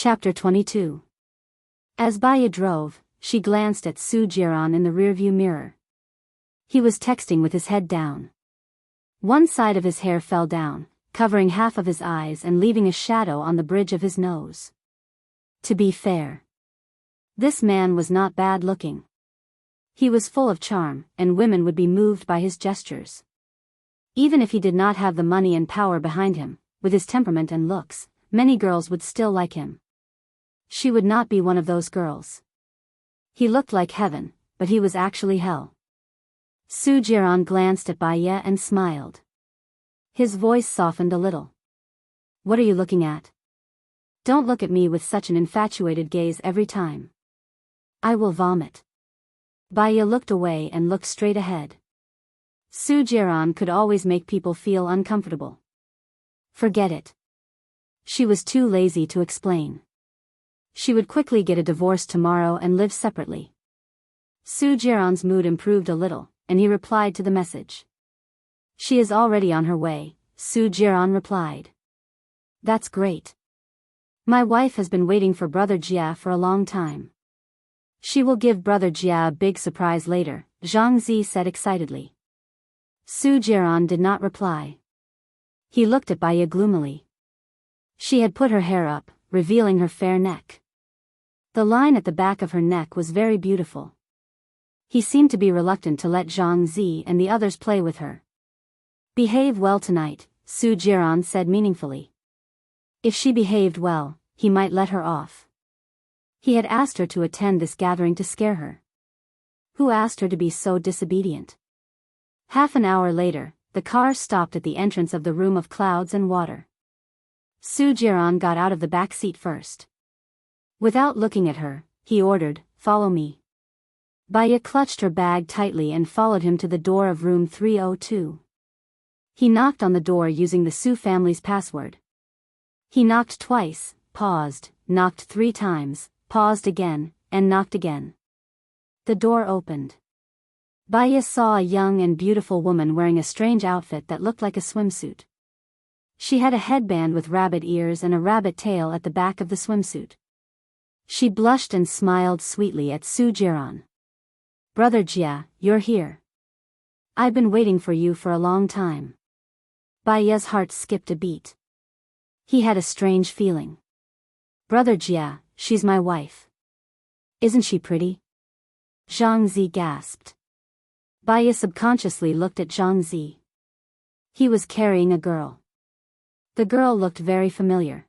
Chapter 22. As Baya drove, she glanced at Su Jiran in the rearview mirror. He was texting with his head down. One side of his hair fell down, covering half of his eyes and leaving a shadow on the bridge of his nose. To be fair, this man was not bad looking. He was full of charm, and women would be moved by his gestures. Even if he did not have the money and power behind him, with his temperament and looks, many girls would still like him. She would not be one of those girls. He looked like heaven, but he was actually hell. Su Jiran glanced at Baya and smiled. His voice softened a little. What are you looking at? Don't look at me with such an infatuated gaze every time. I will vomit. Baya looked away and looked straight ahead. Su Jiran could always make people feel uncomfortable. Forget it. She was too lazy to explain. She would quickly get a divorce tomorrow and live separately. Su Jiran's mood improved a little, and he replied to the message. She is already on her way, Su Jiran replied. That's great. My wife has been waiting for Brother Jia for a long time. She will give Brother Jia a big surprise later, Zhang Zi said excitedly. Su Jiran did not reply. He looked at Baya gloomily. She had put her hair up, revealing her fair neck. The line at the back of her neck was very beautiful. He seemed to be reluctant to let Zhang Zi and the others play with her. Behave well tonight, Su Jiran said meaningfully. If she behaved well, he might let her off. He had asked her to attend this gathering to scare her. Who asked her to be so disobedient? Half an hour later, the car stopped at the entrance of the Room of Clouds and Water. Su Jiran got out of the back seat first. Without looking at her, he ordered, "Follow me." Baya clutched her bag tightly and followed him to the door of room 302. He knocked on the door using the Su family's password. He knocked twice, paused, knocked 3 times, paused again, and knocked again. The door opened. Baya saw a young and beautiful woman wearing a strange outfit that looked like a swimsuit. She had a headband with rabbit ears and a rabbit tail at the back of the swimsuit. She blushed and smiled sweetly at Su Jiran. Brother Jia, you're here. I've been waiting for you for a long time. Baya's heart skipped a beat. He had a strange feeling. Brother Jia, she's my wife. Isn't she pretty? Zhang Zi gasped. Baya subconsciously looked at Zhang Zi. He was carrying a girl. The girl looked very familiar.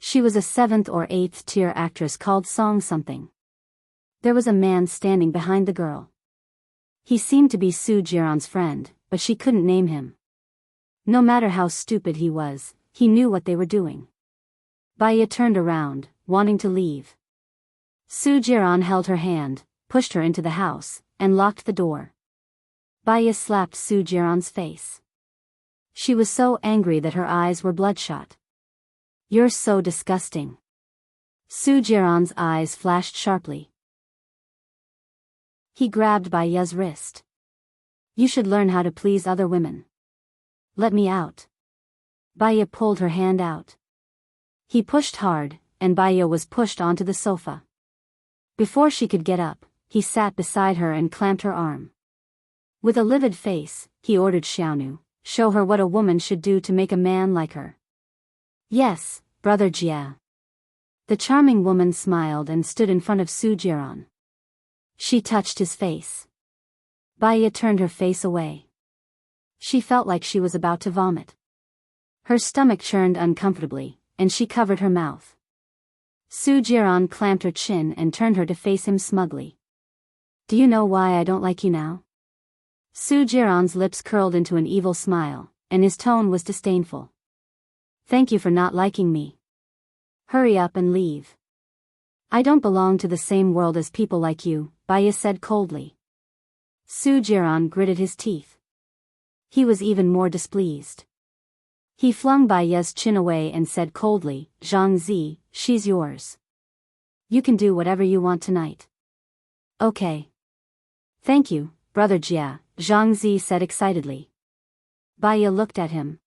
She was a 7th or 8th tier actress called Song something. There was a man standing behind the girl. He seemed to be Su Jiran's friend, but she couldn't name him. No matter how stupid he was, he knew what they were doing. Baya turned around, wanting to leave. Su Jiran held her hand, pushed her into the house, and locked the door. Baya slapped Su Jiran's face. She was so angry that her eyes were bloodshot. You're so disgusting. Su Jiran's eyes flashed sharply. He grabbed Baya's wrist. You should learn how to please other women. Let me out. Baya pulled her hand out. He pushed hard, and Baya was pushed onto the sofa. Before she could get up, he sat beside her and clamped her arm. With a livid face, he ordered Xiaonu, show her what a woman should do to make a man like her. Yes, Brother Jia. The charming woman smiled and stood in front of Su Jiran. She touched his face. Baya turned her face away. She felt like she was about to vomit. Her stomach churned uncomfortably, and she covered her mouth. Su Jiran clamped her chin and turned her to face him smugly. Do you know why I don't like you now? Su Jiran's lips curled into an evil smile, and his tone was disdainful. Thank you for not liking me. Hurry up and leave. I don't belong to the same world as people like you, Baya said coldly. Su Jiran gritted his teeth. He was even more displeased. He flung Baya's chin away and said coldly, Zhang Zi, she's yours. You can do whatever you want tonight. Okay. Thank you, Brother Jia, Zhang Zi said excitedly. Baya looked at him.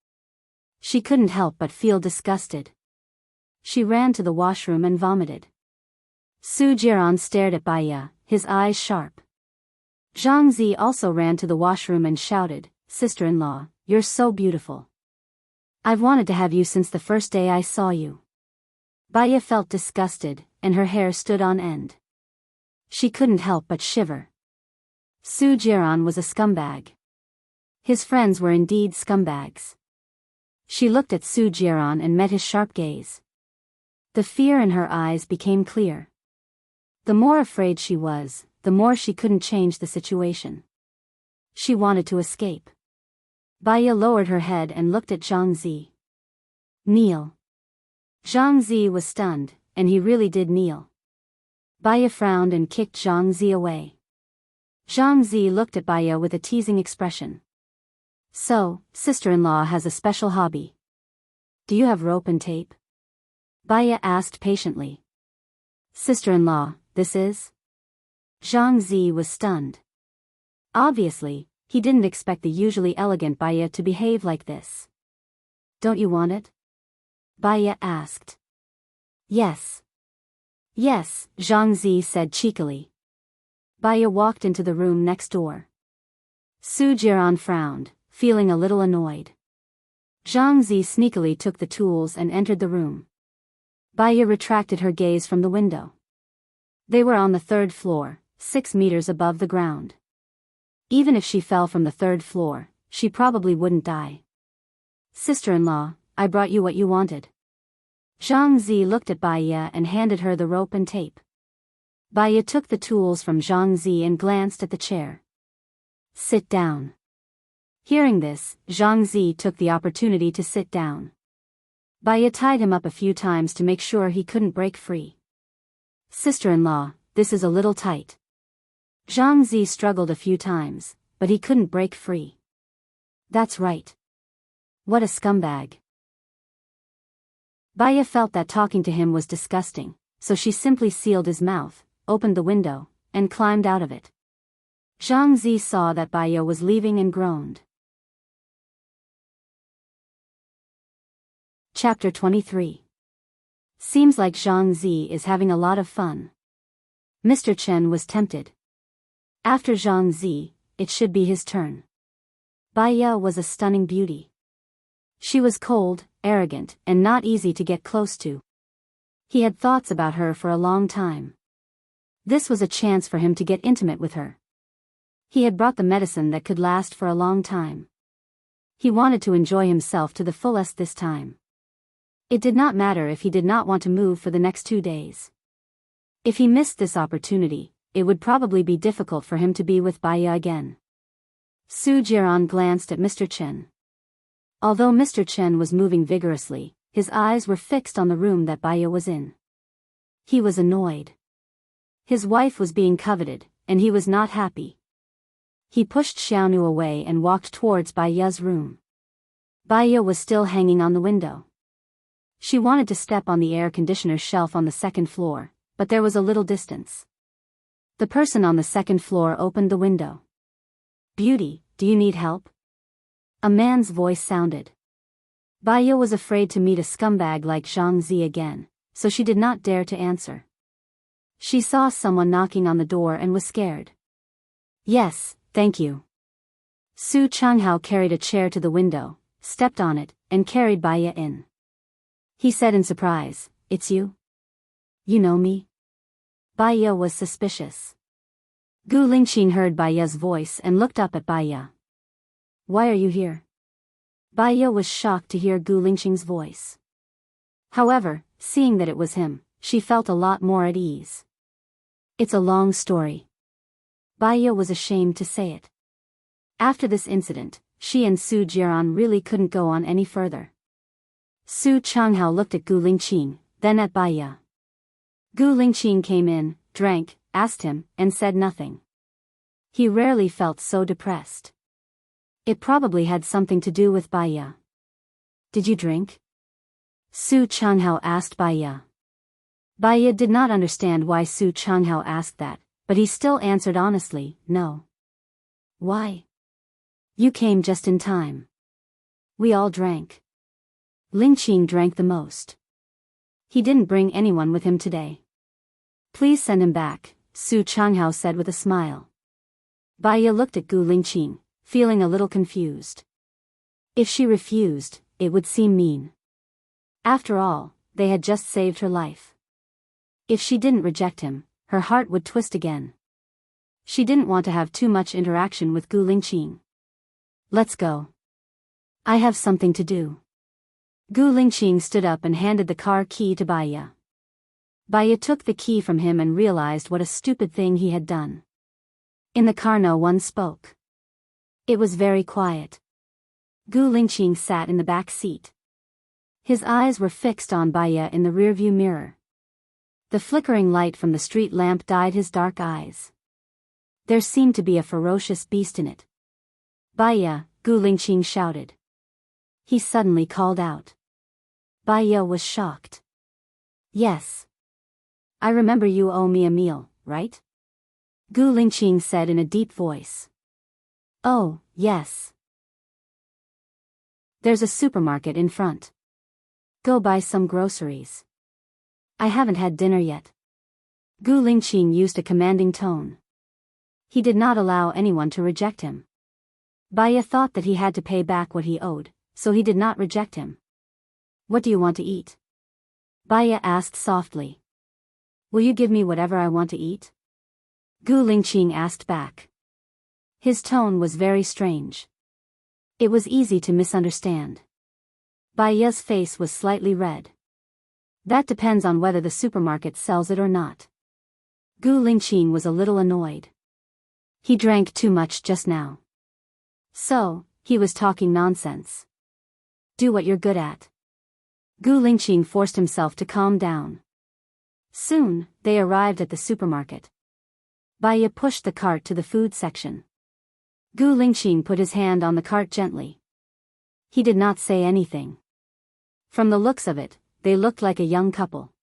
She couldn't help but feel disgusted. She ran to the washroom and vomited. Su Jiran stared at Baya, his eyes sharp. Zhang Zi also ran to the washroom and shouted, "Sister-in-law, you're so beautiful. I've wanted to have you since the first day I saw you." Baya felt disgusted, and her hair stood on end. She couldn't help but shiver. Su Jiran was a scumbag. His friends were indeed scumbags. She looked at Su Jiran and met his sharp gaze. The fear in her eyes became clear. The more afraid she was, the more she couldn't change the situation. She wanted to escape. Baya lowered her head and looked at Zhang Zi. "Kneel." Zhang Zi was stunned, and he really did kneel. Baya frowned and kicked Zhang Zi away. Zhang Zi looked at Baya with a teasing expression. "So, sister-in-law has a special hobby. Do you have rope and tape?" Baya asked patiently. "Sister-in-law, this is?" Zhang Zi was stunned. Obviously, he didn't expect the usually elegant Baya to behave like this. "Don't you want it?" Baya asked. "Yes." "Yes," Zhang Zi said cheekily. Baya walked into the room next door. Su Jiran frowned, feeling a little annoyed. Zhang Zi sneakily took the tools and entered the room. Baya retracted her gaze from the window. They were on the 3rd floor, 6 meters above the ground. Even if she fell from the 3rd floor, she probably wouldn't die. "Sister-in-law, I brought you what you wanted." Zhang Zi looked at Baya and handed her the rope and tape. Baya took the tools from Zhang Zi and glanced at the chair. "Sit down." Hearing this, Zhang Zi took the opportunity to sit down. Baya tied him up a few times to make sure he couldn't break free. "Sister-in-law, this is a little tight." Zhang Zi struggled a few times, but he couldn't break free. "That's right. What a scumbag." Baya felt that talking to him was disgusting, so she simply sealed his mouth, opened the window, and climbed out of it. Zhang Zi saw that Baya was leaving and groaned. Chapter 23. Seems like Zhang Zi is having a lot of fun. Mr. Chen was tempted. After Zhang Zi, it should be his turn. Baya was a stunning beauty. She was cold, arrogant, and not easy to get close to. He had thoughts about her for a long time. This was a chance for him to get intimate with her. He had brought the medicine that could last for a long time. He wanted to enjoy himself to the fullest this time. It did not matter if he did not want to move for the next 2 days. If he missed this opportunity, it would probably be difficult for him to be with Baya again. Su Jiran glanced at Mr. Chen. Although Mr. Chen was moving vigorously, his eyes were fixed on the room that Baya was in. He was annoyed. His wife was being coveted, and he was not happy. He pushed Xiaonu away and walked towards Baya's room. Baya was still hanging on the window. She wanted to step on the air conditioner shelf on the 2nd floor, but there was a little distance. The person on the 2nd floor opened the window. "Beauty, do you need help?" A man's voice sounded. Baya was afraid to meet a scumbag like Zhang Zi again, so she did not dare to answer. She saw someone knocking on the door and was scared. "Yes, thank you." Su Changhao carried a chair to the window, stepped on it, and carried Baya in. He said in surprise, "It's you? You know me?" Baya was suspicious. Gu Lingqing heard Baya's voice and looked up at Baya. "Why are you here?" Baya was shocked to hear Gu Lingqing's voice. However, seeing that it was him, she felt a lot more at ease. "It's a long story." Baya was ashamed to say it. After this incident, she and Su Jiran really couldn't go on any further. Su Changhao looked at Gu Lingqing, then at Baya. Gu Lingqing came in, drank, asked him, and said nothing. He rarely felt so depressed. It probably had something to do with Baya. "Did you drink?" Su Changhao asked Baya. Baya did not understand why Su Changhao asked that, but he still answered honestly, "No." "Why?" "You came just in time. We all drank." Lingqing drank the most. He didn't bring anyone with him today. Please send him back, Su Changhao said with a smile. Baiya looked at Gu Lingqing, feeling a little confused. If she refused, it would seem mean. After all, they had just saved her life. If she didn't reject him, her heart would twist again. She didn't want to have too much interaction with Gu Lingqing. Let's go. I have something to do. Gu Lingqing stood up and handed the car key to Baiya. Baiya took the key from him and realized what a stupid thing he had done. In the car no one spoke. It was very quiet. Gu Lingqing sat in the back seat. His eyes were fixed on Baiya in the rearview mirror. The flickering light from the street lamp dyed his dark eyes. There seemed to be a ferocious beast in it. Baiya, Gu Lingqing shouted. He suddenly called out. Baiya was shocked. Yes. I remember you owe me a meal, right? Gu Lingqing said in a deep voice. Oh, yes. There's a supermarket in front. Go buy some groceries. I haven't had dinner yet. Gu Lingqing used a commanding tone. He did not allow anyone to reject him. Baiya thought that he had to pay back what he owed, so he did not reject him. What do you want to eat? Baiya asked softly. Will you give me whatever I want to eat? Gu Lingqing asked back. His tone was very strange. It was easy to misunderstand. Baiya's face was slightly red. That depends on whether the supermarket sells it or not. Gu Lingqing was a little annoyed. He drank too much just now. So, he was talking nonsense. Do what you're good at. Gu Lingqing forced himself to calm down. Soon, they arrived at the supermarket. Baiya pushed the cart to the food section. Gu Lingqing put his hand on the cart gently. He did not say anything. From the looks of it, they looked like a young couple.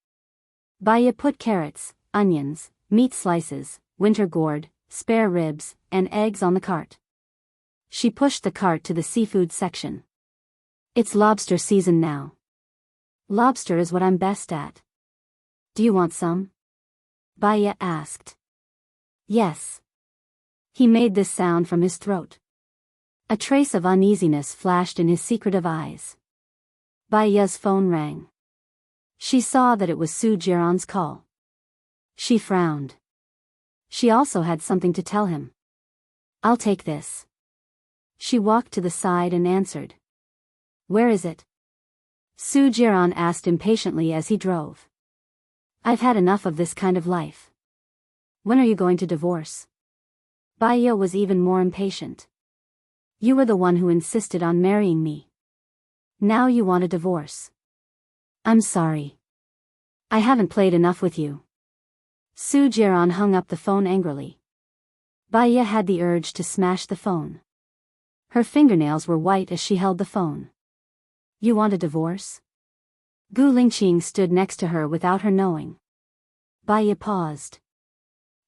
Baiya put carrots, onions, meat slices, winter gourd, spare ribs, and eggs on the cart. She pushed the cart to the seafood section. It's lobster season now. Lobster is what I'm best at. Do you want some? Baiya asked. Yes. He made this sound from his throat. A trace of uneasiness flashed in his secretive eyes. Baiya's phone rang. She saw that it was Su Jiran's call. She frowned. She also had something to tell him. I'll take this. She walked to the side and answered. Where is it? Su Jiran asked impatiently as he drove. I've had enough of this kind of life. When are you going to divorce? Baiya was even more impatient. You were the one who insisted on marrying me. Now you want a divorce. I'm sorry. I haven't played enough with you. Su Jiran hung up the phone angrily. Baiya had the urge to smash the phone. Her fingernails were white as she held the phone. You want a divorce? Gu Lingqing stood next to her without her knowing. Baiya paused.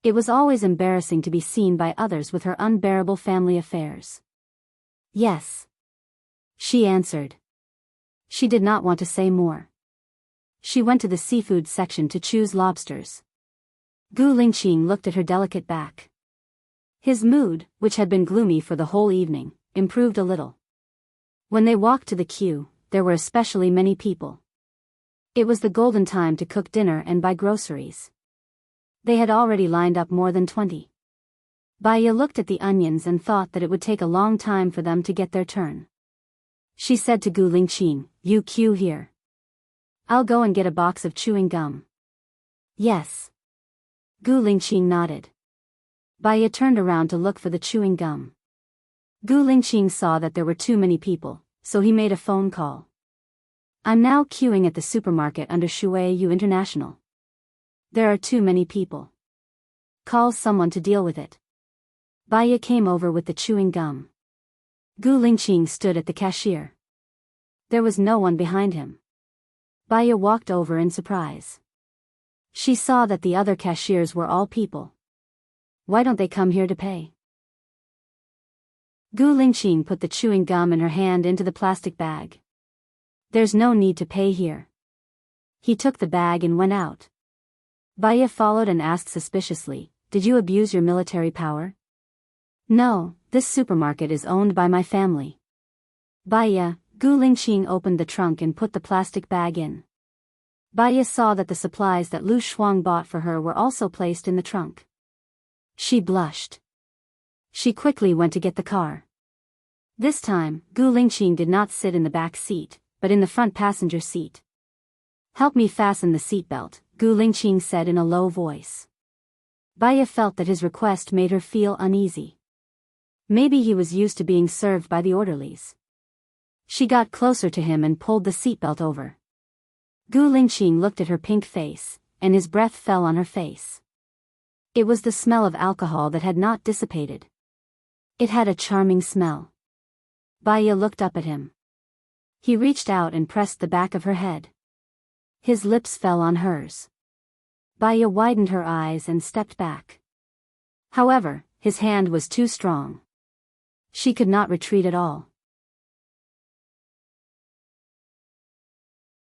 It was always embarrassing to be seen by others with her unbearable family affairs. Yes. She answered. She did not want to say more. She went to the seafood section to choose lobsters. Gu Lingqing looked at her delicate back. His mood, which had been gloomy for the whole evening, improved a little. When they walked to the queue, there were especially many people. It was the golden time to cook dinner and buy groceries. They had already lined up more than 20. Baiya looked at the onions and thought that it would take a long time for them to get their turn. She said to Gu Lingqing, you queue here. I'll go and get a box of chewing gum. Yes. Gu Lingqing nodded. Baiya turned around to look for the chewing gum. Gu Lingqing saw that there were too many people, so he made a phone call. I'm now queuing at the supermarket under Shui Yu International. There are too many people. Call someone to deal with it. Baiya came over with the chewing gum. Gu Lingqing stood at the cashier. There was no one behind him. Baiya walked over in surprise. She saw that the other cashiers were all people. Why don't they come here to pay? Gu Lingqing put the chewing gum in her hand into the plastic bag. There's no need to pay here. He took the bag and went out. Baya followed and asked suspiciously, "Did you abuse your military power?" "No, this supermarket is owned by my family." Baya, Gu Lingqing opened the trunk and put the plastic bag in. Baya saw that the supplies that Lu Shuang bought for her were also placed in the trunk. She blushed. She quickly went to get the car. This time, Gu Lingqing did not sit in the back seat, but in the front passenger seat. "Help me fasten the seatbelt," Gu Lingqing said in a low voice. Baya felt that his request made her feel uneasy. Maybe he was used to being served by the orderlies. She got closer to him and pulled the seatbelt over. Gu Lingqing looked at her pink face, and his breath fell on her face. It was the smell of alcohol that had not dissipated. It had a charming smell. Baya looked up at him. He reached out and pressed the back of her head. His lips fell on hers. Baya widened her eyes and stepped back. However, his hand was too strong. She could not retreat at all.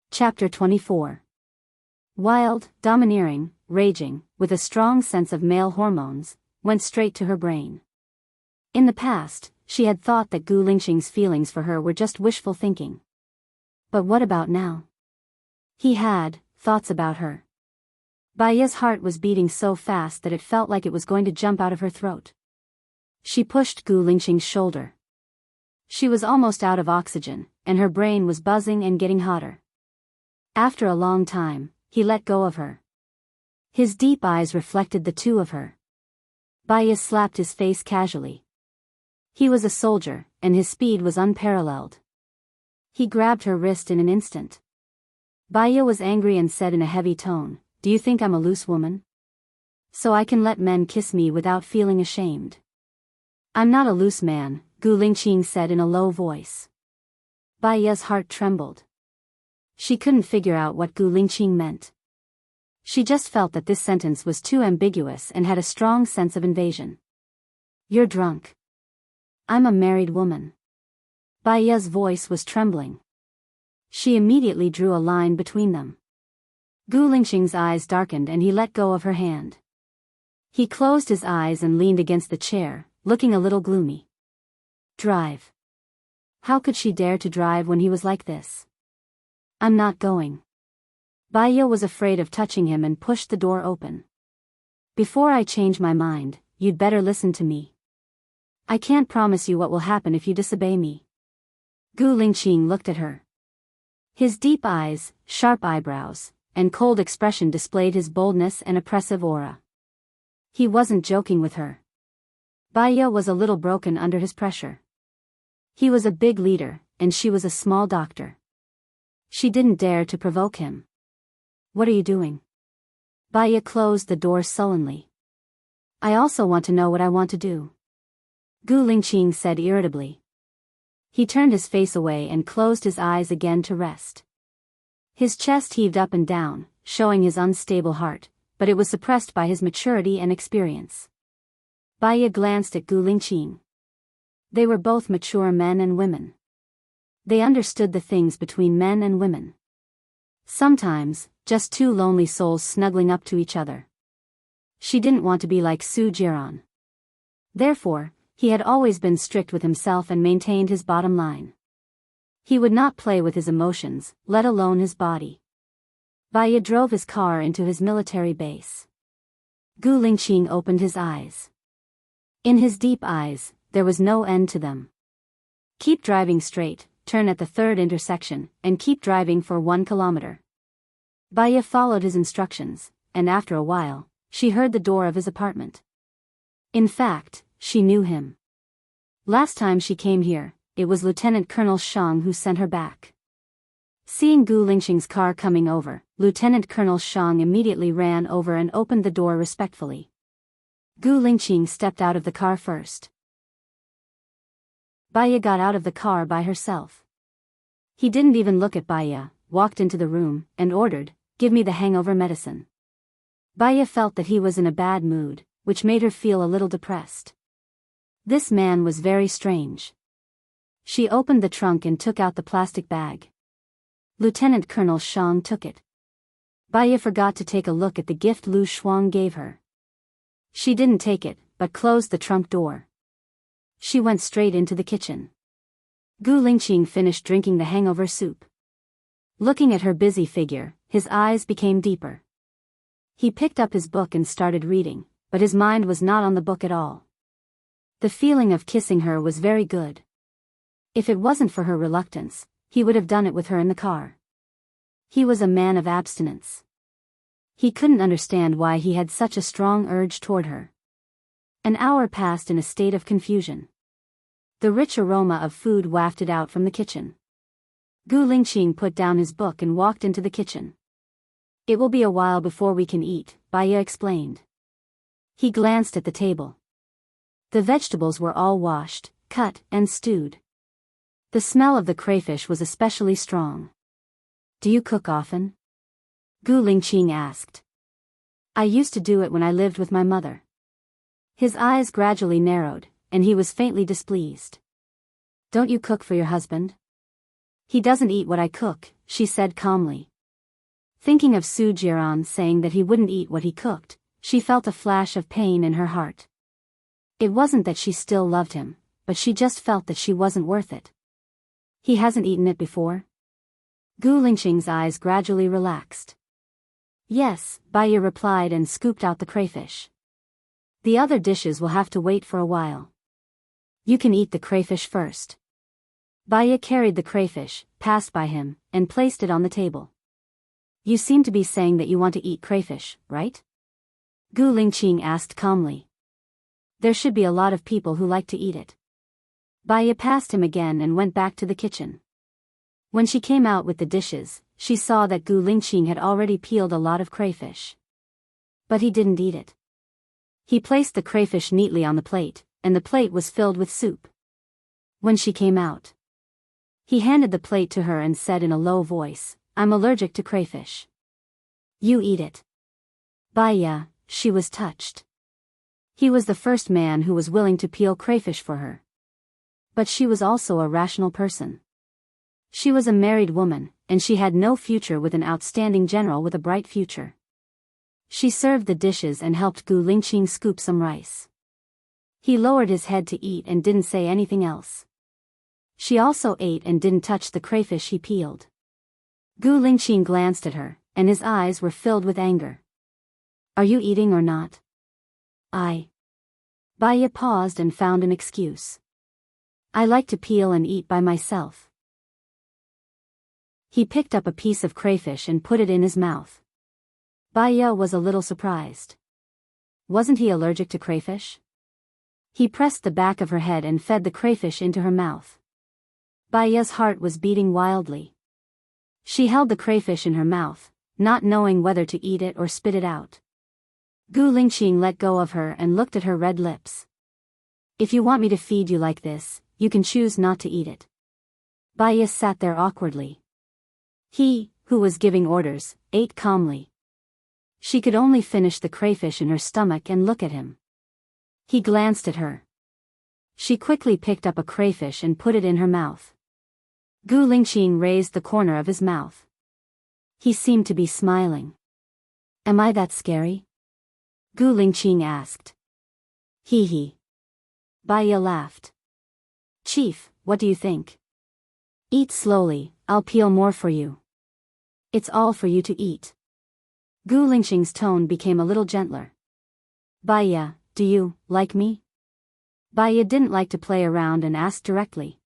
Chapter 24. Wild, domineering, raging, with a strong sense of male hormones, went straight to her brain. In the past, she had thought that Gu Lingqing's feelings for her were just wishful thinking. But what about now? He had thoughts about her. Baya's heart was beating so fast that it felt like it was going to jump out of her throat. She pushed Gu Lingqing's shoulder. She was almost out of oxygen, and her brain was buzzing and getting hotter. After a long time, he let go of her. His deep eyes reflected the two of her. Baya slapped his face casually. He was a soldier, and his speed was unparalleled. He grabbed her wrist in an instant. Baya was angry and said in a heavy tone, "Do you think I'm a loose woman? So I can let men kiss me without feeling ashamed?" "I'm not a loose man," Gu Lingqing said in a low voice. Baya's heart trembled. She couldn't figure out what Gu Lingqing meant. She just felt that this sentence was too ambiguous and had a strong sense of invasion. "You're drunk." "I'm a married woman." Baya's voice was trembling. She immediately drew a line between them. Gu Lingqing's eyes darkened and he let go of her hand. He closed his eyes and leaned against the chair, looking a little gloomy. Drive. How could she dare to drive when he was like this? "I'm not going." Baya was afraid of touching him and pushed the door open. "Before I change my mind, you'd better listen to me. I can't promise you what will happen if you disobey me." Gu Lingqing looked at her. His deep eyes, sharp eyebrows, and cold expression displayed his boldness and oppressive aura. He wasn't joking with her. Baya was a little broken under his pressure. He was a big leader, and she was a small doctor. She didn't dare to provoke him. "What are you doing?" Baya closed the door sullenly. "I also want to know what I want to do," Gu Lingqing said irritably. He turned his face away and closed his eyes again to rest. His chest heaved up and down, showing his unstable heart, but it was suppressed by his maturity and experience. Baya glanced at Gu Lingqing. They were both mature men and women. They understood the things between men and women. Sometimes, just two lonely souls snuggling up to each other. She didn't want to be like Su Jiran. Therefore, he had always been strict with himself and maintained his bottom line. He would not play with his emotions, let alone his body. Baya drove his car into his military base. Gu Lingqing opened his eyes. In his deep eyes, there was no end to them. "Keep driving straight, turn at the third intersection, and keep driving for 1 kilometer." Baya followed his instructions, and after a while, she heard the door of his apartment. In fact, she knew him. Last time she came here, it was Lieutenant Colonel Shang who sent her back. Seeing Gu Lingqing's car coming over, Lieutenant Colonel Shang immediately ran over and opened the door respectfully. Gu Lingqing stepped out of the car first. Baya got out of the car by herself. He didn't even look at Baya, walked into the room, and ordered, "Give me the hangover medicine." Baya felt that he was in a bad mood, which made her feel a little depressed. This man was very strange. She opened the trunk and took out the plastic bag. Lieutenant Colonel Shang took it. Baya forgot to take a look at the gift Lu Shuang gave her. She didn't take it, but closed the trunk door. She went straight into the kitchen. Gu Lingqing finished drinking the hangover soup. Looking at her busy figure, his eyes became deeper. He picked up his book and started reading, but his mind was not on the book at all. The feeling of kissing her was very good. If it wasn't for her reluctance, he would have done it with her in the car. He was a man of abstinence. He couldn't understand why he had such a strong urge toward her. An hour passed in a state of confusion. The rich aroma of food wafted out from the kitchen. Gu Lingqing put down his book and walked into the kitchen. It will be a while before we can eat, Baya explained. He glanced at the table. The vegetables were all washed, cut, and stewed. The smell of the crayfish was especially strong. Do you cook often? Gu Lingqing asked. I used to do it when I lived with my mother. His eyes gradually narrowed, and he was faintly displeased. Don't you cook for your husband? He doesn't eat what I cook, she said calmly. Thinking of Su Jiran saying that he wouldn't eat what he cooked, she felt a flash of pain in her heart. It wasn't that she still loved him, but she just felt that she wasn't worth it. He hasn't eaten it before? Gu Lingqing's eyes gradually relaxed. Yes, Baya replied and scooped out the crayfish. The other dishes will have to wait for a while. You can eat the crayfish first. Baya carried the crayfish, passed by him, and placed it on the table. You seem to be saying that you want to eat crayfish, right? Gu Lingqing asked calmly. There should be a lot of people who like to eat it. Baya passed him again and went back to the kitchen. When she came out with the dishes, she saw that Gu Lingqing had already peeled a lot of crayfish. But he didn't eat it. He placed the crayfish neatly on the plate, and the plate was filled with soup. When she came out, he handed the plate to her and said in a low voice, I'm allergic to crayfish. You eat it. Baya, she was touched. He was the first man who was willing to peel crayfish for her. But she was also a rational person. She was a married woman, and she had no future with an outstanding general with a bright future. She served the dishes and helped Gu Lingqing scoop some rice. He lowered his head to eat and didn't say anything else. She also ate and didn't touch the crayfish he peeled. Gu Lingqing glanced at her, and his eyes were filled with anger. Are you eating or not? Baya paused and found an excuse. I like to peel and eat by myself. He picked up a piece of crayfish and put it in his mouth. Baya was a little surprised. Wasn't he allergic to crayfish? He pressed the back of her head and fed the crayfish into her mouth. Baya's heart was beating wildly. She held the crayfish in her mouth, not knowing whether to eat it or spit it out. Gu Lingqing let go of her and looked at her red lips. If you want me to feed you like this, you can choose not to eat it. Baya sat there awkwardly. He, who was giving orders, ate calmly. She could only finish the crayfish in her stomach and look at him. He glanced at her. She quickly picked up a crayfish and put it in her mouth. Gu Lingqing raised the corner of his mouth. He seemed to be smiling. Am I that scary? Gu Lingqing asked. Hee hee. Baya laughed. Chief, what do you think? Eat slowly, I'll peel more for you. It's all for you to eat. Gu Lingqing's tone became a little gentler. Baya, do you like me? Baya didn't like to play around and asked directly.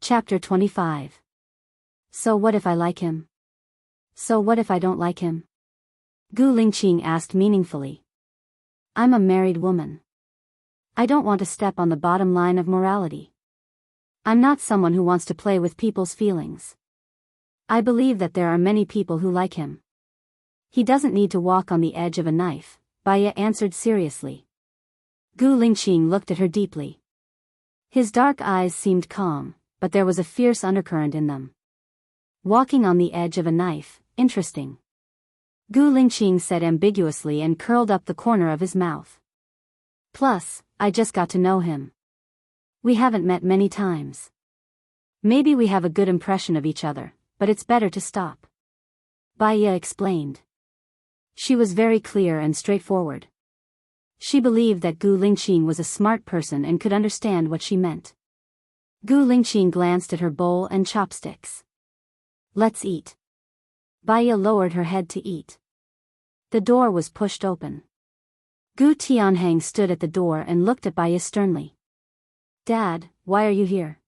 Chapter 25. So what if I like him? So what if I don't like him? Gu Lingqing asked meaningfully. I'm a married woman. I don't want to step on the bottom line of morality. I'm not someone who wants to play with people's feelings. I believe that there are many people who like him. He doesn't need to walk on the edge of a knife, Baya answered seriously. Gu Lingqing looked at her deeply. His dark eyes seemed calm, but there was a fierce undercurrent in them. Walking on the edge of a knife, interesting. Gu Lingqing said ambiguously and curled up the corner of his mouth. Plus, I just got to know him. We haven't met many times. Maybe we have a good impression of each other, but it's better to stop. Baya explained. She was very clear and straightforward. She believed that Gu Lingqing was a smart person and could understand what she meant. Gu Lingqing glanced at her bowl and chopsticks. Let's eat. Baya lowered her head to eat. The door was pushed open. Gu Tianheng stood at the door and looked at Baya sternly. Dad, why are you here?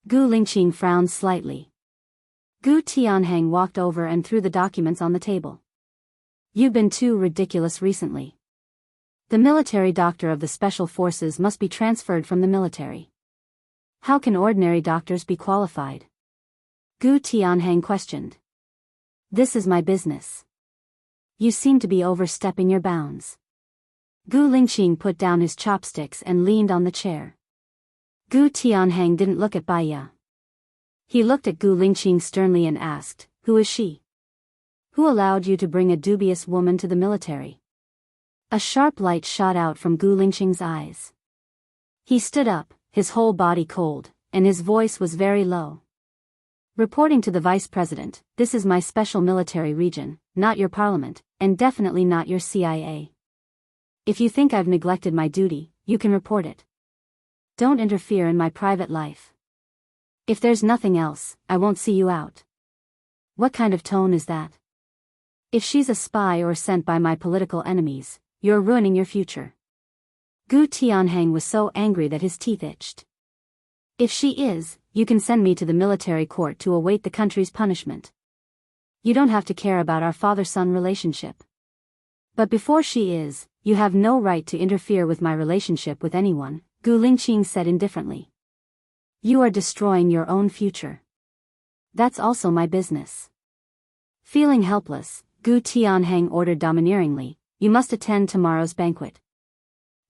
Gu Lingqing frowned slightly. Gu Tianheng walked over and threw the documents on the table. You've been too ridiculous recently. The military doctor of the special forces must be transferred from the military. How can ordinary doctors be qualified? Gu Tianheng questioned. This is my business. You seem to be overstepping your bounds. Gu Lingqing put down his chopsticks and leaned on the chair. Gu Tianheng didn't look at Baya. He looked at Gu Lingqing sternly and asked, Who is she? Who allowed you to bring a dubious woman to the military? A sharp light shot out from Gu Lingqing's eyes. He stood up, his whole body cold, and his voice was very low. Reporting to the Vice President, this is my special military region, not your parliament, and definitely not your CIA. If you think I've neglected my duty, you can report it. Don't interfere in my private life. If there's nothing else, I won't see you out. What kind of tone is that? If she's a spy or sent by my political enemies, you're ruining your future. Gu Tianheng was so angry that his teeth itched. If she is, you can send me to the military court to await the country's punishment. You don't have to care about our father-son relationship. But before she is, you have no right to interfere with my relationship with anyone, Gu Lingqing said indifferently. You are destroying your own future. That's also my business. Feeling helpless, Gu Tianheng ordered domineeringly, You must attend tomorrow's banquet.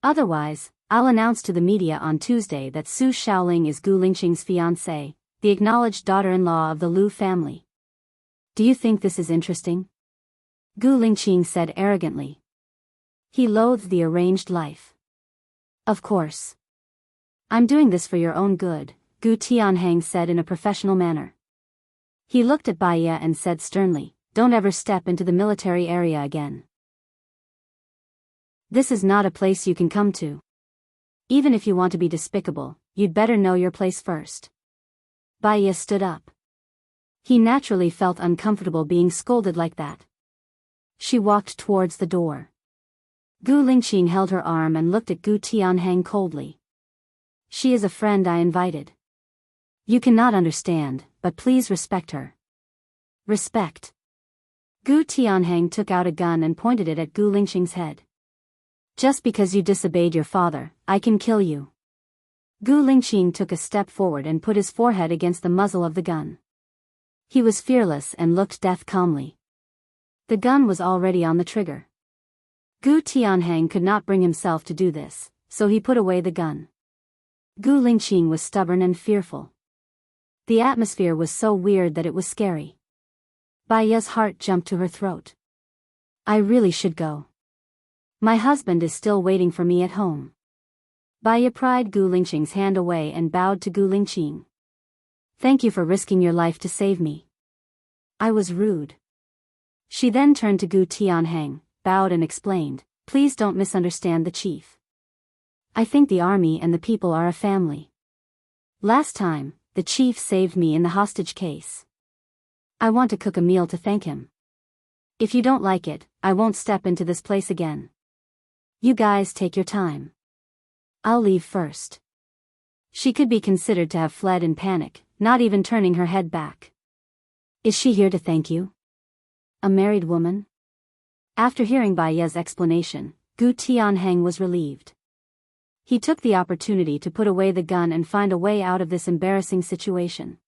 Otherwise, I'll announce to the media on Tuesday that Su Shaoling is Gu Lingqing's fiancée, the acknowledged daughter-in-law of the Liu family. Do you think this is interesting? Gu Lingqing said arrogantly. He loathed the arranged life. Of course. I'm doing this for your own good, Gu Tianheng said in a professional manner. He looked at Baya and said sternly, Don't ever step into the military area again. This is not a place you can come to. Even if you want to be despicable, you'd better know your place first. Baya stood up. He naturally felt uncomfortable being scolded like that. She walked towards the door. Gu Lingqing held her arm and looked at Gu Tianheng coldly. She is a friend I invited. You cannot understand, but please respect her. Respect. Gu Tianheng took out a gun and pointed it at Gu Lingqing's head. Just because you disobeyed your father, I can kill you. Gu Lingqing took a step forward and put his forehead against the muzzle of the gun. He was fearless and looked death calmly. The gun was already on the trigger. Gu Tianheng could not bring himself to do this, so he put away the gun. Gu Lingqing was stubborn and fearful. The atmosphere was so weird that it was scary. Baya's heart jumped to her throat. I really should go. My husband is still waiting for me at home. Baya pried Gu Lingqing's hand away and bowed to Gu Lingqing. Thank you for risking your life to save me. I was rude. She then turned to Gu Tianheng, bowed and explained, Please don't misunderstand the chief. I think the army and the people are a family. Last time, the chief saved me in the hostage case. I want to cook a meal to thank him. If you don't like it, I won't step into this place again. You guys take your time. I'll leave first. She could be considered to have fled in panic, not even turning her head back. Is she here to thank you? A married woman? After hearing Baya's explanation, Gu Tianheng was relieved. He took the opportunity to put away the gun and find a way out of this embarrassing situation.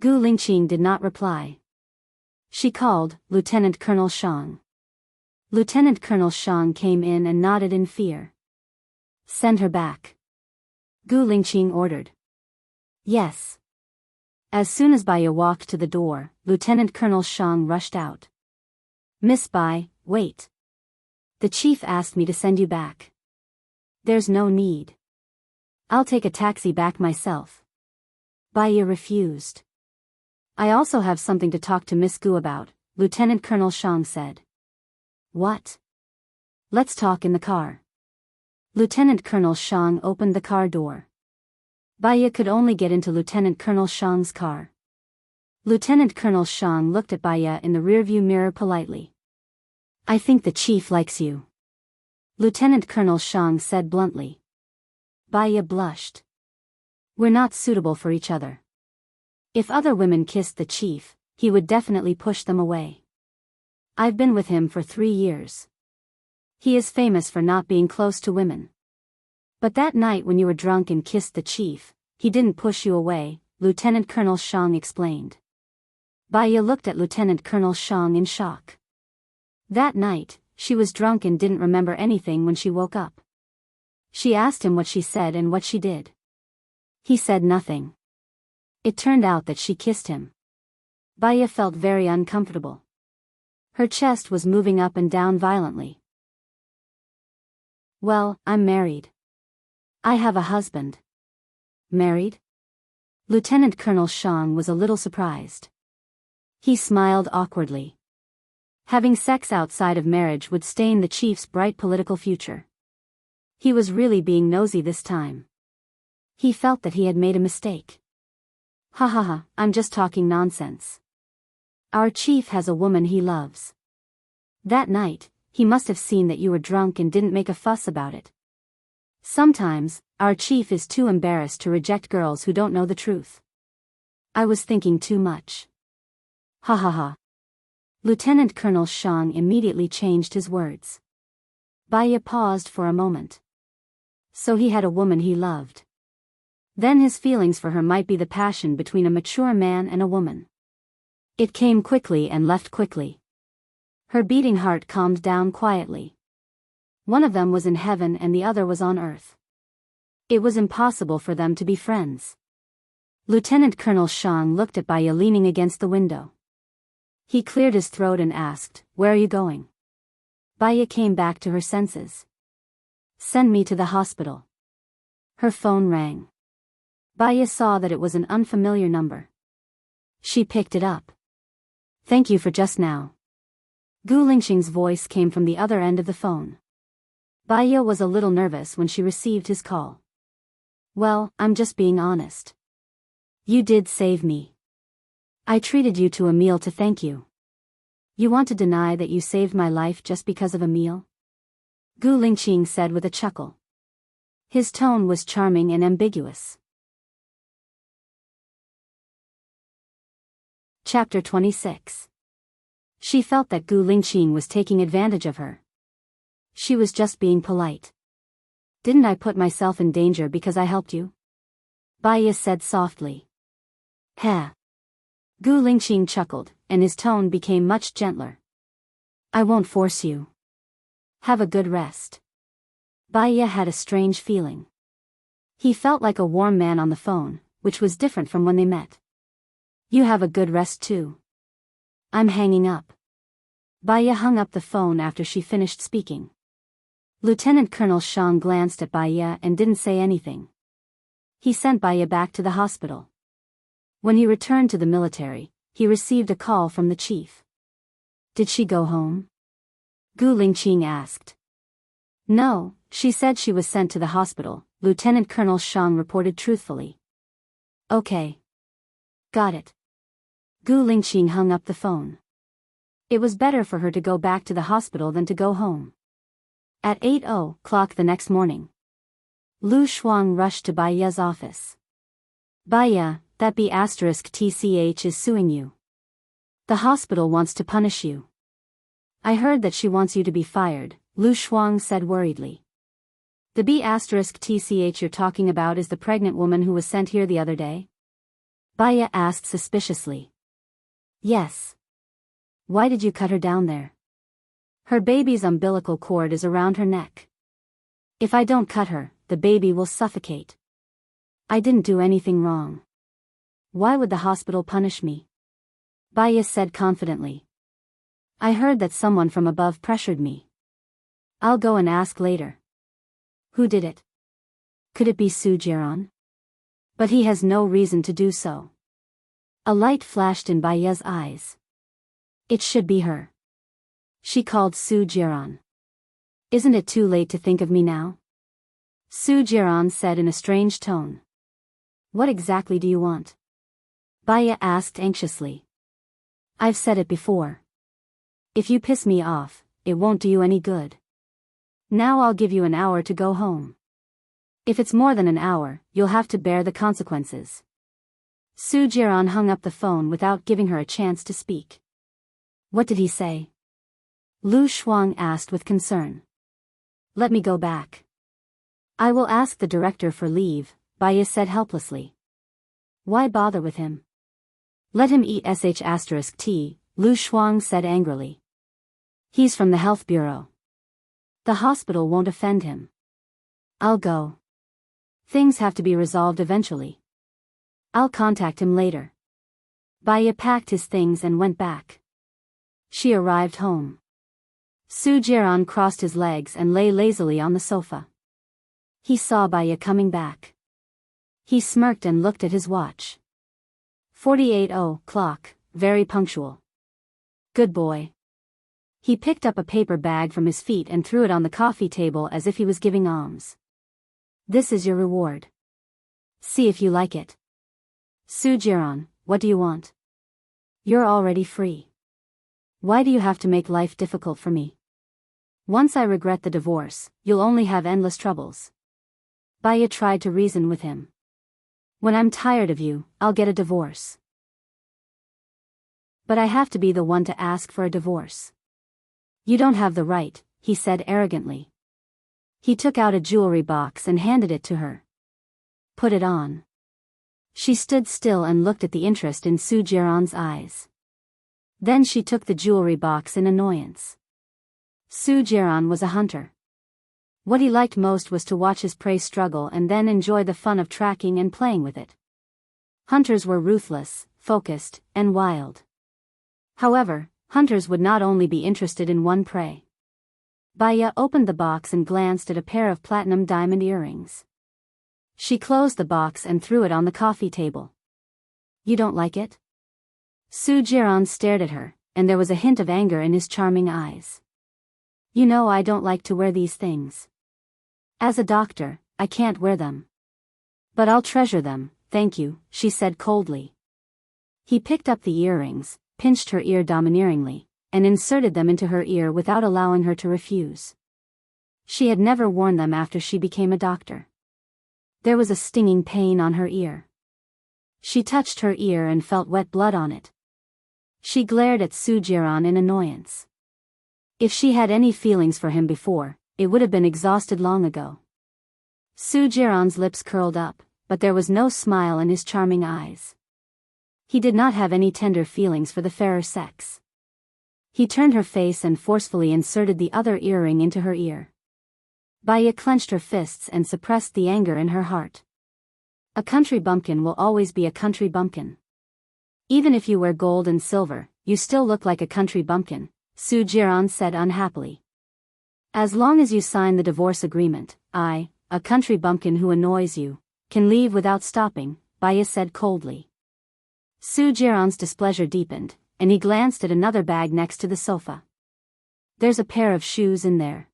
Gu Lingqing did not reply. She called, Lieutenant Colonel Shang. Lieutenant Colonel Shang came in and nodded in fear. Send her back. Gu Lingqing ordered. Yes. As soon as Baya walked to the door, Lieutenant Colonel Shang rushed out. Miss Bai, wait. The chief asked me to send you back. There's no need. I'll take a taxi back myself. Baya refused. I also have something to talk to Miss Gu about, Lieutenant Colonel Shang said. What? Let's talk in the car. Lieutenant Colonel Shang opened the car door. Baya could only get into Lieutenant Colonel Shang's car. Lieutenant Colonel Shang looked at Baya in the rearview mirror politely. I think the chief likes you. Lieutenant Colonel Shang said bluntly. Baya blushed. We're not suitable for each other. If other women kissed the chief, he would definitely push them away. I've been with him for 3 years. He is famous for not being close to women. But that night when you were drunk and kissed the chief, he didn't push you away, Lieutenant Colonel Shang explained. Baya looked at Lieutenant Colonel Shang in shock. That night, she was drunk and didn't remember anything when she woke up. She asked him what she said and what she did. He said nothing. It turned out that she kissed him. Baya felt very uncomfortable. Her chest was moving up and down violently. Well, I'm married. I have a husband. Married? Lieutenant Colonel Shang was a little surprised. He smiled awkwardly. Having sex outside of marriage would stain the chief's bright political future. He was really being nosy this time. He felt that he had made a mistake. Ha ha ha, I'm just talking nonsense. Our chief has a woman he loves. That night, he must have seen that you were drunk and didn't make a fuss about it. Sometimes, our chief is too embarrassed to reject girls who don't know the truth. I was thinking too much. Ha ha ha. Lieutenant Colonel Shang immediately changed his words. Baya paused for a moment. So he had a woman he loved. Then his feelings for her might be the passion between a mature man and a woman. It came quickly and left quickly. Her beating heart calmed down quietly. One of them was in heaven and the other was on earth. It was impossible for them to be friends. Lieutenant Colonel Shang looked at Baya leaning against the window. He cleared his throat and asked, "Where are you going?" Baya came back to her senses. "Send me to the hospital." Her phone rang. Baya saw that it was an unfamiliar number. She picked it up. "Thank you for just now." Gu Lingxing's voice came from the other end of the phone. Baya was a little nervous when she received his call. "Well, I'm just being honest. You did save me. I treated you to a meal to thank you. You want to deny that you saved my life just because of a meal?" Gu Lingxing said with a chuckle. His tone was charming and ambiguous. Chapter 26. She felt that Gu Lingxing was taking advantage of her. She was just being polite. "Didn't I put myself in danger because I helped you?" Baya said softly. "Heh." Gu Lingxing chuckled, and his tone became much gentler. "I won't force you. Have a good rest." Baya had a strange feeling. He felt like a warm man on the phone, which was different from when they met. "You have a good rest too. I'm hanging up." Baya hung up the phone after she finished speaking. Lieutenant Colonel Shang glanced at Baya and didn't say anything. He sent Baya back to the hospital. When he returned to the military, he received a call from the chief. "Did she go home?" Gu Lingxing asked. "No, she said she was sent to the hospital," Lieutenant Colonel Shang reported truthfully. "Okay. Got it." Gu Lingxing hung up the phone. It was better for her to go back to the hospital than to go home. At 8:00 the next morning, Lu Shuang rushed to Baya's office. "Baya, that B*TCH is suing you. The hospital wants to punish you. I heard that she wants you to be fired," Lu Shuang said worriedly. "The B*TCH you're talking about is the pregnant woman who was sent here the other day?" Baya asked suspiciously. "Yes. Why did you cut her down there? Her baby's umbilical cord is around her neck. If I don't cut her, the baby will suffocate. I didn't do anything wrong. Why would the hospital punish me?" Baya said confidently. "I heard that someone from above pressured me. I'll go and ask later." "Who did it? Could it be Su Jiran?" "But he has no reason to do so." A light flashed in Baya's eyes. It should be her. She called Su Jiran. Isn't it too late to think of me now? Su Jiran said in a strange tone. What exactly do you want? Baya asked anxiously. I've said it before. If you piss me off, it won't do you any good. Now I'll give you an hour to go home. If it's more than an hour, you'll have to bear the consequences. Su Jiran hung up the phone without giving her a chance to speak. What did he say? Lu Shuang asked with concern. Let me go back. I will ask the director for leave, Baya said helplessly. Why bother with him? Let him eat sh*t, Lu Shuang said angrily. He's from the health bureau. The hospital won't offend him. I'll go. Things have to be resolved eventually. I'll contact him later. Baya packed his things and went back. She arrived home. Su Jiran crossed his legs and lay lazily on the sofa. He saw Baya coming back. He smirked and looked at his watch. 48:00, very punctual. Good boy. He picked up a paper bag from his feet and threw it on the coffee table as if he was giving alms. This is your reward. See if you like it. Su Jiran, what do you want? You're already free. Why do you have to make life difficult for me? Once I regret the divorce, you'll only have endless troubles. Baya tried to reason with him. When I'm tired of you, I'll get a divorce. But I have to be the one to ask for a divorce. You don't have the right, he said arrogantly. He took out a jewelry box and handed it to her. Put it on. She stood still and looked at the interest in Su Jiran's eyes. Then she took the jewelry box in annoyance. Su Jiran was a hunter. What he liked most was to watch his prey struggle and then enjoy the fun of tracking and playing with it. Hunters were ruthless, focused, and wild. However, hunters would not only be interested in one prey. Baya opened the box and glanced at a pair of platinum diamond earrings. She closed the box and threw it on the coffee table. You don't like it? Su Jiran stared at her, and there was a hint of anger in his charming eyes. You know I don't like to wear these things. As a doctor, I can't wear them. But I'll treasure them, thank you, she said coldly. He picked up the earrings, pinched her ear domineeringly, and inserted them into her ear without allowing her to refuse. She had never worn them after she became a doctor. There was a stinging pain on her ear. She touched her ear and felt wet blood on it. She glared at Su Jiran in annoyance. If she had any feelings for him before, it would have been exhausted long ago. Su Jiran's lips curled up, but there was no smile in his charming eyes. He did not have any tender feelings for the fairer sex. He turned her face and forcefully inserted the other earring into her ear. Baya clenched her fists and suppressed the anger in her heart. A country bumpkin will always be a country bumpkin. Even if you wear gold and silver, you still look like a country bumpkin, Su Jiran said unhappily. As long as you sign the divorce agreement, I, a country bumpkin who annoys you, can leave without stopping, Baya said coldly. Su Jiran's displeasure deepened, and he glanced at another bag next to the sofa. There's a pair of shoes in there.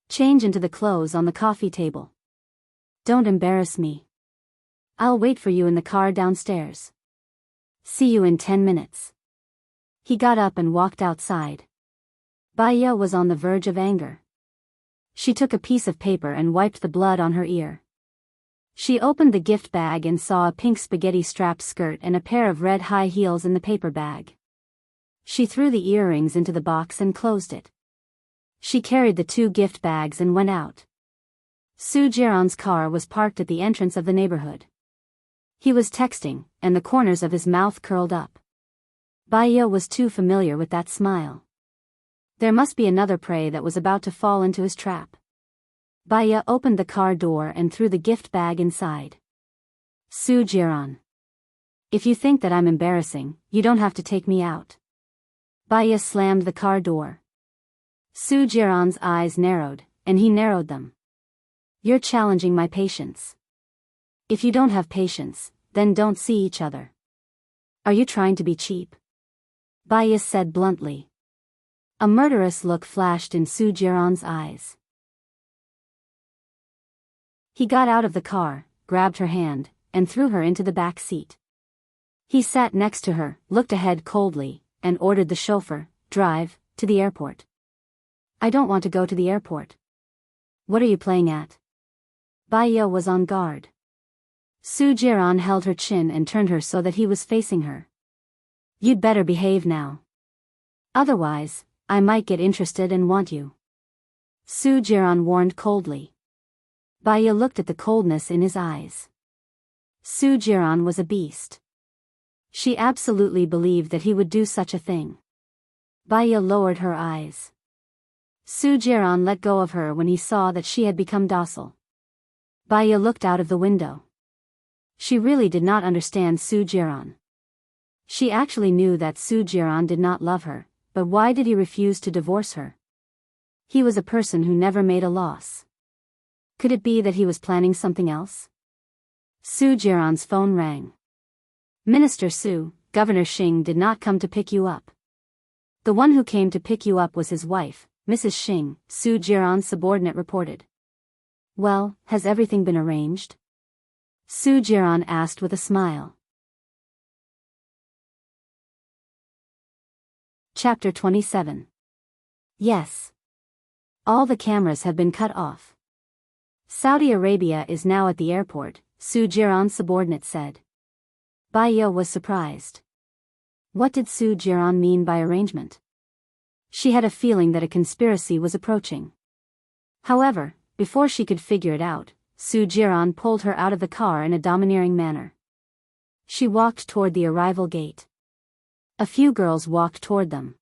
Change into the clothes on the coffee table. Don't embarrass me. I'll wait for you in the car downstairs. See you in 10 minutes. He got up and walked outside. Baya was on the verge of anger. She took a piece of paper and wiped the blood on her ear. She opened the gift bag and saw a pink spaghetti-strapped skirt and a pair of red high heels in the paper bag. She threw the earrings into the box and closed it. She carried the 2 gift bags and went out. Su Jiran's car was parked at the entrance of the neighborhood. He was texting, and the corners of his mouth curled up. Baya was too familiar with that smile. There must be another prey that was about to fall into his trap. Baya opened the car door and threw the gift bag inside. Su Jiran. If you think that I'm embarrassing, you don't have to take me out. Baya slammed the car door. Su Jiran's eyes narrowed, and he narrowed them. You're challenging my patience. If you don't have patience, then don't see each other. Are you trying to be cheap? Baya said bluntly. A murderous look flashed in Su Jiran's eyes. He got out of the car, grabbed her hand, and threw her into the back seat. He sat next to her, looked ahead coldly, and ordered the chauffeur, drive, to the airport. I don't want to go to the airport. What are you playing at? Baya was on guard. Su Jiran held her chin and turned her so that he was facing her. You'd better behave now. Otherwise, I might get interested and want you. Su Jiran warned coldly. Baya looked at the coldness in his eyes. Su Jiran was a beast. She absolutely believed that he would do such a thing. Baya lowered her eyes. Su Jiran let go of her when he saw that she had become docile. Baya looked out of the window. She really did not understand Su Jiran. She actually knew that Su Jiran did not love her, but why did he refuse to divorce her? He was a person who never made a loss. Could it be that he was planning something else? Su Jiran's phone rang. Minister Su, Governor Xing did not come to pick you up. The one who came to pick you up was his wife, Mrs. Xing, Su Jiran's subordinate reported. Well, has everything been arranged? Su Jiran asked with a smile. Chapter 27. Yes. All the cameras have been cut off. Saudi Arabia is now at the airport, Su Jiran's subordinate said. Baya was surprised. What did Su Jiran mean by arrangement? She had a feeling that a conspiracy was approaching. However, before she could figure it out, Su Jiran pulled her out of the car in a domineering manner. She walked toward the arrival gate. A few girls walked toward them.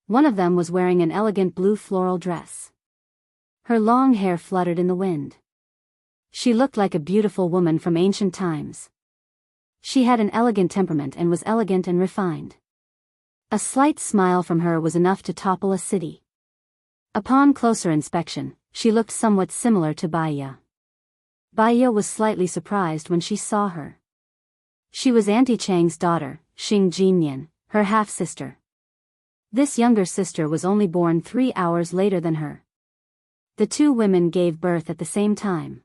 One of them was wearing an elegant blue floral dress. Her long hair fluttered in the wind. She looked like a beautiful woman from ancient times. She had an elegant temperament and was elegant and refined. A slight smile from her was enough to topple a city. Upon closer inspection, she looked somewhat similar to Baya. Baya was slightly surprised when she saw her. She was Auntie Chang's daughter, Xing Jinyan, her half-sister. This younger sister was only born 3 hours later than her. The two women gave birth at the same time.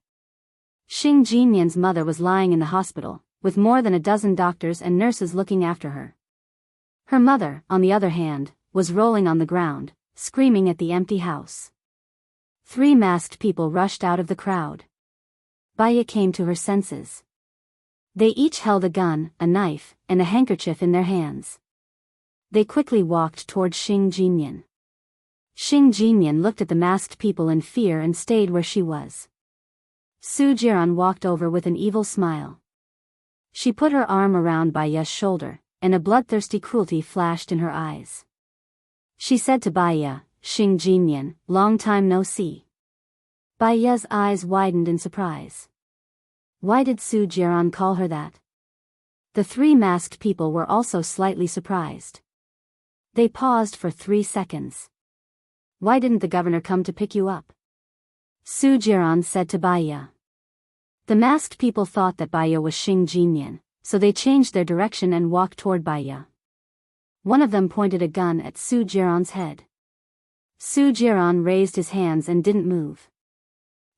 Xing Jinyan's mother was lying in the hospital, with more than a dozen doctors and nurses looking after her. Her mother, on the other hand, was rolling on the ground, screaming at the empty house. 3 masked people rushed out of the crowd. Baya came to her senses. They each held a gun, a knife, and a handkerchief in their hands. They quickly walked toward Xing Jinyan. Xing Jinyan looked at the masked people in fear and stayed where she was. Su Jiran walked over with an evil smile. She put her arm around Baya's shoulder, and a bloodthirsty cruelty flashed in her eyes. She said to Baya, Xing Jinyan, long time no see. Baya's eyes widened in surprise. Why did Su Jiran call her that? The 3 masked people were also slightly surprised. They paused for 3 seconds. Why didn't the governor come to pick you up? Su Jiran said to Baya. The masked people thought that Baya was Xing Jinyan, so they changed their direction and walked toward Baya. One of them pointed a gun at Su Jiran's head. Su Jiran raised his hands and didn't move.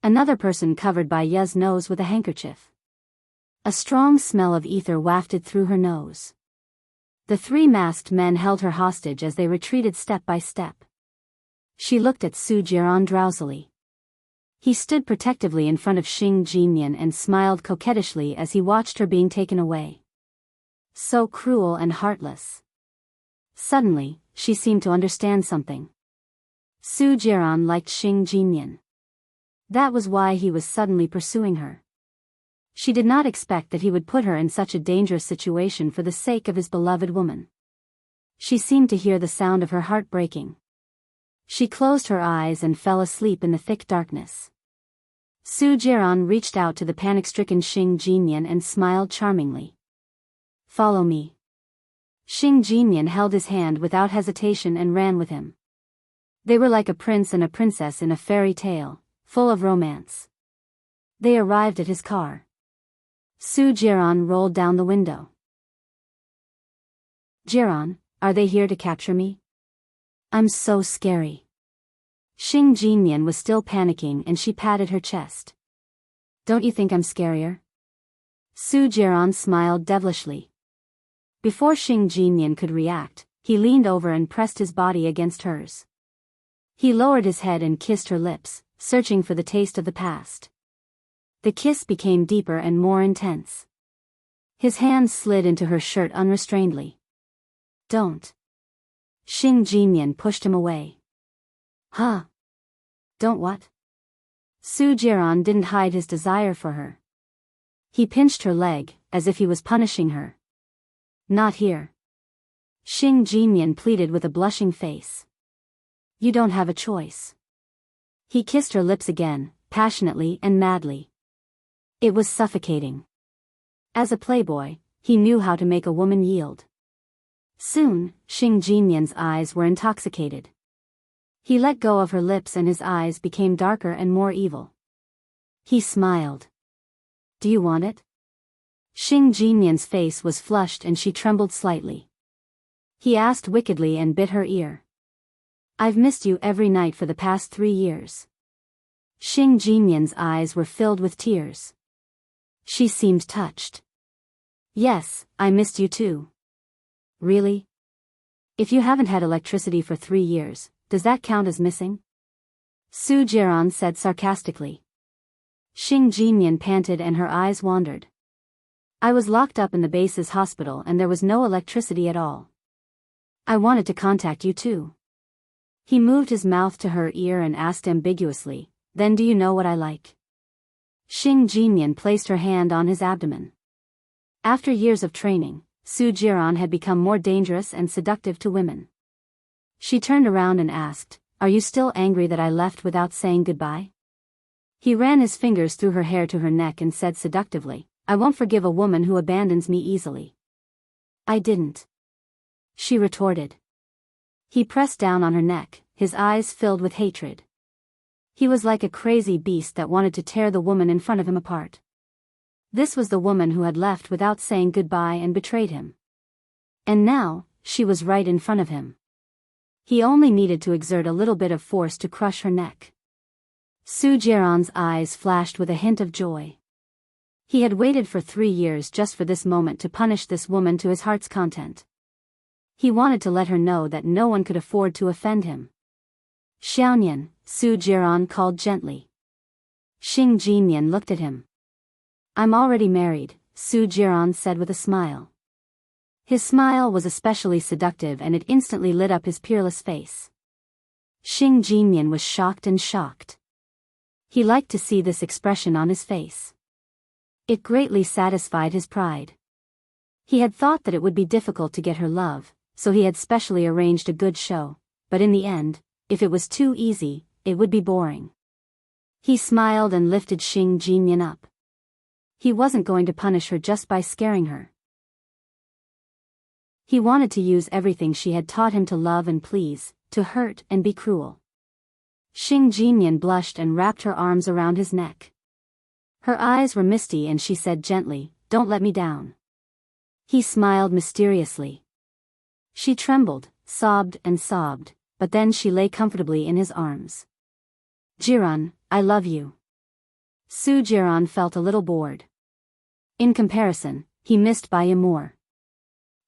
Another person covered Baya's nose with a handkerchief. A strong smell of ether wafted through her nose. The 3 masked men held her hostage as they retreated step by step. She looked at Su Jiran drowsily. He stood protectively in front of Xing Jinyan and smiled coquettishly as he watched her being taken away. So cruel and heartless. Suddenly, she seemed to understand something. Su Jiran liked Xing Jinyan. That was why he was suddenly pursuing her. She did not expect that he would put her in such a dangerous situation for the sake of his beloved woman. She seemed to hear the sound of her heart breaking. She closed her eyes and fell asleep in the thick darkness. Su Jiran reached out to the panic-stricken Xing Jinyan and smiled charmingly. Follow me. Xing Jinyan held his hand without hesitation and ran with him. They were like a prince and a princess in a fairy tale, full of romance. They arrived at his car. Su Jiran rolled down the window. Jiran, are they here to capture me? I'm so scary. Xing Jinyan was still panicking and she patted her chest. Don't you think I'm scarier? Su Jiran smiled devilishly. Before Xing Jinyan could react, he leaned over and pressed his body against hers. He lowered his head and kissed her lips, searching for the taste of the past. The kiss became deeper and more intense. His hands slid into her shirt unrestrainedly. Don't. Xing Jinyan pushed him away. Huh? Don't what? Su Jiran didn't hide his desire for her. He pinched her leg, as if he was punishing her. Not here. Xing Jinyan pleaded with a blushing face. You don't have a choice. He kissed her lips again, passionately and madly. It was suffocating. As a playboy, he knew how to make a woman yield. Soon, Xing Jinyan's eyes were intoxicated. He let go of her lips and his eyes became darker and more evil. He smiled. Do you want it? Xing Jinyan's face was flushed and she trembled slightly. He asked wickedly and bit her ear. I've missed you every night for the past 3 years. Xing Jinyan's eyes were filled with tears. She seemed touched. Yes, I missed you too. Really? If you haven't had electricity for 3 years, does that count as missing? Su Jiran said sarcastically. Xing Jinyan panted and her eyes wandered. I was locked up in the base's hospital and there was no electricity at all. I wanted to contact you too. He moved his mouth to her ear and asked ambiguously, then do you know what I like? Xing Jinyan placed her hand on his abdomen. After years of training, Su Jiran had become more dangerous and seductive to women. She turned around and asked, are you still angry that I left without saying goodbye? He ran his fingers through her hair to her neck and said seductively, I won't forgive a woman who abandons me easily. I didn't. She retorted. He pressed down on her neck, his eyes filled with hatred. He was like a crazy beast that wanted to tear the woman in front of him apart. This was the woman who had left without saying goodbye and betrayed him. And now, she was right in front of him. He only needed to exert a little bit of force to crush her neck. Su Jiran's eyes flashed with a hint of joy. He had waited for 3 years just for this moment to punish this woman to his heart's content. He wanted to let her know that no one could afford to offend him. Xiaonian, Su Jiran called gently. Xing Jinyan looked at him. I'm already married, Su Jiran said with a smile. His smile was especially seductive and it instantly lit up his peerless face. Xing Jinyan was shocked and shocked. He liked to see this expression on his face. It greatly satisfied his pride. He had thought that it would be difficult to get her love, so he had specially arranged a good show, but in the end, if it was too easy, it would be boring. He smiled and lifted Xing Jinyan up. He wasn't going to punish her just by scaring her. He wanted to use everything she had taught him to love and please, to hurt and be cruel. Xing Jinyan blushed and wrapped her arms around his neck. Her eyes were misty and she said gently, don't let me down. He smiled mysteriously. She trembled, sobbed, but then she lay comfortably in his arms. Jiran, I love you. Su Jiran felt a little bored. In comparison, he missed Baya more.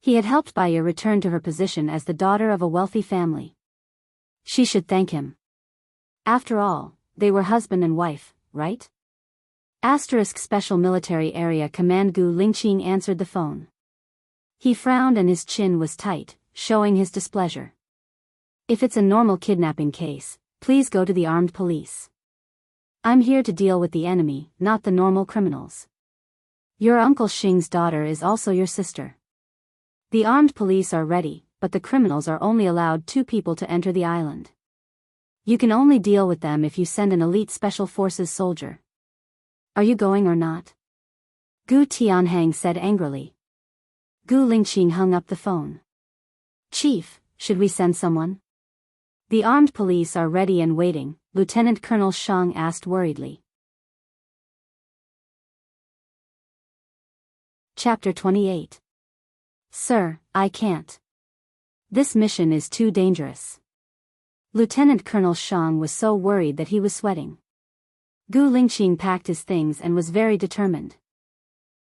He had helped Baya return to her position as the daughter of a wealthy family. She should thank him. After all, they were husband and wife, right? Special Military Area Command Gu Lingqing answered the phone. He frowned and his chin was tight, showing his displeasure. If it's a normal kidnapping case, please go to the armed police. I'm here to deal with the enemy, not the normal criminals. Your Uncle Xing's daughter is also your sister. The armed police are ready, but the criminals are only allowed 2 people to enter the island. You can only deal with them if you send an elite special forces soldier. Are you going or not? Gu Tianhang said angrily. Gu Lingqing hung up the phone. Chief, should we send someone? The armed police are ready and waiting, Lieutenant Colonel Shang asked worriedly. Chapter 28. Sir, I can't. This mission is too dangerous. Lieutenant Colonel Shang was so worried that he was sweating. Gu Lingqing packed his things and was very determined.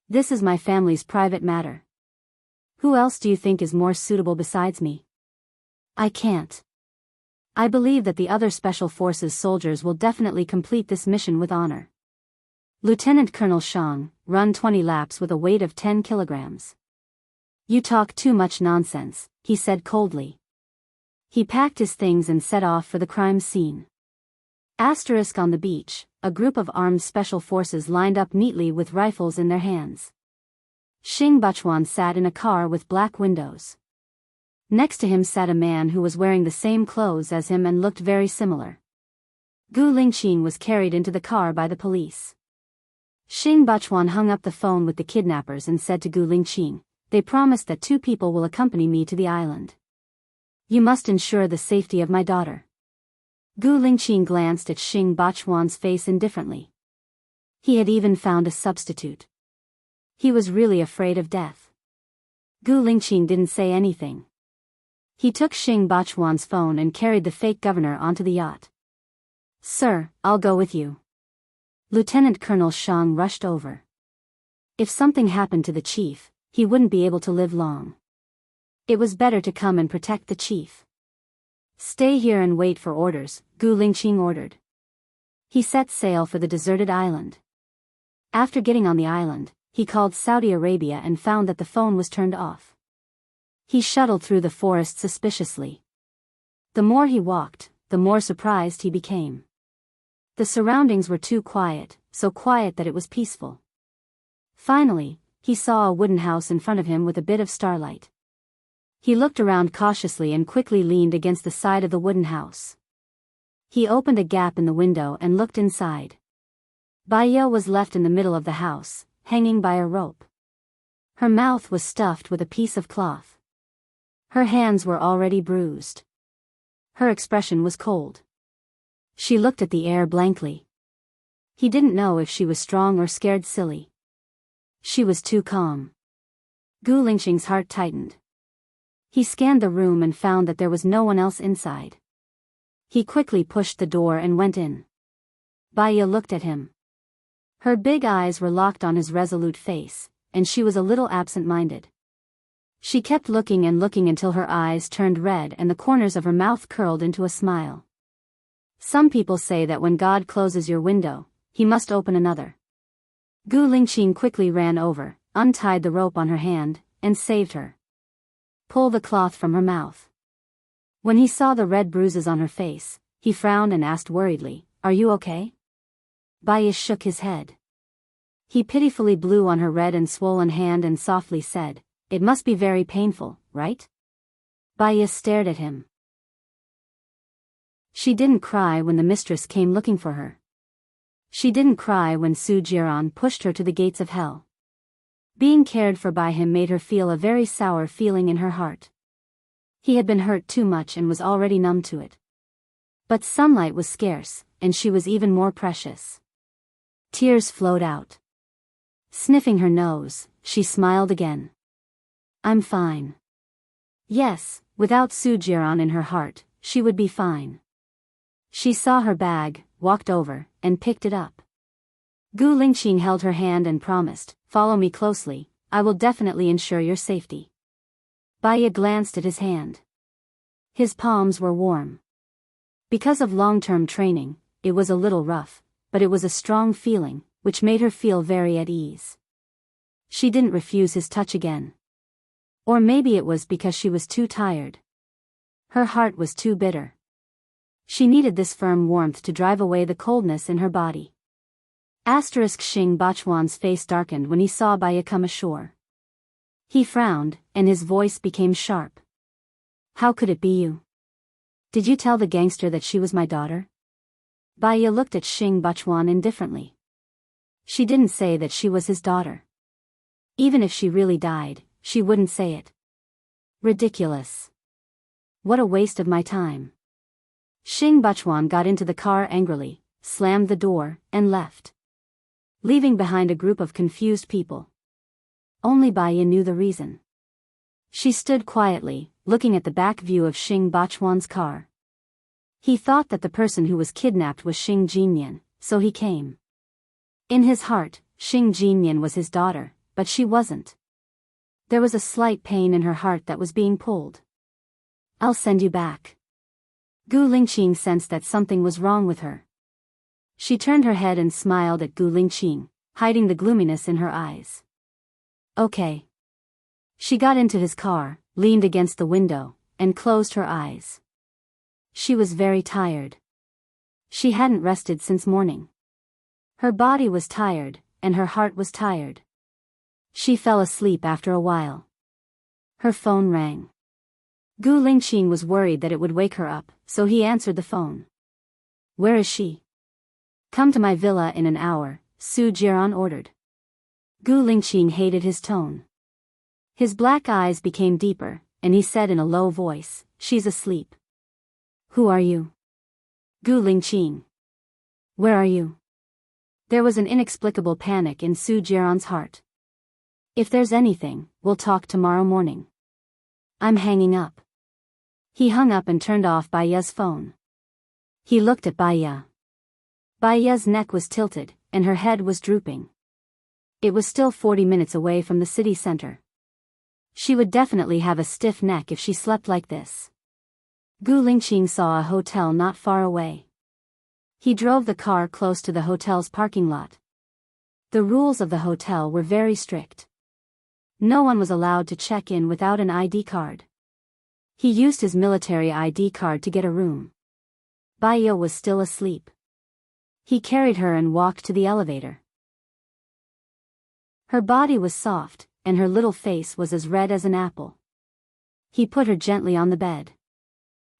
This is my family's private matter. Who else do you think is more suitable besides me? I can't. I believe that the other Special Forces soldiers will definitely complete this mission with honor. Lieutenant Colonel Shang, run 20 laps with a weight of 10 kilograms. You talk too much nonsense, he said coldly. He packed his things and set off for the crime scene. Asterisk on the beach, a group of armed special forces lined up neatly with rifles in their hands. Xing Bachuan sat in a car with black windows. Next to him sat a man who was wearing the same clothes as him and looked very similar. Gu Lingqing was carried into the car by the police. Xing Bachuan hung up the phone with the kidnappers and said to Gu Lingqing, "They promised that 2 people will accompany me to the island. You must ensure the safety of my daughter." Gu Lingqing glanced at Xing Bachuan's face indifferently. He had even found a substitute. He was really afraid of death. Gu Lingqing didn't say anything. He took Xing Bachuan's phone and carried the fake governor onto the yacht. "Sir, I'll go with you." Lieutenant Colonel Shang rushed over. If something happened to the chief, he wouldn't be able to live long. It was better to come and protect the chief. "Stay here and wait for orders," Gu Lingqing ordered. He set sail for the deserted island. After getting on the island, he called Saudi Arabia and found that the phone was turned off. He shuttled through the forest suspiciously. The more he walked, the more surprised he became. The surroundings were too quiet, so quiet that it was peaceful. Finally, he saw a wooden house in front of him with a bit of starlight. He looked around cautiously and quickly leaned against the side of the wooden house. He opened a gap in the window and looked inside. Baya was left in the middle of the house, hanging by a rope. Her mouth was stuffed with a piece of cloth. Her hands were already bruised. Her expression was cold. She looked at the air blankly. He didn't know if she was strong or scared silly. She was too calm. Gu Lingqing's heart tightened. He scanned the room and found that there was no one else inside. He quickly pushed the door and went in. Baya looked at him. Her big eyes were locked on his resolute face, and she was a little absent-minded. She kept looking and looking until her eyes turned red and the corners of her mouth curled into a smile. Some people say that when God closes your window, he must open another. Gu Lingqing quickly ran over, untied the rope on her hand, and saved her. Pull the cloth from her mouth. When he saw the red bruises on her face, he frowned and asked worriedly, "Are you okay?" Baya shook his head. He pitifully blew on her red and swollen hand and softly said, "It must be very painful, right?" Baya stared at him. She didn't cry when the mistress came looking for her. She didn't cry when Su Jiran pushed her to the gates of hell. Being cared for by him made her feel a very sour feeling in her heart. He had been hurt too much and was already numb to it. But sunlight was scarce, and she was even more precious. Tears flowed out. Sniffing her nose, she smiled again. "I'm fine." Yes, without Su Jiran in her heart, she would be fine. She saw her bag, walked over, and picked it up. Gu Lingqing held her hand and promised, "Follow me closely, I will definitely ensure your safety." Baya glanced at his hand. His palms were warm. Because of long-term training, it was a little rough, but it was a strong feeling, which made her feel very at ease. She didn't refuse his touch again. Or maybe it was because she was too tired. Her heart was too bitter. She needed this firm warmth to drive away the coldness in her body. Xing Bachuan's face darkened when he saw Baya come ashore. He frowned, and his voice became sharp. "How could it be you? Did you tell the gangster that she was my daughter?" Baya looked at Xing Bachuan indifferently. She didn't say that she was his daughter. Even if she really died, she wouldn't say it. Ridiculous. What a waste of my time. Xing Bachuan got into the car angrily, slammed the door, and left, leaving behind a group of confused people. Only Baya knew the reason. She stood quietly, looking at the back view of Xing Bachwan's car. He thought that the person who was kidnapped was Xing Jinyan, so he came. In his heart, Xing Jinyan was his daughter, but she wasn't. There was a slight pain in her heart that was being pulled. "I'll send you back." Gu Lingqing sensed that something was wrong with her. She turned her head and smiled at Gu Lingqing, hiding the gloominess in her eyes. "Okay." She got into his car, leaned against the window, and closed her eyes. She was very tired. She hadn't rested since morning. Her body was tired, and her heart was tired. She fell asleep after a while. Her phone rang. Gu Lingqing was worried that it would wake her up, so he answered the phone. "Where is she?" "Come to my villa in an hour," Su Jiran ordered. Gu Lingqing hated his tone. His black eyes became deeper, and he said in a low voice, "She's asleep." "Who are you?" "Gu Lingqing." "Where are you?" There was an inexplicable panic in Su Jiran's heart. "If there's anything, we'll talk tomorrow morning." "I'm hanging up." He hung up and turned off Baiya's phone. He looked at Baiya. Baiya's neck was tilted, and her head was drooping. It was still 40 minutes away from the city center. She would definitely have a stiff neck if she slept like this. Gu Lingqing saw a hotel not far away. He drove the car close to the hotel's parking lot. The rules of the hotel were very strict. No one was allowed to check in without an ID card. He used his military ID card to get a room. Baiya was still asleep. He carried her and walked to the elevator. Her body was soft, and her little face was as red as an apple. He put her gently on the bed.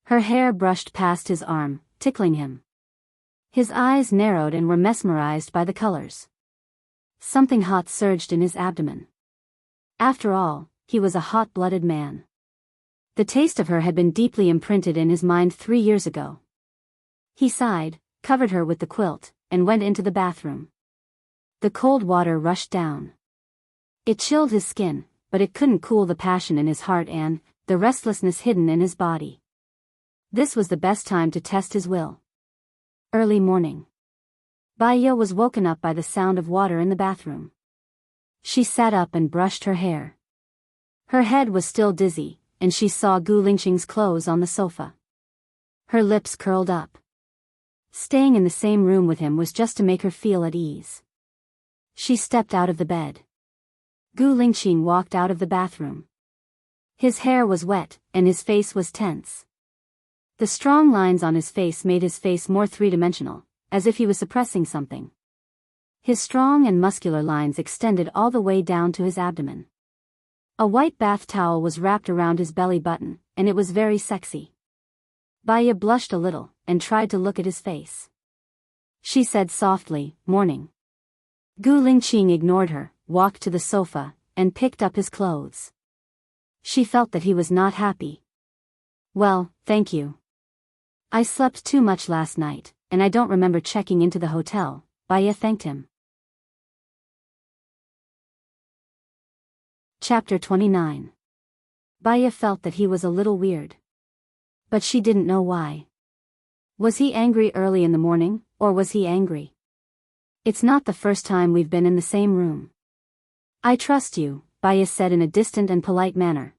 Her hair brushed past his arm, tickling him. His eyes narrowed and were mesmerized by the colors. Something hot surged in his abdomen. After all, he was a hot-blooded man. The taste of her had been deeply imprinted in his mind 3 years ago. He sighed, covered her with the quilt, and went into the bathroom. The cold water rushed down. It chilled his skin, but it couldn't cool the passion in his heart and the restlessness hidden in his body. This was the best time to test his will. Early morning. Baiya was woken up by the sound of water in the bathroom. She sat up and brushed her hair. Her head was still dizzy, and she saw Gu Lingqing's clothes on the sofa. Her lips curled up. Staying in the same room with him was just to make her feel at ease. She stepped out of the bed. Gu Lingqing walked out of the bathroom. His hair was wet, and his face was tense. The strong lines on his face made his face more three-dimensional, as if he was suppressing something. His strong and muscular lines extended all the way down to his abdomen. A white bath towel was wrapped around his belly button, and it was very sexy. Baiya blushed a little, and tried to look at his face. She said softly, "Morning." Gu Lingqing ignored her, walked to the sofa, and picked up his clothes. She felt that he was not happy. "Well, thank you. I slept too much last night, and I don't remember checking into the hotel," Baiya thanked him. Chapter 29. Baiya felt that he was a little weird. But she didn't know why. Was he angry early in the morning, or was he angry? "It's not the first time we've been in the same room." "I trust you," Baiya said in a distant and polite manner.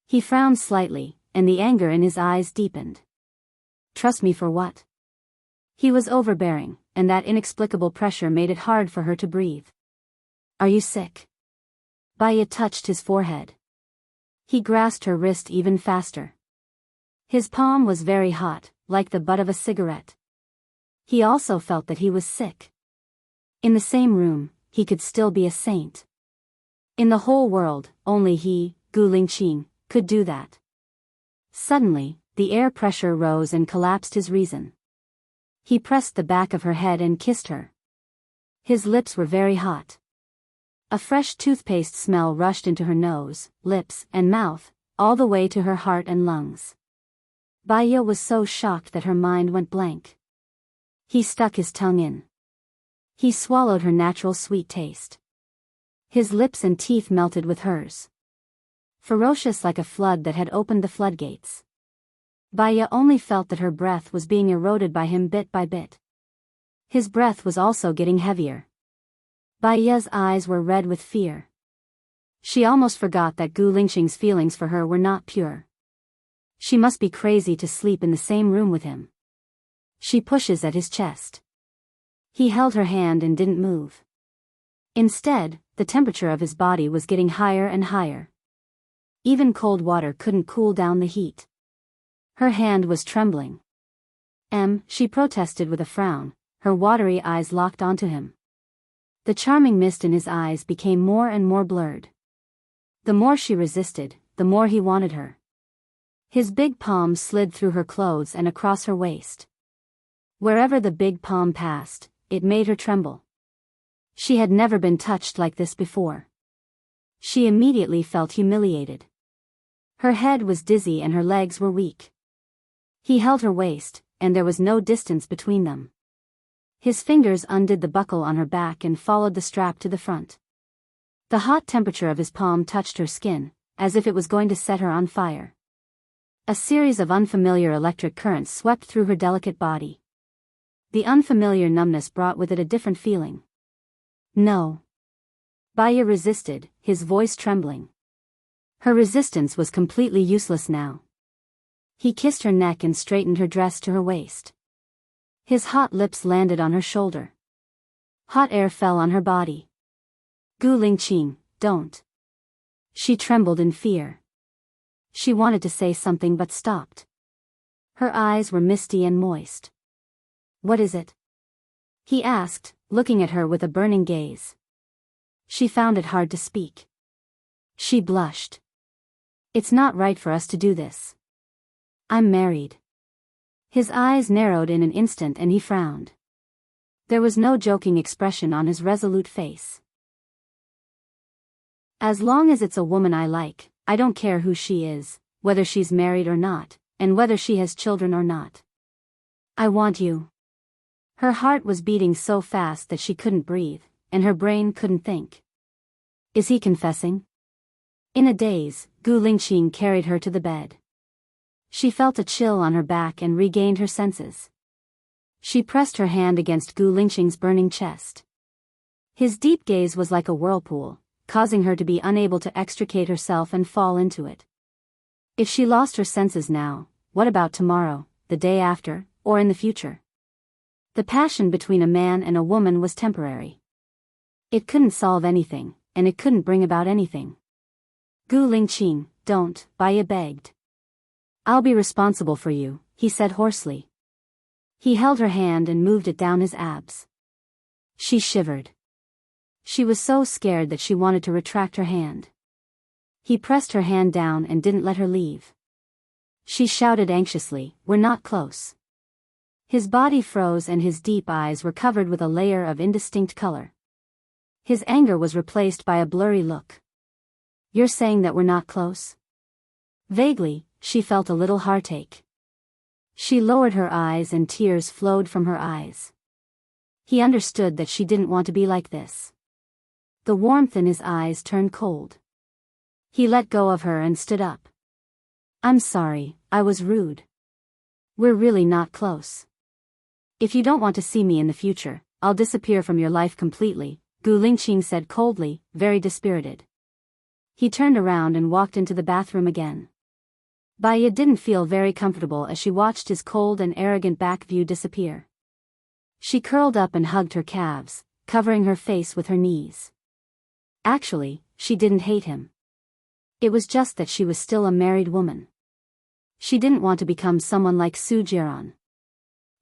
He frowned slightly, and the anger in his eyes deepened. "Trust me for what?" He was overbearing, and that inexplicable pressure made it hard for her to breathe. "Are you sick?" Baiya touched his forehead. He grasped her wrist even faster. His palm was very hot, like the butt of a cigarette. He also felt that he was sick. In the same room, he could still be a saint. In the whole world, only he, Gu Lingqing, could do that. Suddenly, the air pressure rose and collapsed his reason. He pressed the back of her head and kissed her. His lips were very hot. A fresh toothpaste smell rushed into her nose, lips, and mouth, all the way to her heart and lungs. Baiya was so shocked that her mind went blank. He stuck his tongue in. He swallowed her natural sweet taste. His lips and teeth melted with hers. ferocious like a flood that had opened the floodgates. Baya only felt that her breath was being eroded by him bit by bit. His breath was also getting heavier. Baya's eyes were red with fear. She almost forgot that Gu Lingxing's feelings for her were not pure. She must be crazy to sleep in the same room with him. She pushes at his chest. He held her hand and didn't move. Instead, the temperature of his body was getting higher and higher. Even cold water couldn't cool down the heat. Her hand was trembling. She protested with a frown, her watery eyes locked onto him. The charming mist in his eyes became more and more blurred. The more she resisted, the more he wanted her. His big palm slid through her clothes and across her waist. Wherever the big palm passed, it made her tremble. She had never been touched like this before. She immediately felt humiliated. Her head was dizzy and her legs were weak. He held her waist, and there was no distance between them. His fingers undid the buckle on her back and followed the strap to the front. The hot temperature of his palm touched her skin, as if it was going to set her on fire. A series of unfamiliar electric currents swept through her delicate body. The unfamiliar numbness brought with it a different feeling. No. Baya resisted, his voice trembling. Her resistance was completely useless now. He kissed her neck and straightened her dress to her waist. His hot lips landed on her shoulder. Hot air fell on her body. Gu Lingqing, don't. She trembled in fear. She wanted to say something but stopped. Her eyes were misty and moist. What is it? He asked, looking at her with a burning gaze. She found it hard to speak. She blushed. It's not right for us to do this. I'm married. His eyes narrowed in an instant and he frowned. There was no joking expression on his resolute face. As long as it's a woman I like, I don't care who she is, whether she's married or not, and whether she has children or not. I want you. Her heart was beating so fast that she couldn't breathe, and her brain couldn't think. Is he confessing? In a daze, Gu Lingqing carried her to the bed. She felt a chill on her back and regained her senses. She pressed her hand against Gu Lingqing's burning chest. His deep gaze was like a whirlpool, causing her to be unable to extricate herself and fall into it. If she lost her senses now, what about tomorrow, the day after, or in the future? The passion between a man and a woman was temporary. It couldn't solve anything, and it couldn't bring about anything. Gu Lingqing, don't, Baya begged. I'll be responsible for you, he said hoarsely. He held her hand and moved it down his abs. She shivered. She was so scared that she wanted to retract her hand. He pressed her hand down and didn't let her leave. She shouted anxiously, "We're not close." His body froze and his deep eyes were covered with a layer of indistinct color. His anger was replaced by a blurry look. You're saying that we're not close? Vaguely, she felt a little heartache. She lowered her eyes and tears flowed from her eyes. He understood that she didn't want to be like this. The warmth in his eyes turned cold. He let go of her and stood up. I'm sorry, I was rude. We're really not close. If you don't want to see me in the future, I'll disappear from your life completely, Gu Lingqing said coldly, very dispirited. He turned around and walked into the bathroom again. Baya didn't feel very comfortable as she watched his cold and arrogant back view disappear. She curled up and hugged her calves, covering her face with her knees. Actually, she didn't hate him. It was just that she was still a married woman. She didn't want to become someone like Su Jiran.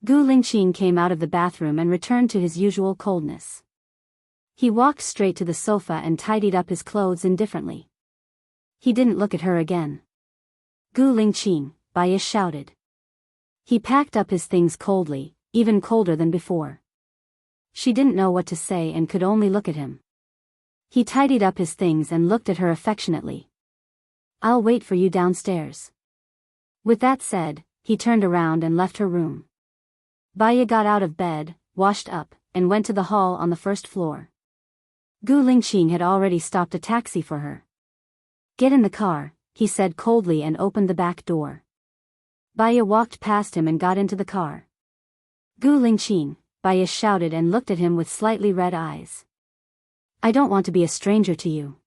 Gu Lingqing came out of the bathroom and returned to his usual coldness. He walked straight to the sofa and tidied up his clothes indifferently. He didn't look at her again. Gu Lingqing, Baya shouted. He packed up his things coldly, even colder than before. She didn't know what to say and could only look at him. He tidied up his things and looked at her affectionately. I'll wait for you downstairs. With that said, he turned around and left her room. Baya got out of bed, washed up, and went to the hall on the first floor. Gu Lingqing had already stopped a taxi for her. Get in the car, he said coldly and opened the back door. Baya walked past him and got into the car. Gu Lingqing, Baya shouted and looked at him with slightly red eyes. I don't want to be a stranger to you.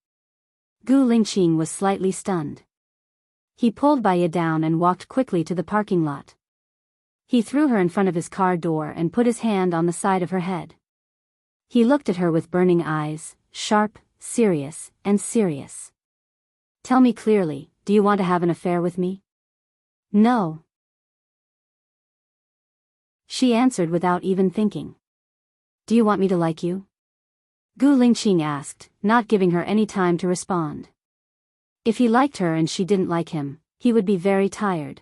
Gu Lingqing was slightly stunned. He pulled Baya down and walked quickly to the parking lot. He threw her in front of his car door and put his hand on the side of her head. He looked at her with burning eyes, sharp, serious, and serious. Tell me clearly, do you want to have an affair with me? No. She answered without even thinking. Do you want me to like you? Gu Lingqing asked, not giving her any time to respond. If he liked her and she didn't like him, he would be very tired.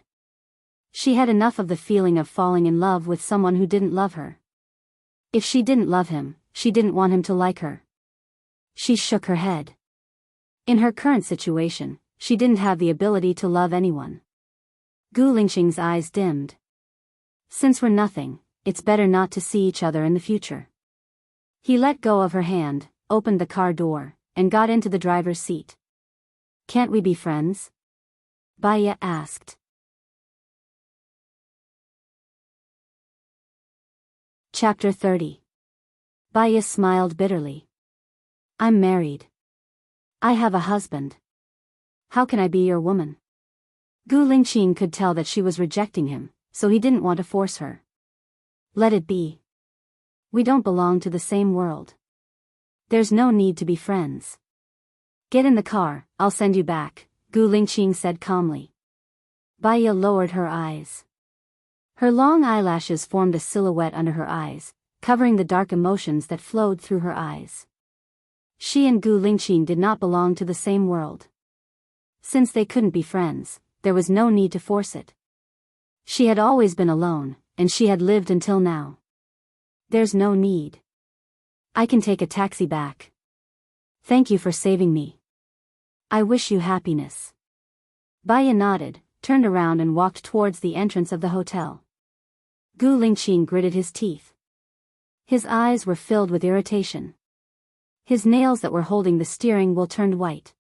She had enough of the feeling of falling in love with someone who didn't love her. If she didn't love him, she didn't want him to like her. She shook her head. In her current situation, she didn't have the ability to love anyone. Gu Lingqing's eyes dimmed. Since we're nothing, it's better not to see each other in the future. He let go of her hand, opened the car door, and got into the driver's seat. Can't we be friends? Baya asked. Chapter 30. Baya smiled bitterly. I'm married. I have a husband. How can I be your woman? Gu Lingqing could tell that she was rejecting him, so he didn't want to force her. Let it be. We don't belong to the same world. There's no need to be friends. Get in the car, I'll send you back, Gu Lingqing said calmly. Baya lowered her eyes. Her long eyelashes formed a silhouette under her eyes, covering the dark emotions that flowed through her eyes. She and Gu Lingqing did not belong to the same world. Since they couldn't be friends, there was no need to force it. She had always been alone, and she had lived until now. There's no need. I can take a taxi back. Thank you for saving me. I wish you happiness. Baya nodded, turned around and walked towards the entrance of the hotel. Gu Lingqing gritted his teeth. His eyes were filled with irritation. His nails that were holding the steering wheel turned white.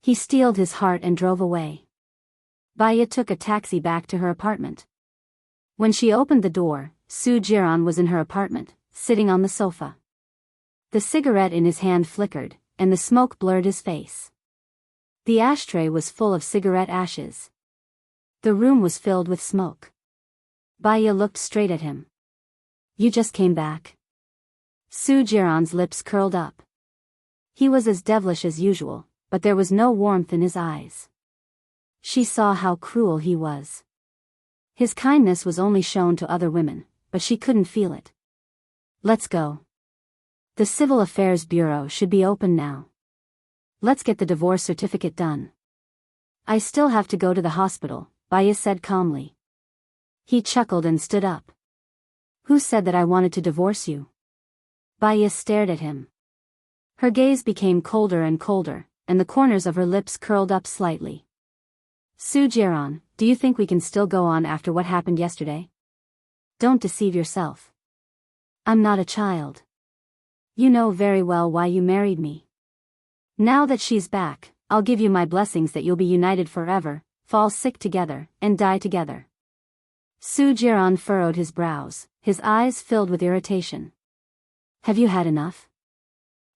He steeled his heart and drove away. Baya took a taxi back to her apartment. When she opened the door, Su Jiran was in her apartment, sitting on the sofa. The cigarette in his hand flickered, and the smoke blurred his face. The ashtray was full of cigarette ashes. The room was filled with smoke. Baya looked straight at him. You just came back? Su Jiran's lips curled up. He was as devilish as usual, but there was no warmth in his eyes. She saw how cruel he was. His kindness was only shown to other women, but she couldn't feel it. Let's go. The Civil Affairs Bureau should be open now. Let's get the divorce certificate done. I still have to go to the hospital, Baya said calmly. He chuckled and stood up. Who said that I wanted to divorce you? Baya stared at him. Her gaze became colder and colder, and the corners of her lips curled up slightly. Su Jiran, do you think we can still go on after what happened yesterday? Don't deceive yourself. I'm not a child. You know very well why you married me. Now that she's back, I'll give you my blessings that you'll be united forever, fall sick together, and die together. Su Jiran furrowed his brows, his eyes filled with irritation. Have you had enough?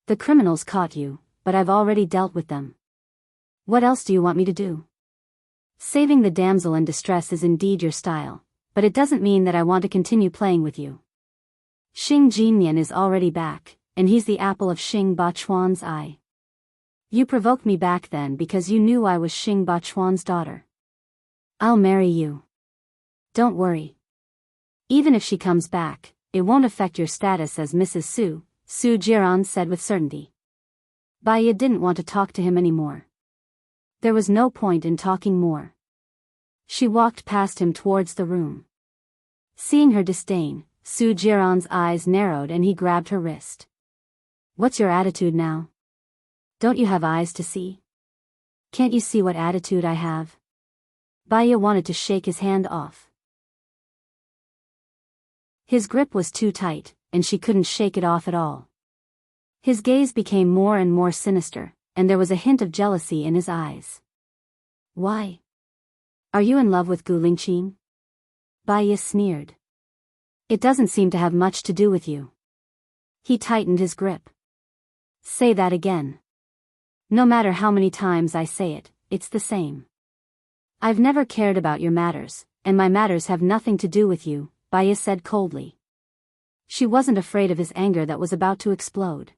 The criminals caught you, but I've already dealt with them. What else do you want me to do? Saving the damsel in distress is indeed your style, but it doesn't mean that I want to continue playing with you. Xing Jinyan is already back, and he's the apple of Xing Bachuan's eye. You provoked me back then because you knew I was Xing Bachuan's daughter. I'll marry you. Don't worry. Even if she comes back, it won't affect your status as Mrs. Su, Su Jiran said with certainty. Baya didn't want to talk to him anymore. There was no point in talking more. She walked past him towards the room. Seeing her disdain, Su Jiran's eyes narrowed and he grabbed her wrist. What's your attitude now? Don't you have eyes to see? Can't you see what attitude I have? Baya wanted to shake his hand off. His grip was too tight, and she couldn't shake it off at all. His gaze became more and more sinister, and there was a hint of jealousy in his eyes. Why? Are you in love with Gu Lingqin? Baiya sneered. It doesn't seem to have much to do with you. He tightened his grip. Say that again. No matter how many times I say it, it's the same. I've never cared about your matters, and my matters have nothing to do with you, Baiya said coldly. She wasn't afraid of his anger that was about to explode.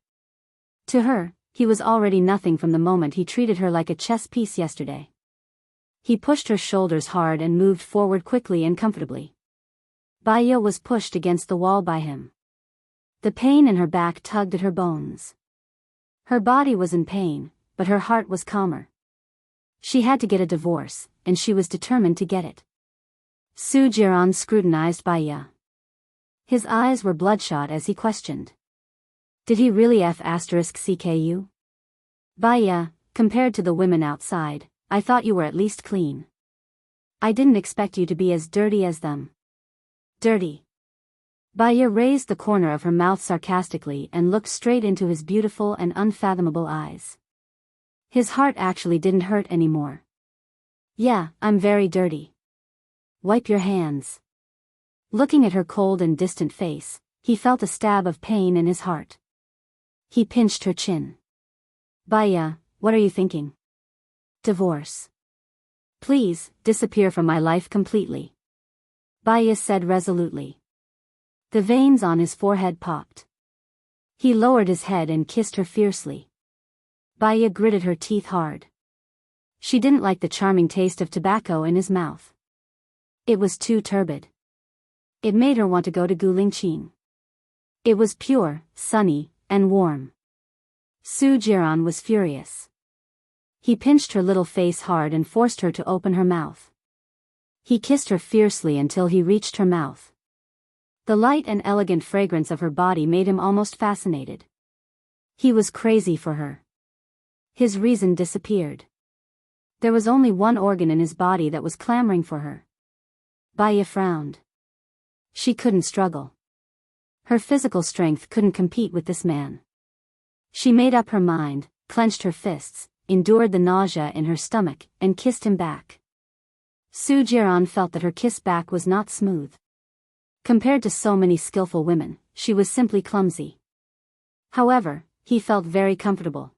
To her, he was already nothing from the moment he treated her like a chess piece yesterday. He pushed her shoulders hard and moved forward quickly and comfortably. Baiya was pushed against the wall by him. The pain in her back tugged at her bones. Her body was in pain, but her heart was calmer. She had to get a divorce, and she was determined to get it. Su Jiran scrutinized Baiya. His eyes were bloodshot as he questioned. Did he really *CKU? Baiya, compared to the women outside, I thought you were at least clean. I didn't expect you to be as dirty as them. Dirty. Baiya raised the corner of her mouth sarcastically and looked straight into his beautiful and unfathomable eyes. His heart actually didn't hurt anymore. Yeah, I'm very dirty. Wipe your hands. Looking at her cold and distant face, he felt a stab of pain in his heart. He pinched her chin. Baiya, what are you thinking? Divorce. Please, disappear from my life completely. Baiya said resolutely. The veins on his forehead popped. He lowered his head and kissed her fiercely. Baiya gritted her teeth hard. She didn't like the charming taste of tobacco in his mouth. It was too turbid. It made her want to go to Gu Lingqin. It was pure, sunny, and warm. Su Jiran was furious. He pinched her little face hard and forced her to open her mouth. He kissed her fiercely until he reached her mouth. The light and elegant fragrance of her body made him almost fascinated. He was crazy for her. His reason disappeared. There was only one organ in his body that was clamoring for her. Baiya frowned. She couldn't struggle. Her physical strength couldn't compete with this man. She made up her mind, clenched her fists, endured the nausea in her stomach, and kissed him back. Su Jiran felt that her kiss back was not smooth. Compared to so many skillful women, she was simply clumsy. However, he felt very comfortable.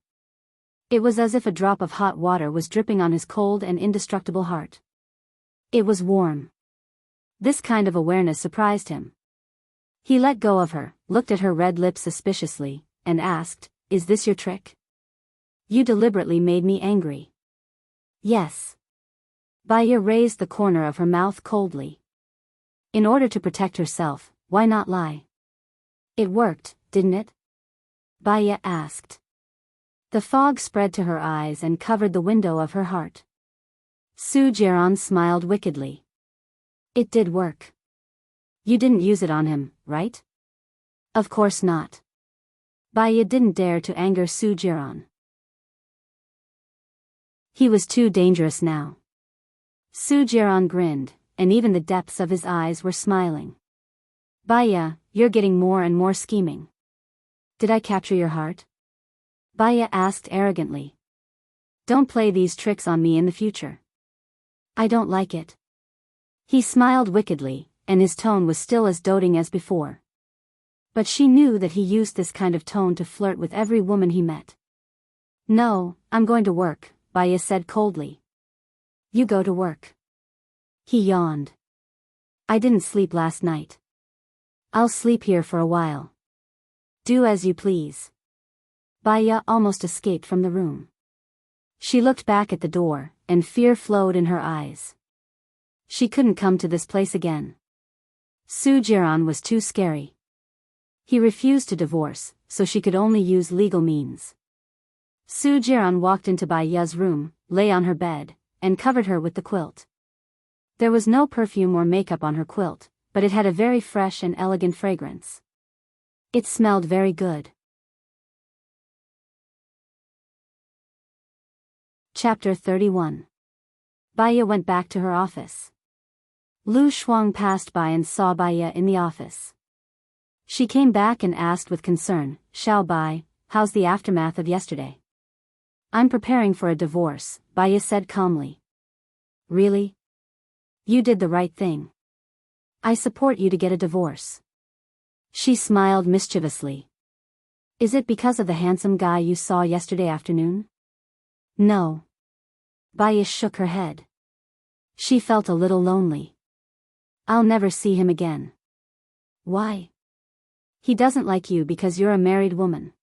It was as if a drop of hot water was dripping on his cold and indestructible heart. It was warm. This kind of awareness surprised him. He let go of her, looked at her red lips suspiciously, and asked, "Is this your trick? You deliberately made me angry." Yes. Baiya raised the corner of her mouth coldly. In order to protect herself, why not lie? It worked, didn't it? Baiya asked. The fog spread to her eyes and covered the window of her heart. Su Jiran smiled wickedly. It did work. You didn't use it on him, right? Of course not. Baiya didn't dare to anger Su Jiran. He was too dangerous now. Su Jiran grinned, and even the depths of his eyes were smiling. Baiya, you're getting more and more scheming. Did I capture your heart? Baiya asked arrogantly. Don't play these tricks on me in the future. I don't like it. He smiled wickedly, and his tone was still as doting as before. But she knew that he used this kind of tone to flirt with every woman he met. No, I'm going to work, Baiya said coldly. You go to work. He yawned. I didn't sleep last night. I'll sleep here for a while. Do as you please. Baiya almost escaped from the room. She looked back at the door, and fear flowed in her eyes. She couldn't come to this place again. Su Jiran was too scary. He refused to divorce, so she could only use legal means. Su Jiran walked into Baiya's room, lay on her bed, and covered her with the quilt. There was no perfume or makeup on her quilt, but it had a very fresh and elegant fragrance. It smelled very good. Chapter 31. Baiya went back to her office. Lu Shuang passed by and saw Baiya in the office. She came back and asked with concern, Xiao Bai, how's the aftermath of yesterday? I'm preparing for a divorce, Baiya said calmly. Really? You did the right thing. I support you to get a divorce. She smiled mischievously. Is it because of the handsome guy you saw yesterday afternoon? No. Baya shook her head. She felt a little lonely. I'll never see him again. Why? He doesn't like you because you're a married woman.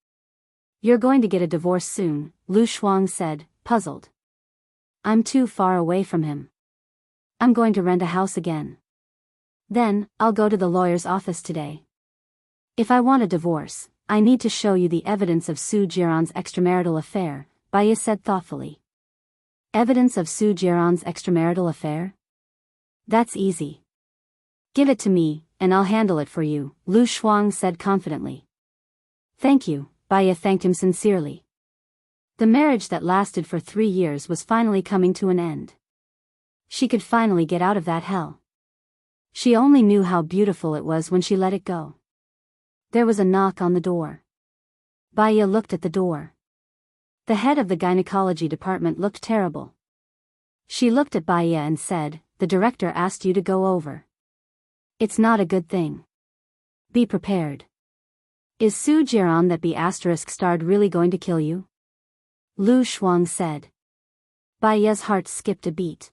You're going to get a divorce soon, Lu Shuang said, puzzled. I'm too far away from him. I'm going to rent a house again. Then, I'll go to the lawyer's office today. If I want a divorce, I need to show you the evidence of Su Jiran's extramarital affair, Baya said thoughtfully. Evidence of Su Jiran's extramarital affair? That's easy. Give it to me, and I'll handle it for you, Lu Shuang said confidently. Thank you, Baya thanked him sincerely. The marriage that lasted for 3 years was finally coming to an end. She could finally get out of that hell. She only knew how beautiful it was when she let it go. There was a knock on the door. Baya looked at the door. The head of the gynecology department looked terrible. She looked at Baya and said, "The director asked you to go over. It's not a good thing. Be prepared. Is Su Jiran that B** starred really going to kill you?" Lu Shuang said. Baya's heart skipped a beat.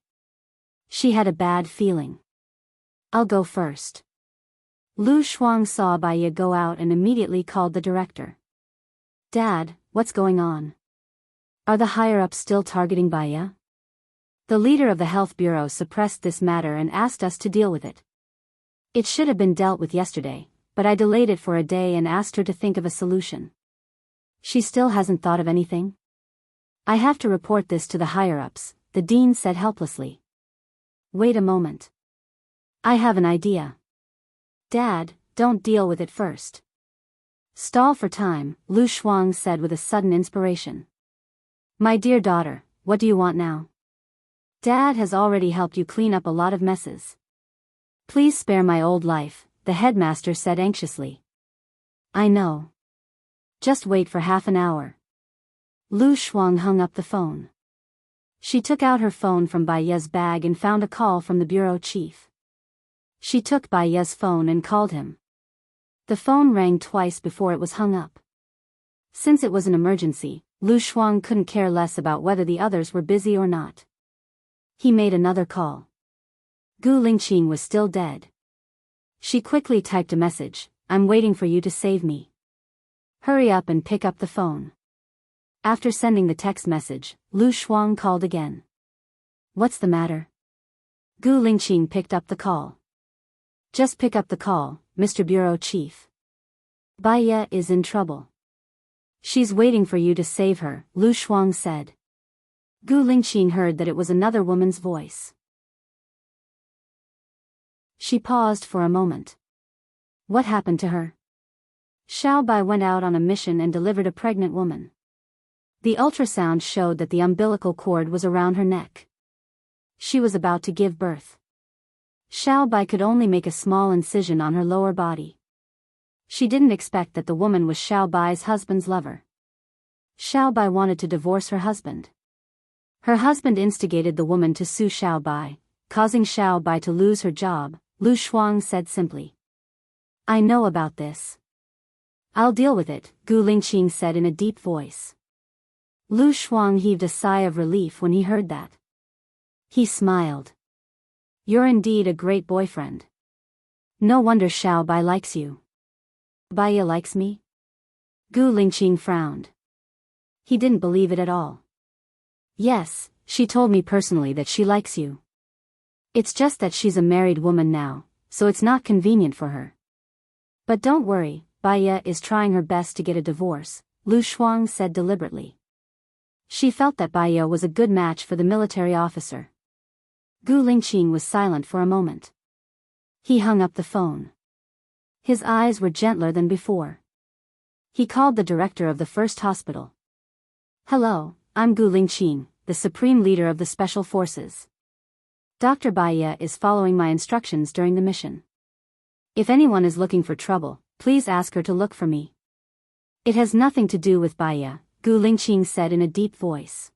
She had a bad feeling. I'll go first. Lu Shuang saw Baya go out and immediately called the director. Dad, what's going on? Are the higher-ups still targeting Baya? The leader of the health bureau suppressed this matter and asked us to deal with it. It should have been dealt with yesterday, but I delayed it for a day and asked her to think of a solution. She still hasn't thought of anything? I have to report this to the higher-ups, the dean said helplessly. Wait a moment. I have an idea. Dad, don't deal with it first. Stall for time, Lu Shuang said with a sudden inspiration. My dear daughter, what do you want now? Dad has already helped you clean up a lot of messes. Please spare my old life, the headmaster said anxiously. I know. Just wait for half an hour. Lu Shuang hung up the phone. She took out her phone from Baya's bag and found a call from the bureau chief. She took Baya's phone and called him. The phone rang twice before it was hung up. Since it was an emergency, Lu Shuang couldn't care less about whether the others were busy or not. He made another call. Gu Lingqing was still dead. She quickly typed a message, I'm waiting for you to save me. Hurry up and pick up the phone. After sending the text message, Lu Shuang called again. What's the matter? Gu Lingqing picked up the call. Just pick up the call, Mr. Bureau Chief. Baya is in trouble. She's waiting for you to save her, Lu Shuang said. Gu Lingqing heard that it was another woman's voice. She paused for a moment. What happened to her? Xiao Bai went out on a mission and delivered a pregnant woman. The ultrasound showed that the umbilical cord was around her neck. She was about to give birth. Xiao Bai could only make a small incision on her lower body. She didn't expect that the woman was Xiao Bai's husband's lover. Xiao Bai wanted to divorce her husband. Her husband instigated the woman to sue Xiao Bai, causing Xiao Bai to lose her job, Lu Shuang said simply. I know about this. I'll deal with it, Gu Lingqing said in a deep voice. Lu Shuang heaved a sigh of relief when he heard that. He smiled. You're indeed a great boyfriend. No wonder Xiao Bai likes you. Baya likes me? Gu Lingqing frowned. He didn't believe it at all. Yes, she told me personally that she likes you. It's just that she's a married woman now, so it's not convenient for her. But don't worry, Baya is trying her best to get a divorce, Lu Shuang said deliberately. She felt that Baya was a good match for the military officer. Gu Lingqing was silent for a moment. He hung up the phone. His eyes were gentler than before. He called the director of the first hospital. Hello, I'm Gu Lingqing, the supreme leader of the special forces. Dr. Baya is following my instructions during the mission. If anyone is looking for trouble, please ask her to look for me. It has nothing to do with Baya, Gu Lingqing said in a deep voice.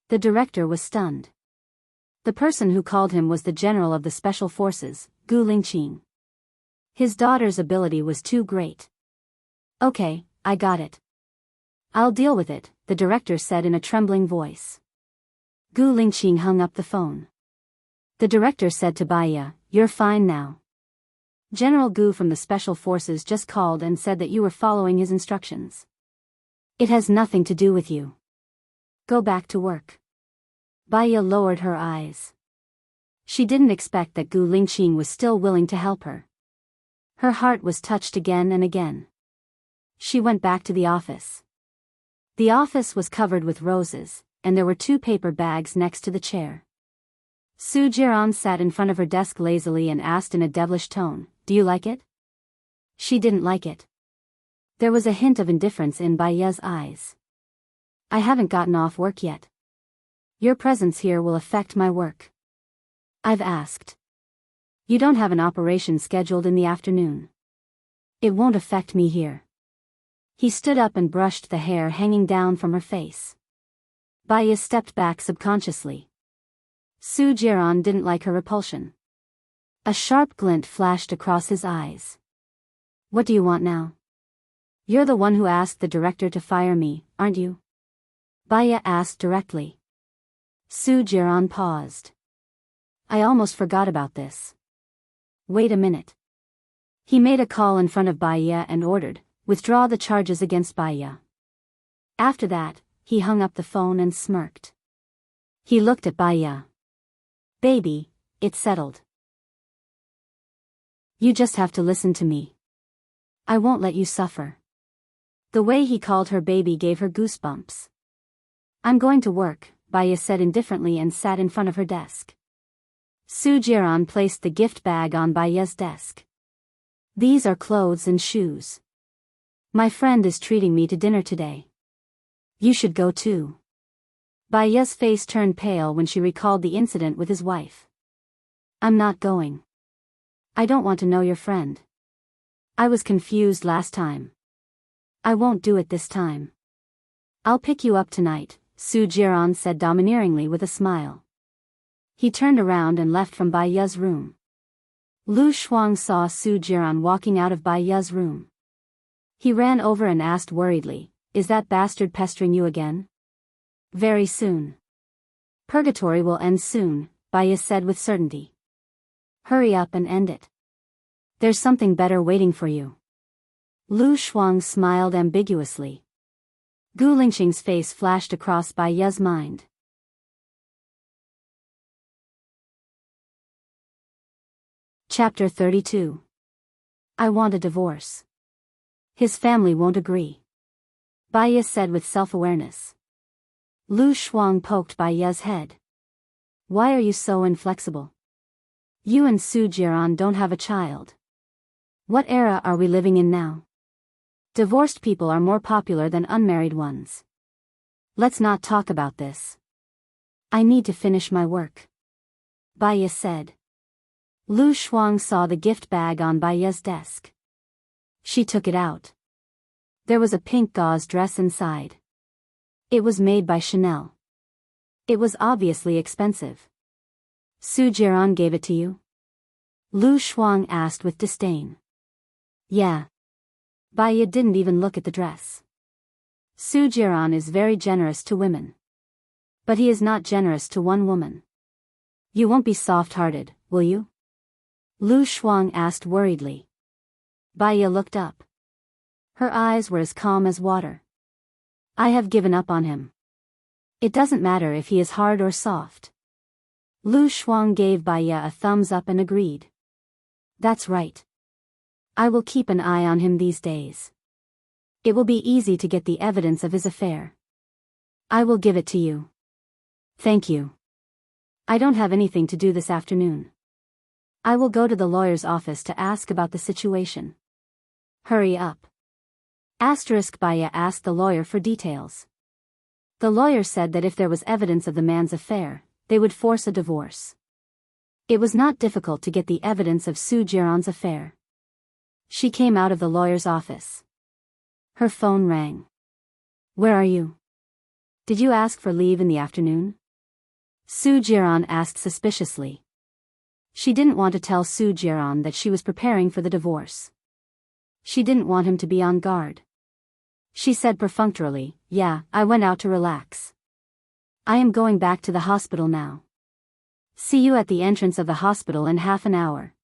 The director was stunned. The person who called him was the general of the special forces, Gu Lingqing. His daughter's ability was too great. Okay, I got it. I'll deal with it, the director said in a trembling voice. Gu Lingqing hung up the phone. The director said to Baiya, "You're fine now. General Gu from the special forces just called and said that you were following his instructions. It has nothing to do with you. Go back to work." Baiya lowered her eyes. She didn't expect that Gu Lingqing was still willing to help her. Her heart was touched again and again. She went back to the office. The office was covered with roses, and there were 2 paper bags next to the chair. Su Jiran sat in front of her desk lazily and asked in a devilish tone, "Do you like it?" She didn't like it. There was a hint of indifference in Baiya's eyes. "I haven't gotten off work yet. Your presence here will affect my work. I've asked. You don't have an operation scheduled in the afternoon. It won't affect me here." He stood up and brushed the hair hanging down from her face. Baiya stepped back subconsciously. Su Jiran didn't like her repulsion. A sharp glint flashed across his eyes. "What do you want now? You're the one who asked the director to fire me, aren't you?" Baiya asked directly. Su Jiran paused. "I almost forgot about this. Wait a minute." He made a call in front of Baiya and ordered, "Withdraw the charges against Baiya." After that, he hung up the phone and smirked. He looked at Baiya. "Baby, it's settled. You just have to listen to me. I won't let you suffer." The way he called her baby gave her goosebumps. "I'm going to work," Baiya said indifferently and sat in front of her desk. Su Jiran placed the gift bag on Baiya's desk. "These are clothes and shoes. My friend is treating me to dinner today. You should go too." Baiya's face turned pale when she recalled the incident with his wife. "I'm not going. I don't want to know your friend. I was confused last time. I won't do it this time. I'll pick you up tonight," Su Jiran said domineeringly with a smile. He turned around and left from Baiya's room. Lu Shuang saw Su Jiran walking out of Baiya's room. He ran over and asked worriedly, "Is that bastard pestering you again?" "Very soon. Purgatory will end soon," Baiya said with certainty. "Hurry up and end it. There's something better waiting for you." Lu Shuang smiled ambiguously. Gu Lingqing's face flashed across Baiya's mind. Chapter 32. I want a divorce. His family won't agree, Baiya said with self-awareness. Lu Shuang poked Baiya's head. "Why are you so inflexible? You and Su Jiran don't have a child. What era are we living in now? Divorced people are more popular than unmarried ones. Let's not talk about this. I need to finish my work," Baiya said. Lu Shuang saw the gift bag on Baiya's desk. She took it out. There was a pink gauze dress inside. It was made by Chanel. It was obviously expensive. "Su Jiran gave it to you?" Lu Shuang asked with disdain. "Yeah." Baiya didn't even look at the dress. Su Jiran is very generous to women. But he is not generous to one woman. "You won't be soft-hearted, will you?" Lu Shuang asked worriedly. Baiya looked up. Her eyes were as calm as water. "I have given up on him. It doesn't matter if he is hard or soft." Lu Shuang gave Baiya a thumbs up and agreed. "That's right. I will keep an eye on him these days. It will be easy to get the evidence of his affair. I will give it to you." "Thank you. I don't have anything to do this afternoon. I will go to the lawyer's office to ask about the situation." "Hurry up." Baiya asked the lawyer for details. The lawyer said that if there was evidence of the man's affair, they would force a divorce. It was not difficult to get the evidence of Su Jiran's affair. She came out of the lawyer's office. Her phone rang. "Where are you? Did you ask for leave in the afternoon?" Su Jiran asked suspiciously. She didn't want to tell Su Jiran that she was preparing for the divorce. She didn't want him to be on guard. She said perfunctorily, "Yeah, I went out to relax. I am going back to the hospital now. See you at the entrance of the hospital in half an hour."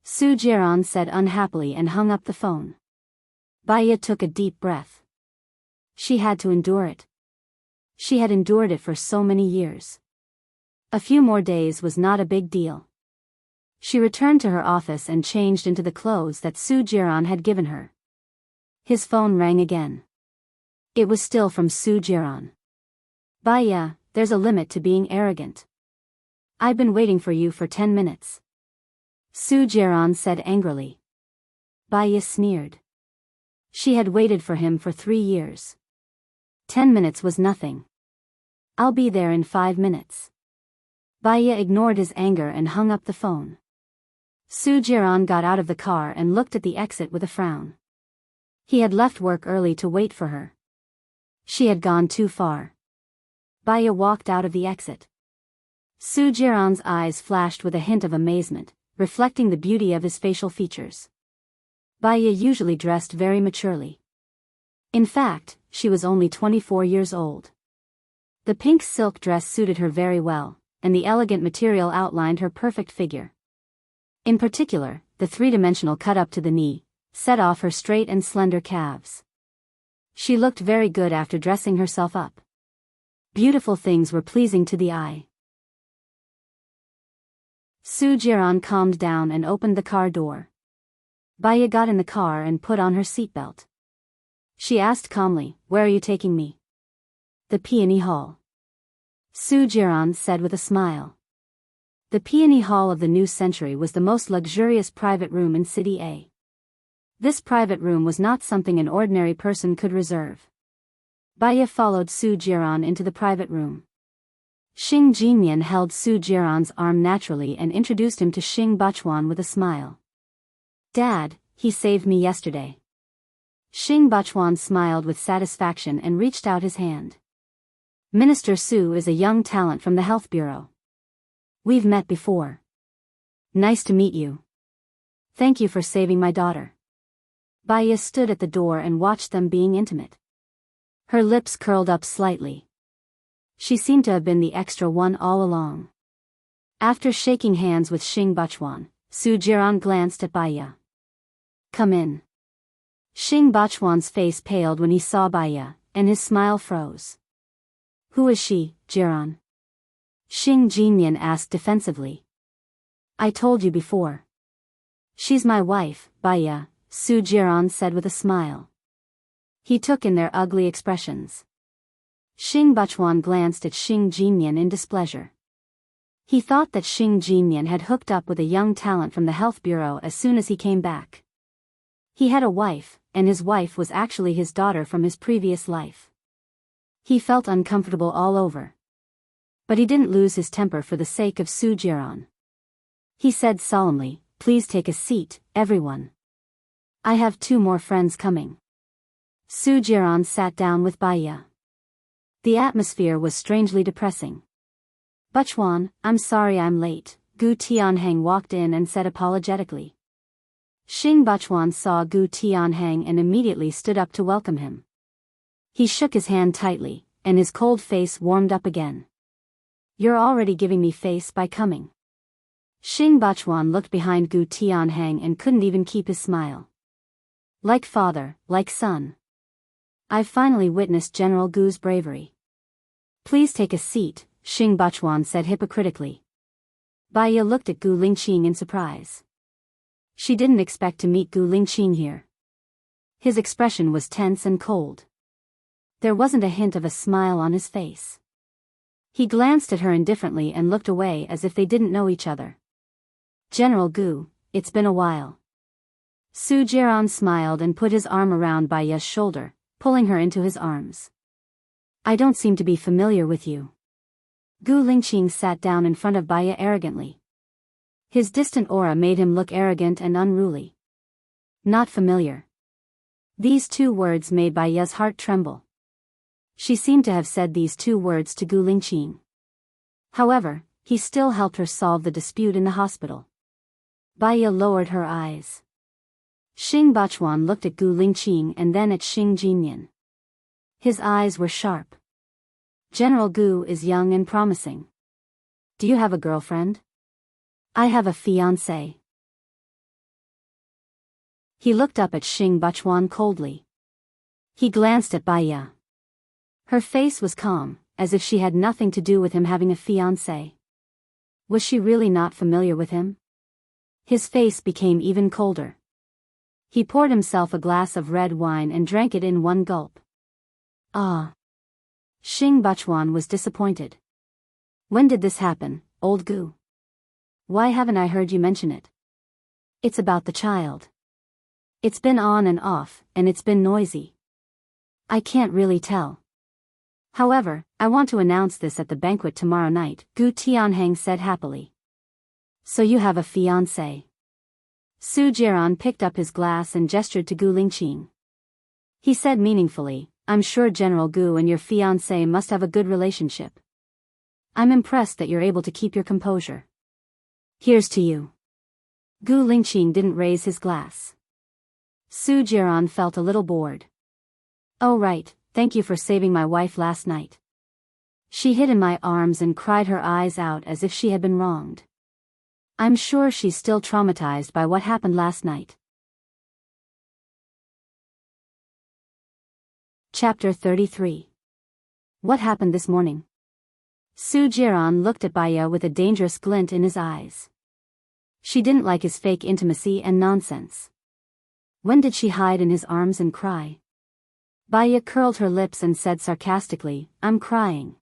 Su Jiran said unhappily and hung up the phone. Baya took a deep breath. She had to endure it. She had endured it for so many years. A few more days was not a big deal. She returned to her office and changed into the clothes that Su Jiran had given her. His phone rang again. It was still from Su Jiran. "Baya, there's a limit to being arrogant. I've been waiting for you for 10 minutes. Su Jiran said angrily. Baya sneered. She had waited for him for 3 years. 10 minutes was nothing. "I'll be there in 5 minutes. Baya ignored his anger and hung up the phone. Su Jiran got out of the car and looked at the exit with a frown. He had left work early to wait for her. She had gone too far. Baya walked out of the exit. Su Jiran's eyes flashed with a hint of amazement, reflecting the beauty of his facial features. Baya usually dressed very maturely. In fact, she was only 24 years old. The pink silk dress suited her very well, and the elegant material outlined her perfect figure. In particular, the three-dimensional cut up to the knee set off her straight and slender calves. She looked very good after dressing herself up. Beautiful things were pleasing to the eye. Su Jiran calmed down and opened the car door. Baya got in the car and put on her seatbelt. She asked calmly, "Where are you taking me?" "The Peony Hall." Su Jiran said with a smile. The Peony Hall of the new century was the most luxurious private room in City A. This private room was not something an ordinary person could reserve. Baya followed Su Jiran into the private room. Xing Jinyan held Su Jiran's arm naturally and introduced him to Xing Bachwan with a smile. "Dad, he saved me yesterday." Xing Bachwan smiled with satisfaction and reached out his hand. "Minister Su is a young talent from the Health Bureau. We've met before. Nice to meet you. Thank you for saving my daughter." Baya stood at the door and watched them being intimate. Her lips curled up slightly. She seemed to have been the extra one all along. After shaking hands with Xing Bachwan, Su Jiran glanced at Baya. "Come in." Xing Bachwan's face paled when he saw Baya, and his smile froze. "Who is she, Jiran?" Xing Jinyan asked defensively. "I told you before. She's my wife, Baya," Su Jiran said with a smile. He took in their ugly expressions. Xing Bachwan glanced at Xing Jinyan in displeasure. He thought that Xing Jinyan had hooked up with a young talent from the Health Bureau as soon as he came back. He had a wife, and his wife was actually his daughter from his previous life. He felt uncomfortable all over. But he didn't lose his temper for the sake of Su Jiran. He said solemnly, "Please take a seat, everyone. I have 2 more friends coming." Su Jiran sat down with Baya. The atmosphere was strangely depressing. "Bachwan, I'm sorry I'm late," Gu Tianheng walked in and said apologetically. Xing Bachwan saw Gu Tianheng and immediately stood up to welcome him. He shook his hand tightly, and his cold face warmed up again. "You're already giving me face by coming." Xing Bachwan looked behind Gu Tianheng and couldn't even keep his smile. Like father, like son. I've finally witnessed General Gu's bravery. "Please take a seat," Xing Bachwan said hypocritically. Baya looked at Gu Lingqing in surprise. She didn't expect to meet Gu Lingqing here. His expression was tense and cold. There wasn't a hint of a smile on his face. He glanced at her indifferently and looked away as if they didn't know each other. "General Gu, it's been a while." Su Jiran smiled and put his arm around Baya's shoulder, pulling her into his arms. "I don't seem to be familiar with you." Gu Lingqing sat down in front of Baya arrogantly. His distant aura made him look arrogant and unruly. "Not familiar." These 2 words made Baya's heart tremble. She seemed to have said these 2 words to Gu Lingqing. However, he still helped her solve the dispute in the hospital. Baiya lowered her eyes. Xing Bachuan looked at Gu Lingqing and then at Xing Jinyan. His eyes were sharp. General Gu is young and promising. Do you have a girlfriend? I have a fiancé. He looked up at Xing Bachuan coldly. He glanced at Baiya. Her face was calm, as if she had nothing to do with him having a fiancé. Was she really not familiar with him? His face became even colder. He poured himself a glass of red wine and drank it in one gulp. Ah. Xing Bachuan was disappointed. When did this happen, old Gu? Why haven't I heard you mention it? It's about the child. It's been on and off, and it's been noisy. I can't really tell. However, I want to announce this at the banquet tomorrow night, Gu Tianheng said happily. So you have a fiancé. Su Jiran picked up his glass and gestured to Gu Lingqing. He said meaningfully, I'm sure General Gu and your fiancé must have a good relationship. I'm impressed that you're able to keep your composure. Here's to you. Gu Lingqing didn't raise his glass. Su Jiran felt a little bored. Oh right, thank you for saving my wife last night. She hid in my arms and cried her eyes out as if she had been wronged. I'm sure she's still traumatized by what happened last night. Chapter 33. What happened this morning? Su Jiran looked at Baiya with a dangerous glint in his eyes. She didn't like his fake intimacy and nonsense. When did she hide in his arms and cry? Baiya curled her lips and said sarcastically, I'm crying.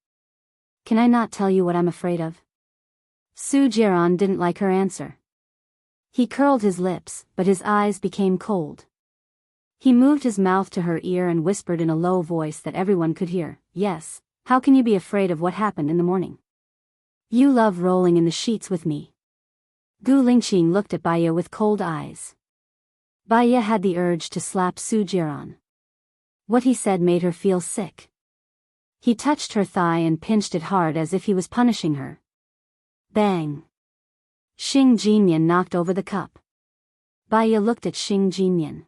Can I not tell you what I'm afraid of? Su Jiran didn't like her answer. He curled his lips, but his eyes became cold. He moved his mouth to her ear and whispered in a low voice that everyone could hear, Yes, how can you be afraid of what happened in the morning? You love rolling in the sheets with me. Gu Lingqing looked at Baiya with cold eyes. Baiya had the urge to slap Su Jiran. What he said made her feel sick. He touched her thigh and pinched it hard as if he was punishing her. Bang! Xing Jinyan knocked over the cup. Baiya looked at Xing Jinyan.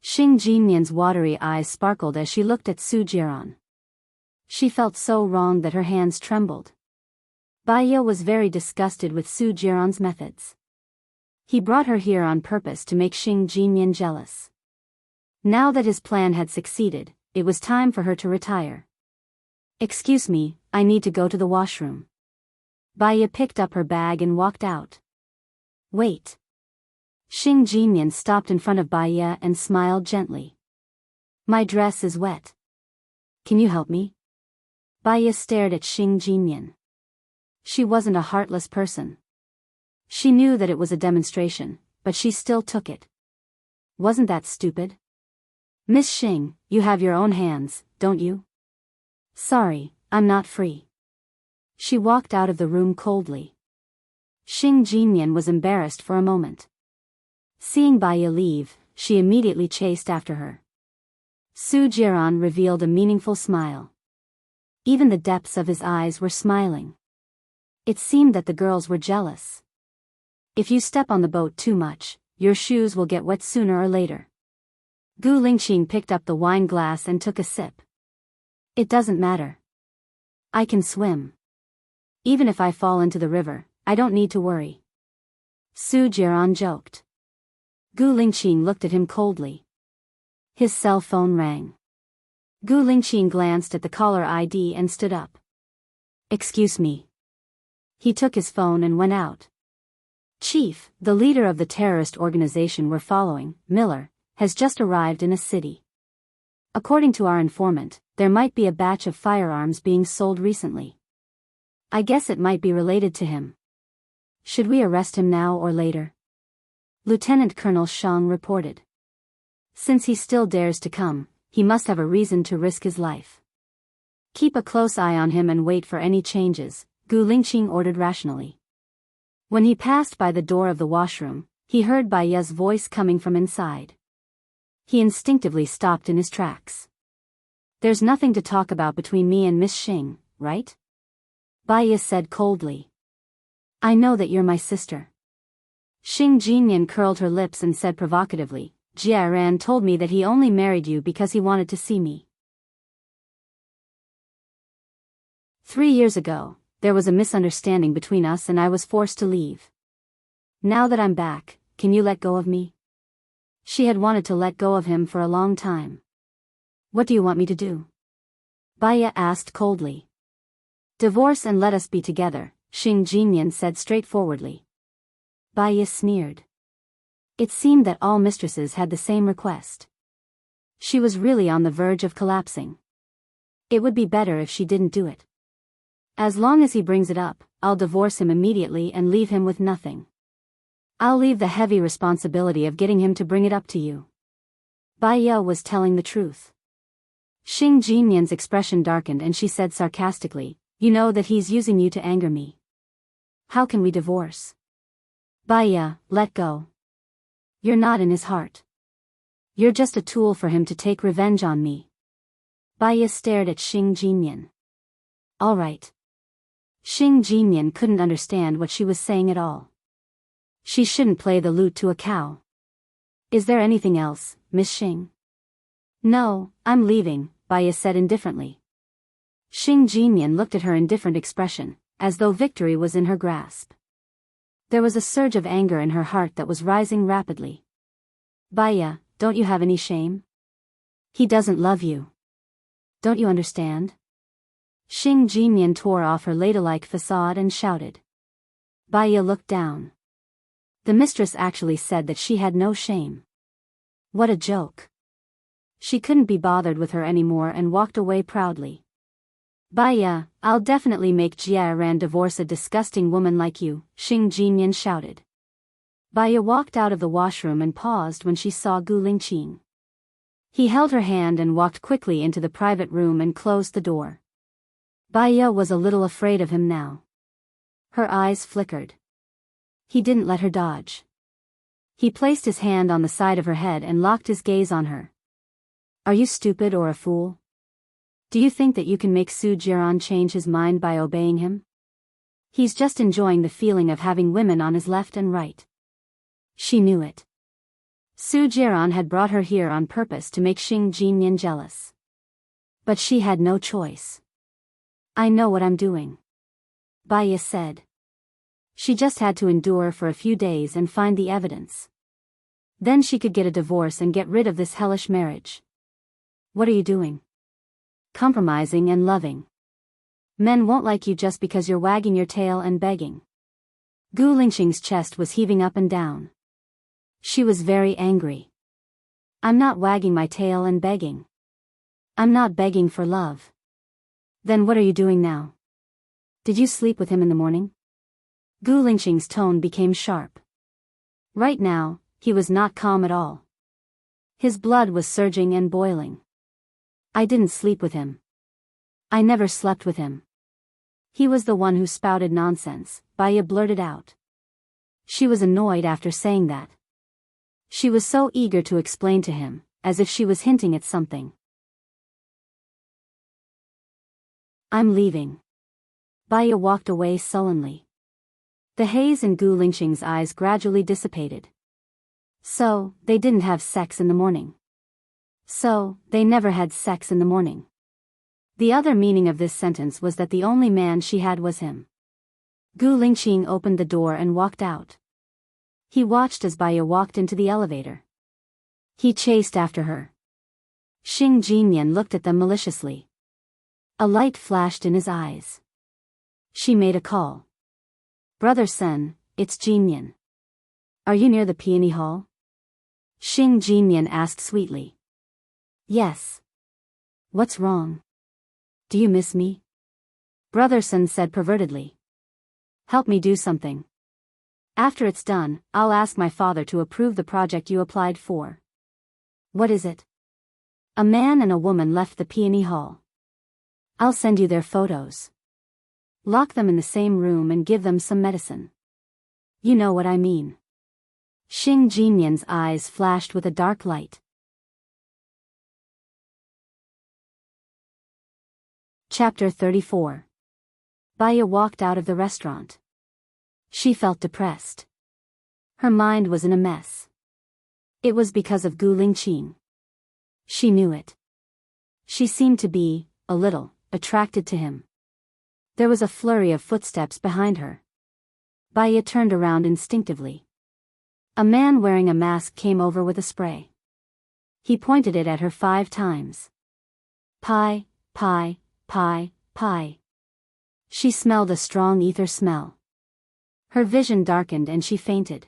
Xing Jinyan's watery eyes sparkled as she looked at Su Jiran. She felt so wrong that her hands trembled. Baiya was very disgusted with Su Jiran's methods. He brought her here on purpose to make Xing Jinyan jealous. Now that his plan had succeeded, it was time for her to retire. Excuse me, I need to go to the washroom. Baiya picked up her bag and walked out. Wait. Xing Jinyan stopped in front of Baiya and smiled gently. My dress is wet. Can you help me? Baiya stared at Xing Jinyan. She wasn't a heartless person. She knew that it was a demonstration, but she still took it. Wasn't that stupid? Miss Xing, you have your own hands, don't you? Sorry, I'm not free. She walked out of the room coldly. Xing Jinyan was embarrassed for a moment. Seeing Baiya leave, she immediately chased after her. Su Jiran revealed a meaningful smile. Even the depths of his eyes were smiling. It seemed that the girls were jealous. If you step on the boat too much, your shoes will get wet sooner or later. Gu Lingqing picked up the wine glass and took a sip. It doesn't matter. I can swim. Even if I fall into the river, I don't need to worry. Su Jiran joked. Gu Lingqing looked at him coldly. His cell phone rang. Gu Lingqing glanced at the caller ID and stood up. Excuse me. He took his phone and went out. Chief, the leader of the terrorist organization we're following, Miller, has just arrived in a city. According to our informant, there might be a batch of firearms being sold recently. I guess it might be related to him. Should we arrest him now or later? Lieutenant Colonel Shang reported. Since he still dares to come, he must have a reason to risk his life. Keep a close eye on him and wait for any changes, Gu Lingqing ordered rationally. When he passed by the door of the washroom, he heard Baiya's voice coming from inside. He instinctively stopped in his tracks. There's nothing to talk about between me and Miss Xing, right? Baya said coldly. I know that you're my sister. Xing Jinyan curled her lips and said provocatively, Jiaran told me that he only married you because he wanted to see me. 3 years ago, there was a misunderstanding between us and I was forced to leave. Now that I'm back, can you let go of me? She had wanted to let go of him for a long time. What do you want me to do? Baya asked coldly. Divorce and let us be together, Xing Jinyan said straightforwardly. Baya sneered. It seemed that all mistresses had the same request. She was really on the verge of collapsing. It would be better if she didn't do it. As long as he brings it up, I'll divorce him immediately and leave him with nothing. I'll leave the heavy responsibility of getting him to bring it up to you. Baya was telling the truth. Xing Jinyan's expression darkened and she said sarcastically, you know that he's using you to anger me. How can we divorce? Baya, let go. You're not in his heart. You're just a tool for him to take revenge on me. Baya stared at Xing Jinyan. All right. Xing Jinyan couldn't understand what she was saying at all. She shouldn't play the lute to a cow. Is there anything else, Miss Xing? No, I'm leaving, Baya said indifferently. Xing Jinyan looked at her in different expression, as though victory was in her grasp. There was a surge of anger in her heart that was rising rapidly. Baya, don't you have any shame? He doesn't love you. Don't you understand? Xing Jinyan tore off her ladylike facade and shouted. Baya looked down. The mistress actually said that she had no shame. What a joke. She couldn't be bothered with her anymore and walked away proudly. Baya, I'll definitely make Jiaran divorce a disgusting woman like you, Xing Jinyan shouted. Baya walked out of the washroom and paused when she saw Gu Lingqing. He held her hand and walked quickly into the private room and closed the door. Baya was a little afraid of him now. Her eyes flickered. He didn't let her dodge. He placed his hand on the side of her head and locked his gaze on her. Are you stupid or a fool? Do you think that you can make Su Jiran change his mind by obeying him? He's just enjoying the feeling of having women on his left and right. She knew it. Su Jiran had brought her here on purpose to make Xing Jinyan jealous. But she had no choice. I know what I'm doing. Baya said. She just had to endure for a few days and find the evidence. Then she could get a divorce and get rid of this hellish marriage. What are you doing? Compromising and loving. Men won't like you just because you're wagging your tail and begging. Gu Lingqing's chest was heaving up and down. She was very angry. I'm not wagging my tail and begging. I'm not begging for love. Then what are you doing now? Did you sleep with him in the morning? Gu Lingqing's tone became sharp. Right now, he was not calm at all. His blood was surging and boiling. I didn't sleep with him. I never slept with him. He was the one who spouted nonsense, Baya blurted out. She was annoyed after saying that. She was so eager to explain to him, as if she was hinting at something. I'm leaving. Baya walked away sullenly. The haze in Gu Lingqing's eyes gradually dissipated. So, they didn't have sex in the morning. So, they never had sex in the morning. The other meaning of this sentence was that the only man she had was him. Gu Lingqing opened the door and walked out. He watched as Baya walked into the elevator. He chased after her. Xing Jinyan looked at them maliciously. A light flashed in his eyes. She made a call. Brother Sen, it's Jinyan. Are you near the peony hall? Xing Jinyan asked sweetly. Yes. What's wrong? Do you miss me? Brother Sen said pervertedly. Help me do something. After it's done, I'll ask my father to approve the project you applied for. What is it? A man and a woman left the peony hall. I'll send you their photos. Lock them in the same room and give them some medicine. You know what I mean. Xing Jinyan's eyes flashed with a dark light. Chapter 34. Baya walked out of the restaurant. She felt depressed. Her mind was in a mess. It was because of Gu Lingqing. She knew it. She seemed to be, a little, attracted to him. There was a flurry of footsteps behind her. Baya turned around instinctively. A man wearing a mask came over with a spray. He pointed it at her 5 times. Pie, pie, pie, pie. She smelled a strong ether smell. Her vision darkened and she fainted.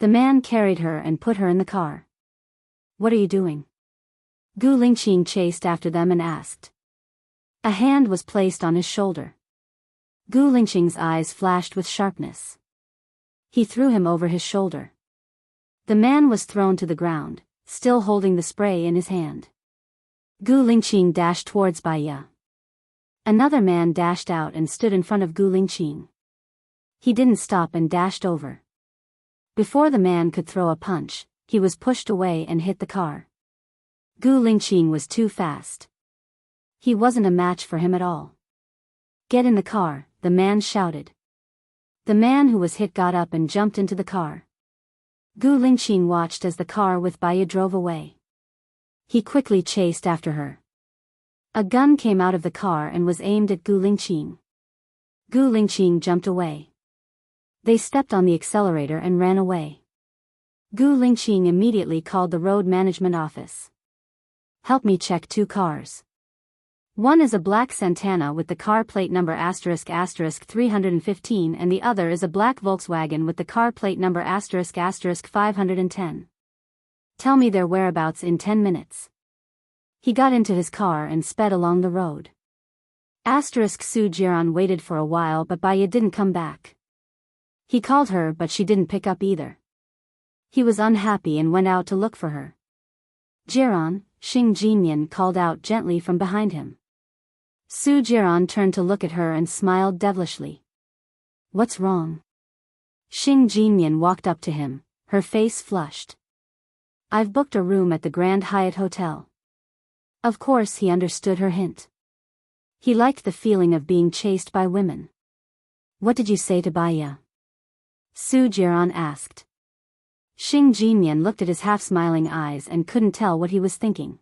The man carried her and put her in the car. What are you doing? Gu Lingqing chased after them and asked. A hand was placed on his shoulder. Gu Lingqing's eyes flashed with sharpness. He threw him over his shoulder. The man was thrown to the ground, still holding the spray in his hand. Gu Lingqing dashed towards Baya. Another man dashed out and stood in front of Gu Lingqing. He didn't stop and dashed over. Before the man could throw a punch, he was pushed away and hit the car. Gu Lingqing was too fast. He wasn't a match for him at all. Get in the car, the man shouted. The man who was hit got up and jumped into the car. Gu Lingqing watched as the car with Baya drove away. He quickly chased after her. A gun came out of the car and was aimed at Gu Lingqing. Gu Lingqing jumped away. They stepped on the accelerator and ran away. Gu Lingqing immediately called the road management office. Help me check 2 cars. One is a black Santana with the car plate number **315 and the other is a black Volkswagen with the car plate number **510. Tell me their whereabouts in 10 minutes. He got into his car and sped along the road. Su Jiran waited for a while but Baya didn't come back. He called her but she didn't pick up either. He was unhappy and went out to look for her. Jiran, Xing Jinyan called out gently from behind him. Su Jiran turned to look at her and smiled devilishly. What's wrong? Xing Jinyan walked up to him, her face flushed. I've booked a room at the Grand Hyatt Hotel. Of course he understood her hint. He liked the feeling of being chased by women. What did you say to Baya? Su Jiran asked. Xing Jinyan looked at his half-smiling eyes and couldn't tell what he was thinking.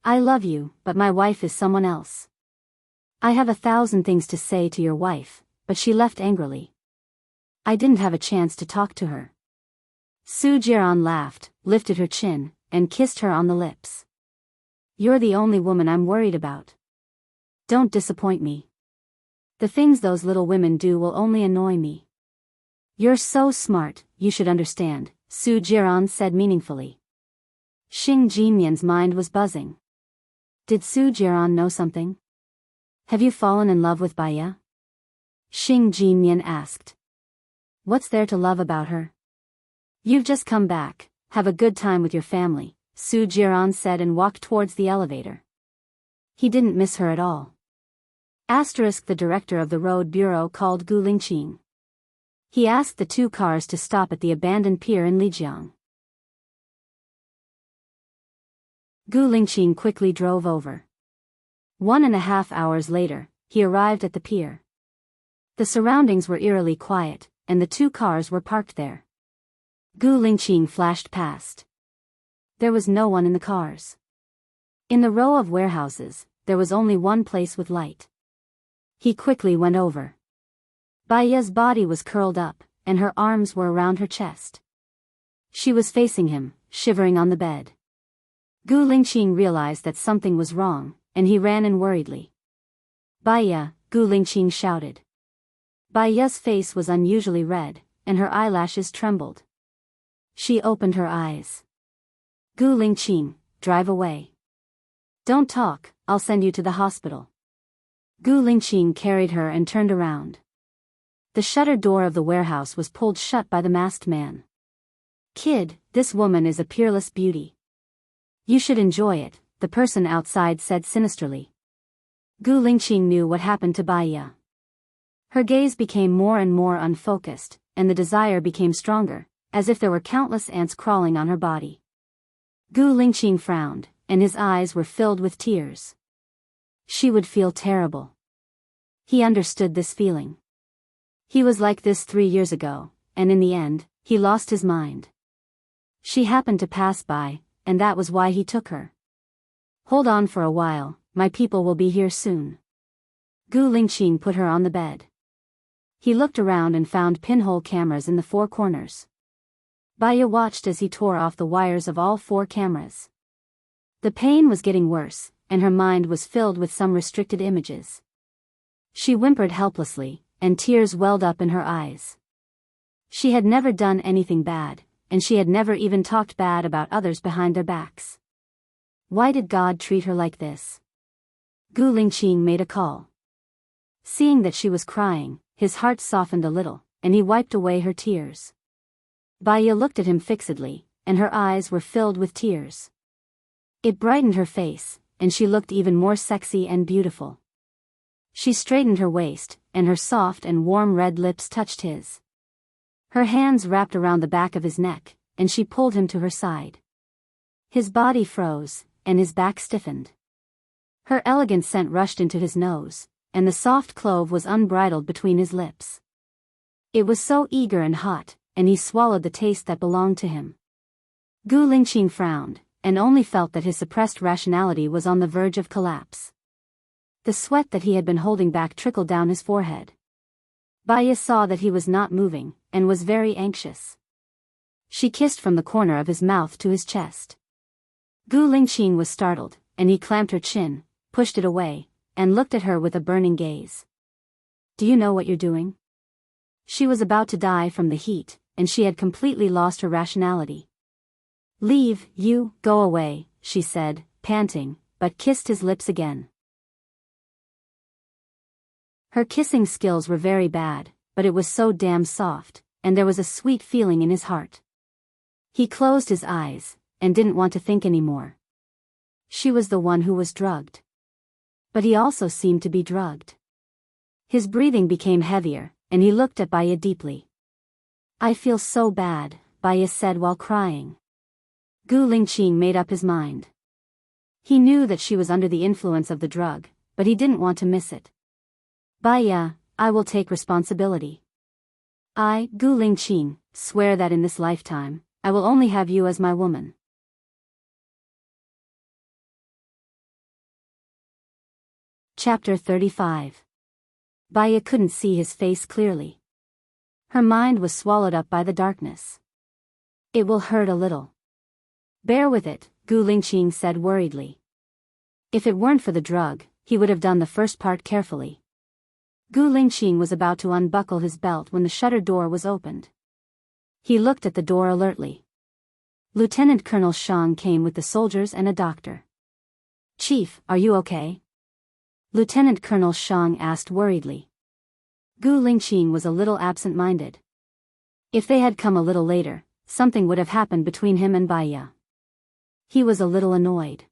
I love you, but my wife is someone else. I have 1,000 things to say to your wife, but she left angrily. I didn't have a chance to talk to her. Su Jiran laughed, lifted her chin, and kissed her on the lips. You're the only woman I'm worried about. Don't disappoint me. The things those little women do will only annoy me. You're so smart, you should understand, Su Jiran said meaningfully. Xing Jinyan's mind was buzzing. Did Su Jiran know something? Have you fallen in love with Baya? Xing Jinyan asked. What's there to love about her? You've just come back, have a good time with your family, Su Jiran said and walked towards the elevator. He didn't miss her at all. The director of the road bureau called Gu Lingqing. He asked the 2 cars to stop at the abandoned pier in Lijiang. Gu Lingqing quickly drove over. 1.5 hours later, he arrived at the pier. The surroundings were eerily quiet, and the 2 cars were parked there. Gu Lingqing flashed past. There was no one in the cars. In the row of warehouses, there was only one place with light. He quickly went over. Baya's body was curled up, and her arms were around her chest. She was facing him, shivering on the bed. Gu Lingqing realized that something was wrong, and he ran in worriedly. Baya, Gu Lingqing shouted. Baya's face was unusually red, and her eyelashes trembled. She opened her eyes. Gu Lingqing, drive away. Don't talk, I'll send you to the hospital. Gu Lingqing carried her and turned around. The shutter door of the warehouse was pulled shut by the masked man. Kid, this woman is a peerless beauty. You should enjoy it, the person outside said sinisterly. Gu Lingqing knew what happened to Baya. Her gaze became more and more unfocused, and the desire became stronger, as if there were countless ants crawling on her body. Gu Lingqing frowned, and his eyes were filled with tears. She would feel terrible. He understood this feeling. He was like this 3 years ago, and in the end, he lost his mind. She happened to pass by, and that was why he took her. Hold on for a while, my people will be here soon. Gu Lingqing put her on the bed. He looked around and found pinhole cameras in the 4 corners. Baya watched as he tore off the wires of all 4 cameras. The pain was getting worse, and her mind was filled with some restricted images. She whimpered helplessly, and tears welled up in her eyes. She had never done anything bad, and she had never even talked bad about others behind their backs. Why did God treat her like this? Gu Lingqing made a call. Seeing that she was crying, his heart softened a little, and he wiped away her tears. Baya looked at him fixedly, and her eyes were filled with tears. It brightened her face, and she looked even more sexy and beautiful. She straightened her waist, and her soft and warm red lips touched his. Her hands wrapped around the back of his neck, and she pulled him to her side. His body froze, and his back stiffened. Her elegant scent rushed into his nose, and the soft clove was unbridled between his lips. It was so eager and hot, and he swallowed the taste that belonged to him. Gu Lingqing frowned, and only felt that his suppressed rationality was on the verge of collapse. The sweat that he had been holding back trickled down his forehead. Baya saw that he was not moving, and was very anxious. She kissed from the corner of his mouth to his chest. Gu Lingqing was startled, and he clamped her chin, pushed it away, and looked at her with a burning gaze. Do you know what you're doing? She was about to die from the heat, and she had completely lost her rationality. Leave, you, go away, she said, panting, but kissed his lips again. Her kissing skills were very bad, but it was so damn soft, and there was a sweet feeling in his heart. He closed his eyes, and didn't want to think anymore. She was the one who was drugged. But he also seemed to be drugged. His breathing became heavier, and he looked at Baya deeply. I feel so bad, Baya said while crying. Gu Lingqing made up his mind. He knew that she was under the influence of the drug, but he didn't want to miss it. Baya, I will take responsibility. I, Gu Lingqing, swear that in this lifetime, I will only have you as my woman. Chapter 35. Baya couldn't see his face clearly. Her mind was swallowed up by the darkness. It will hurt a little. Bear with it, Gu Lingqing said worriedly. If it weren't for the drug, he would have done the first part carefully. Gu Lingqing was about to unbuckle his belt when the shutter door was opened. He looked at the door alertly. Lieutenant Colonel Shang came with the soldiers and a doctor. Chief, are you okay? Lieutenant Colonel Shang asked worriedly. Gu Lingqing was a little absent-minded. If they had come a little later, something would have happened between him and Baya. He was a little annoyed.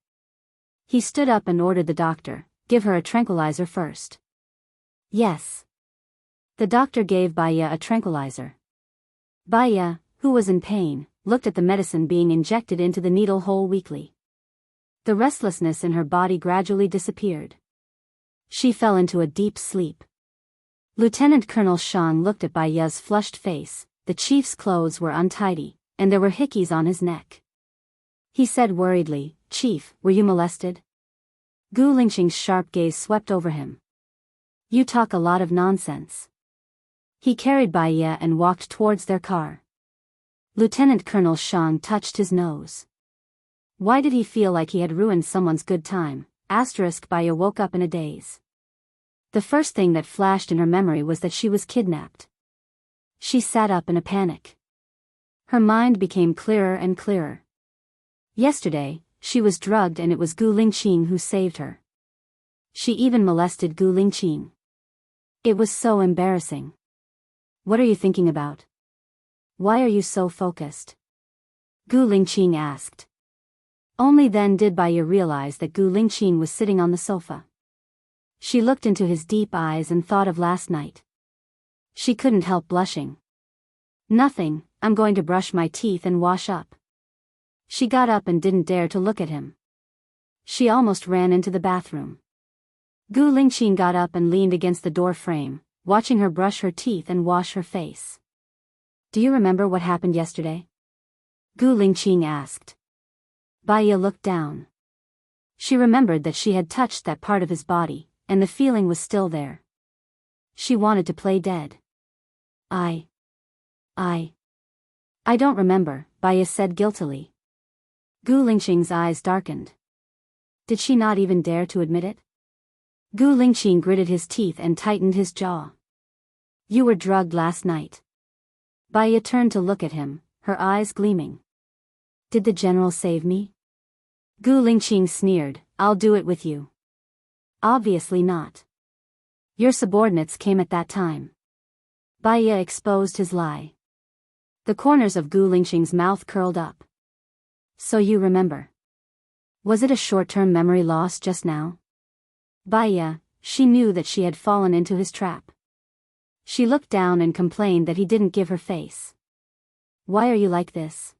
He stood up and ordered the doctor, give her a tranquilizer first. Yes. The doctor gave Baya a tranquilizer. Baya, who was in pain, looked at the medicine being injected into the needle hole weakly. The restlessness in her body gradually disappeared. She fell into a deep sleep. Lieutenant Colonel Shang looked at Baya's flushed face. The chief's clothes were untidy, and there were hickeys on his neck. He said worriedly, Chief, were you molested? Gu Lingqing's sharp gaze swept over him. You talk a lot of nonsense. He carried Baya and walked towards their car. Lieutenant Colonel Shang touched his nose. Why did he feel like he had ruined someone's good time? Baya woke up in a daze. The first thing that flashed in her memory was that she was kidnapped. She sat up in a panic. Her mind became clearer and clearer. Yesterday, she was drugged and it was Gu Lingqing who saved her. She even molested Gu Lingqing. It was so embarrassing. What are you thinking about? Why are you so focused? Gu Lingqing asked. Only then did Baya realize that Gu Lingqing was sitting on the sofa. She looked into his deep eyes and thought of last night. She couldn't help blushing. Nothing, I'm going to brush my teeth and wash up. She got up and didn't dare to look at him. She almost ran into the bathroom. Gu Lingqing got up and leaned against the door frame, watching her brush her teeth and wash her face. Do you remember what happened yesterday? Gu Lingqing asked. Baiya looked down. She remembered that she had touched that part of his body, and the feeling was still there. She wanted to play dead. I don't remember, Baiya said guiltily. Gu Lingqing's eyes darkened. Did she not even dare to admit it? Gu Lingqing gritted his teeth and tightened his jaw. You were drugged last night. Baiya turned to look at him, her eyes gleaming. Did the general save me? Gu Lingqing sneered, I'll do it with you. Obviously not. Your subordinates came at that time. Baiya exposed his lie. The corners of Gu Lingqing's mouth curled up. So you remember. Was it a short-term memory loss just now? Baiya, she knew that she had fallen into his trap. She looked down and complained that he didn't give her face. Why are you like this?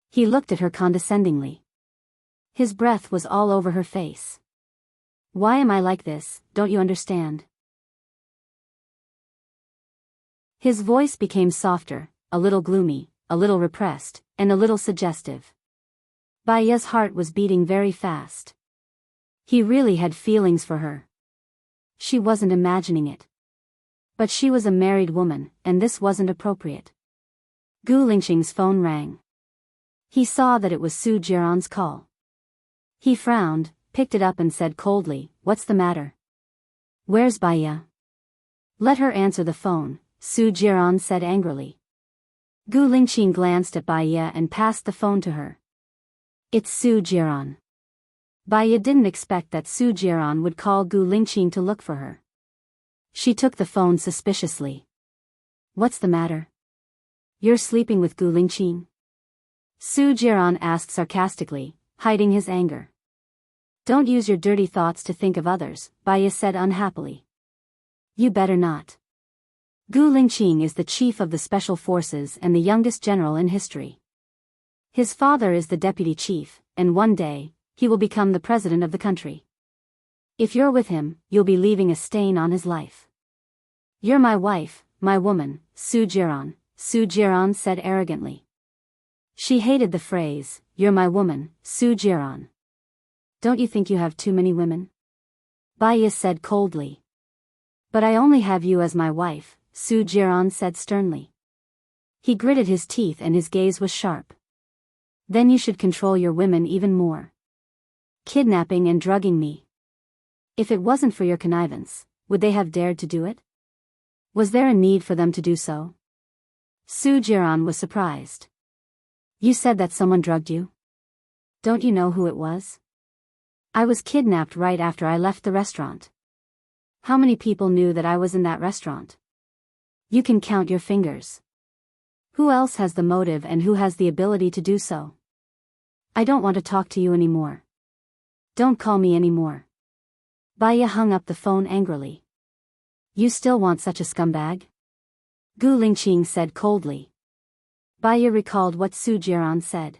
He looked at her condescendingly. His breath was all over her face. Why am I like this, don't you understand? His voice became softer, a little gloomy, a little repressed, and a little suggestive. Baiya's heart was beating very fast. He really had feelings for her. She wasn't imagining it. But she was a married woman, and this wasn't appropriate. Gu Lingqing's phone rang. He saw that it was Su Jiran's call. He frowned, picked it up and said coldly, What's the matter? Where's Baiya? Let her answer the phone, Su Jiran said angrily. Gu Lingqing glanced at Baiya and passed the phone to her. It's Su Jiran. Baiya didn't expect that Su Jiran would call Gu Lingqing to look for her. She took the phone suspiciously. What's the matter? You're sleeping with Gu Lingqing? Su Jiran asked sarcastically, hiding his anger. Don't use your dirty thoughts to think of others, Baiya said unhappily. You better not. Gu Lingqing is the chief of the special forces and the youngest general in history. His father is the deputy chief, and one day, he will become the president of the country. If you're with him, you'll be leaving a stain on his life. You're my wife, my woman, Su Jiran said arrogantly. She hated the phrase, you're my woman, Su Jiran. Don't you think you have too many women? Baiya said coldly. But I only have you as my wife, Su Jiran said sternly. He gritted his teeth and his gaze was sharp. Then you should control your women even more. Kidnapping and drugging me. If it wasn't for your connivance, would they have dared to do it? Was there a need for them to do so? Su Jiran was surprised. You said that someone drugged you? Don't you know who it was? I was kidnapped right after I left the restaurant. How many people knew that I was in that restaurant? You can count your fingers. Who else has the motive and who has the ability to do so? I don't want to talk to you anymore. Don't call me anymore. Baiya hung up the phone angrily. You still want such a scumbag? Gu Lingqing said coldly. Baiya recalled what Su Jiran said.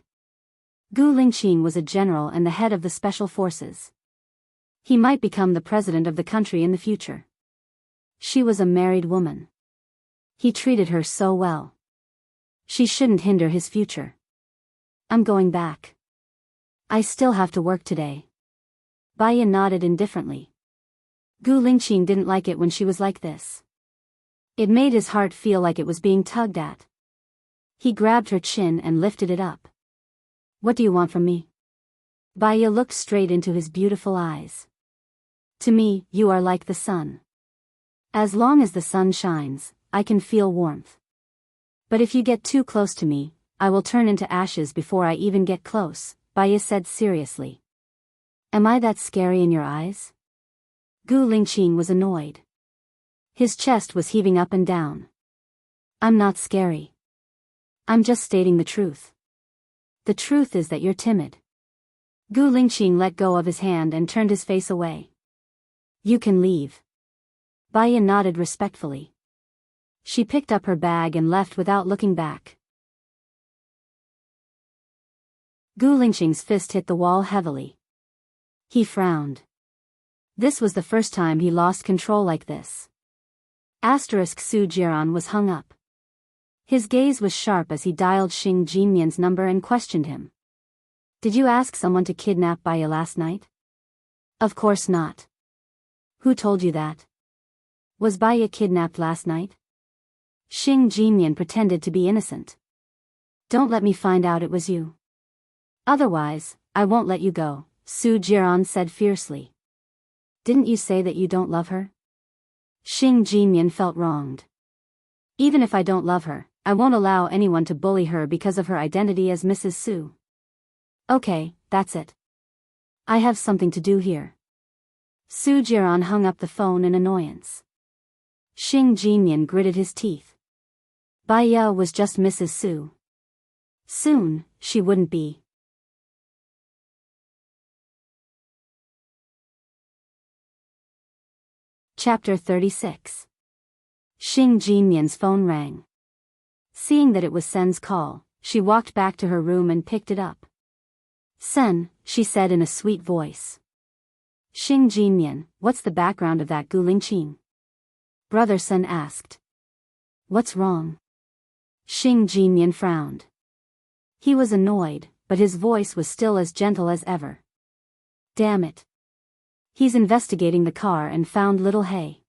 Gu Lingqing was a general and the head of the special forces. He might become the president of the country in the future. She was a married woman. He treated her so well. She shouldn't hinder his future. I'm going back. I still have to work today. Baiya nodded indifferently. Gu Lingqing didn't like it when she was like this. It made his heart feel like it was being tugged at. He grabbed her chin and lifted it up. What do you want from me? Baiya looked straight into his beautiful eyes. To me, you are like the sun. As long as the sun shines, I can feel warmth. But if you get too close to me, I will turn into ashes before I even get close, Baiya said seriously. Am I that scary in your eyes? Gu Lingqing was annoyed. His chest was heaving up and down. I'm not scary. I'm just stating the truth. The truth is that you're timid. Gu Lingqing let go of his hand and turned his face away. You can leave. Baiya nodded respectfully. She picked up her bag and left without looking back. Gu Lingqing's fist hit the wall heavily. He frowned. This was the first time he lost control like this. Su Jiran was hung up. His gaze was sharp as he dialed Xing Jinmian's number and questioned him. Did you ask someone to kidnap Baiya last night? Of course not. Who told you that? Was Baiya kidnapped last night? Xing Jinmian pretended to be innocent. Don't let me find out it was you. Otherwise, I won't let you go, Su Jiran said fiercely. Didn't you say that you don't love her? Xing Jinmian felt wronged. Even if I don't love her, I won't allow anyone to bully her because of her identity as Mrs. Su. Okay, that's it. I have something to do here. Su Jiran hung up the phone in annoyance. Xing Jinmian gritted his teeth. Baiya was just Mrs. Su. Soon, she wouldn't be. Chapter 36. Xing Jinmian's phone rang. Seeing that it was Sen's call, she walked back to her room and picked it up. Sen, she said in a sweet voice. Xing Jinmian, what's the background of that Guling? Brother Sen asked. What's wrong? Xing Jinmian frowned. He was annoyed, but his voice was still as gentle as ever. Damn it. He's investigating the car and found Little Hay.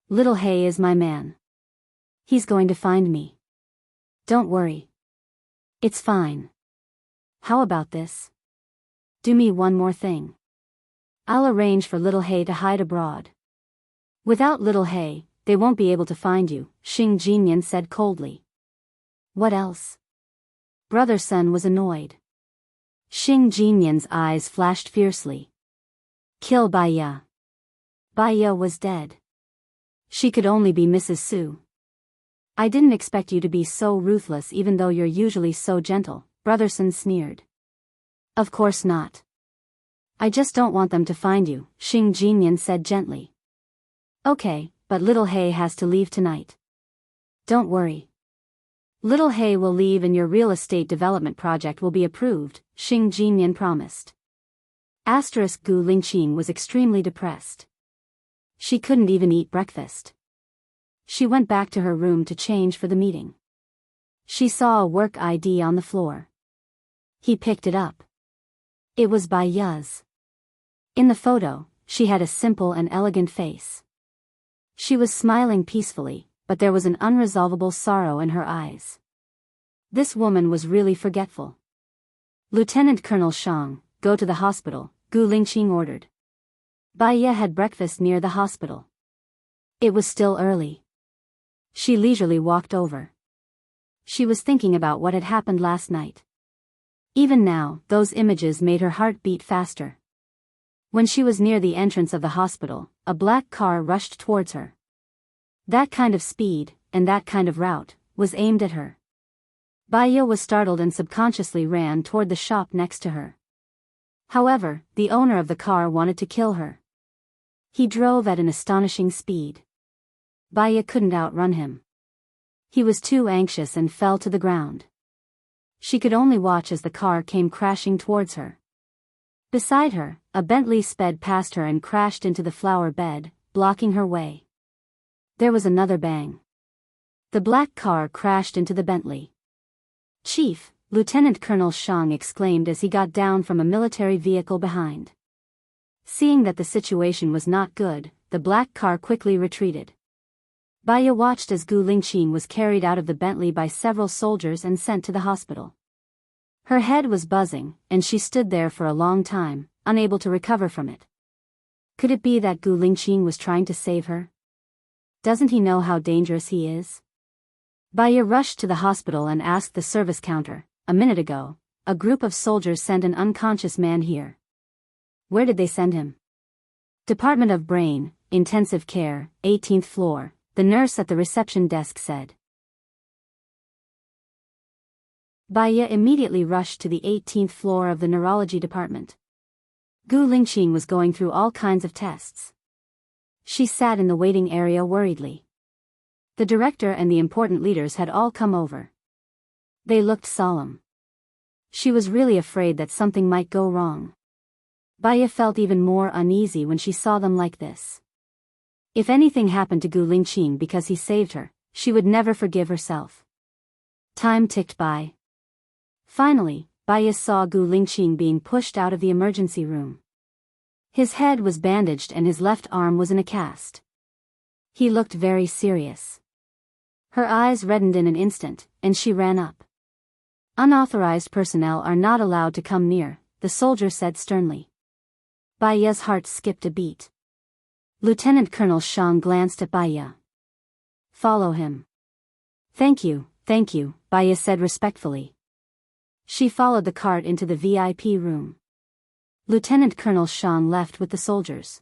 Little Hay is my man. He's going to find me. Don't worry. It's fine. How about this? Do me one more thing. I'll arrange for Little Hay to hide abroad. Without Little Hay, they won't be able to find you, Xing Jinmian said coldly. What else? Brother Sen was annoyed. Xing Jinmian's eyes flashed fiercely. Kill Baiya. Baiya was dead. She could only be Mrs. Su. I didn't expect you to be so ruthless even though you're usually so gentle, Brother Sen sneered. Of course not. I just don't want them to find you, Xing Jinmian said gently. Okay, but Little Hay has to leave tonight. Don't worry. Little Hay will leave and your real estate development project will be approved, Xing Jinmian promised. Gu Lingqing was extremely depressed. She couldn't even eat breakfast. She went back to her room to change for the meeting. She saw a work ID on the floor. He picked it up. It was Baiya's. In the photo, she had a simple and elegant face. She was smiling peacefully, but there was an unresolvable sorrow in her eyes. This woman was really forgetful. Lieutenant Colonel Shang, go to the hospital, Gu Lingqing ordered. Baiya had breakfast near the hospital. It was still early. She leisurely walked over. She was thinking about what had happened last night. Even now, those images made her heart beat faster. When she was near the entrance of the hospital, a black car rushed towards her. That kind of speed, and that kind of route, was aimed at her. Baiya was startled and subconsciously ran toward the shop next to her. However, the owner of the car wanted to kill her. He drove at an astonishing speed. Baiya couldn't outrun him. He was too anxious and fell to the ground. She could only watch as the car came crashing towards her. Beside her, a Bentley sped past her and crashed into the flower bed, blocking her way. There was another bang. The black car crashed into the Bentley. Chief, Lieutenant Colonel Shang exclaimed as he got down from a military vehicle behind. Seeing that the situation was not good, the black car quickly retreated. Baiya watched as Gu Lingqing was carried out of the Bentley by several soldiers and sent to the hospital. Her head was buzzing, and she stood there for a long time, unable to recover from it. Could it be that Gu Lingqing was trying to save her? Doesn't he know how dangerous he is? Baiya rushed to the hospital and asked the service counter, a minute ago, a group of soldiers sent an unconscious man here. Where did they send him? Department of Brain, Intensive Care, 18th floor, the nurse at the reception desk said. Baiya immediately rushed to the 18th floor of the neurology department. Gu Lingqing was going through all kinds of tests. She sat in the waiting area worriedly. The director and the important leaders had all come over. They looked solemn. She was really afraid that something might go wrong. Baya felt even more uneasy when she saw them like this. If anything happened to Gu Lingqing because he saved her, she would never forgive herself. Time ticked by. Finally, Baya saw Gu Lingqing being pushed out of the emergency room. His head was bandaged and his left arm was in a cast. He looked very serious. Her eyes reddened in an instant, and she ran up. Unauthorized personnel are not allowed to come near, the soldier said sternly. Baya's heart skipped a beat. Lieutenant Colonel Shang glanced at Baya. Follow him. Thank you, Baya said respectfully. She followed the cart into the VIP room. Lieutenant Colonel Shang left with the soldiers.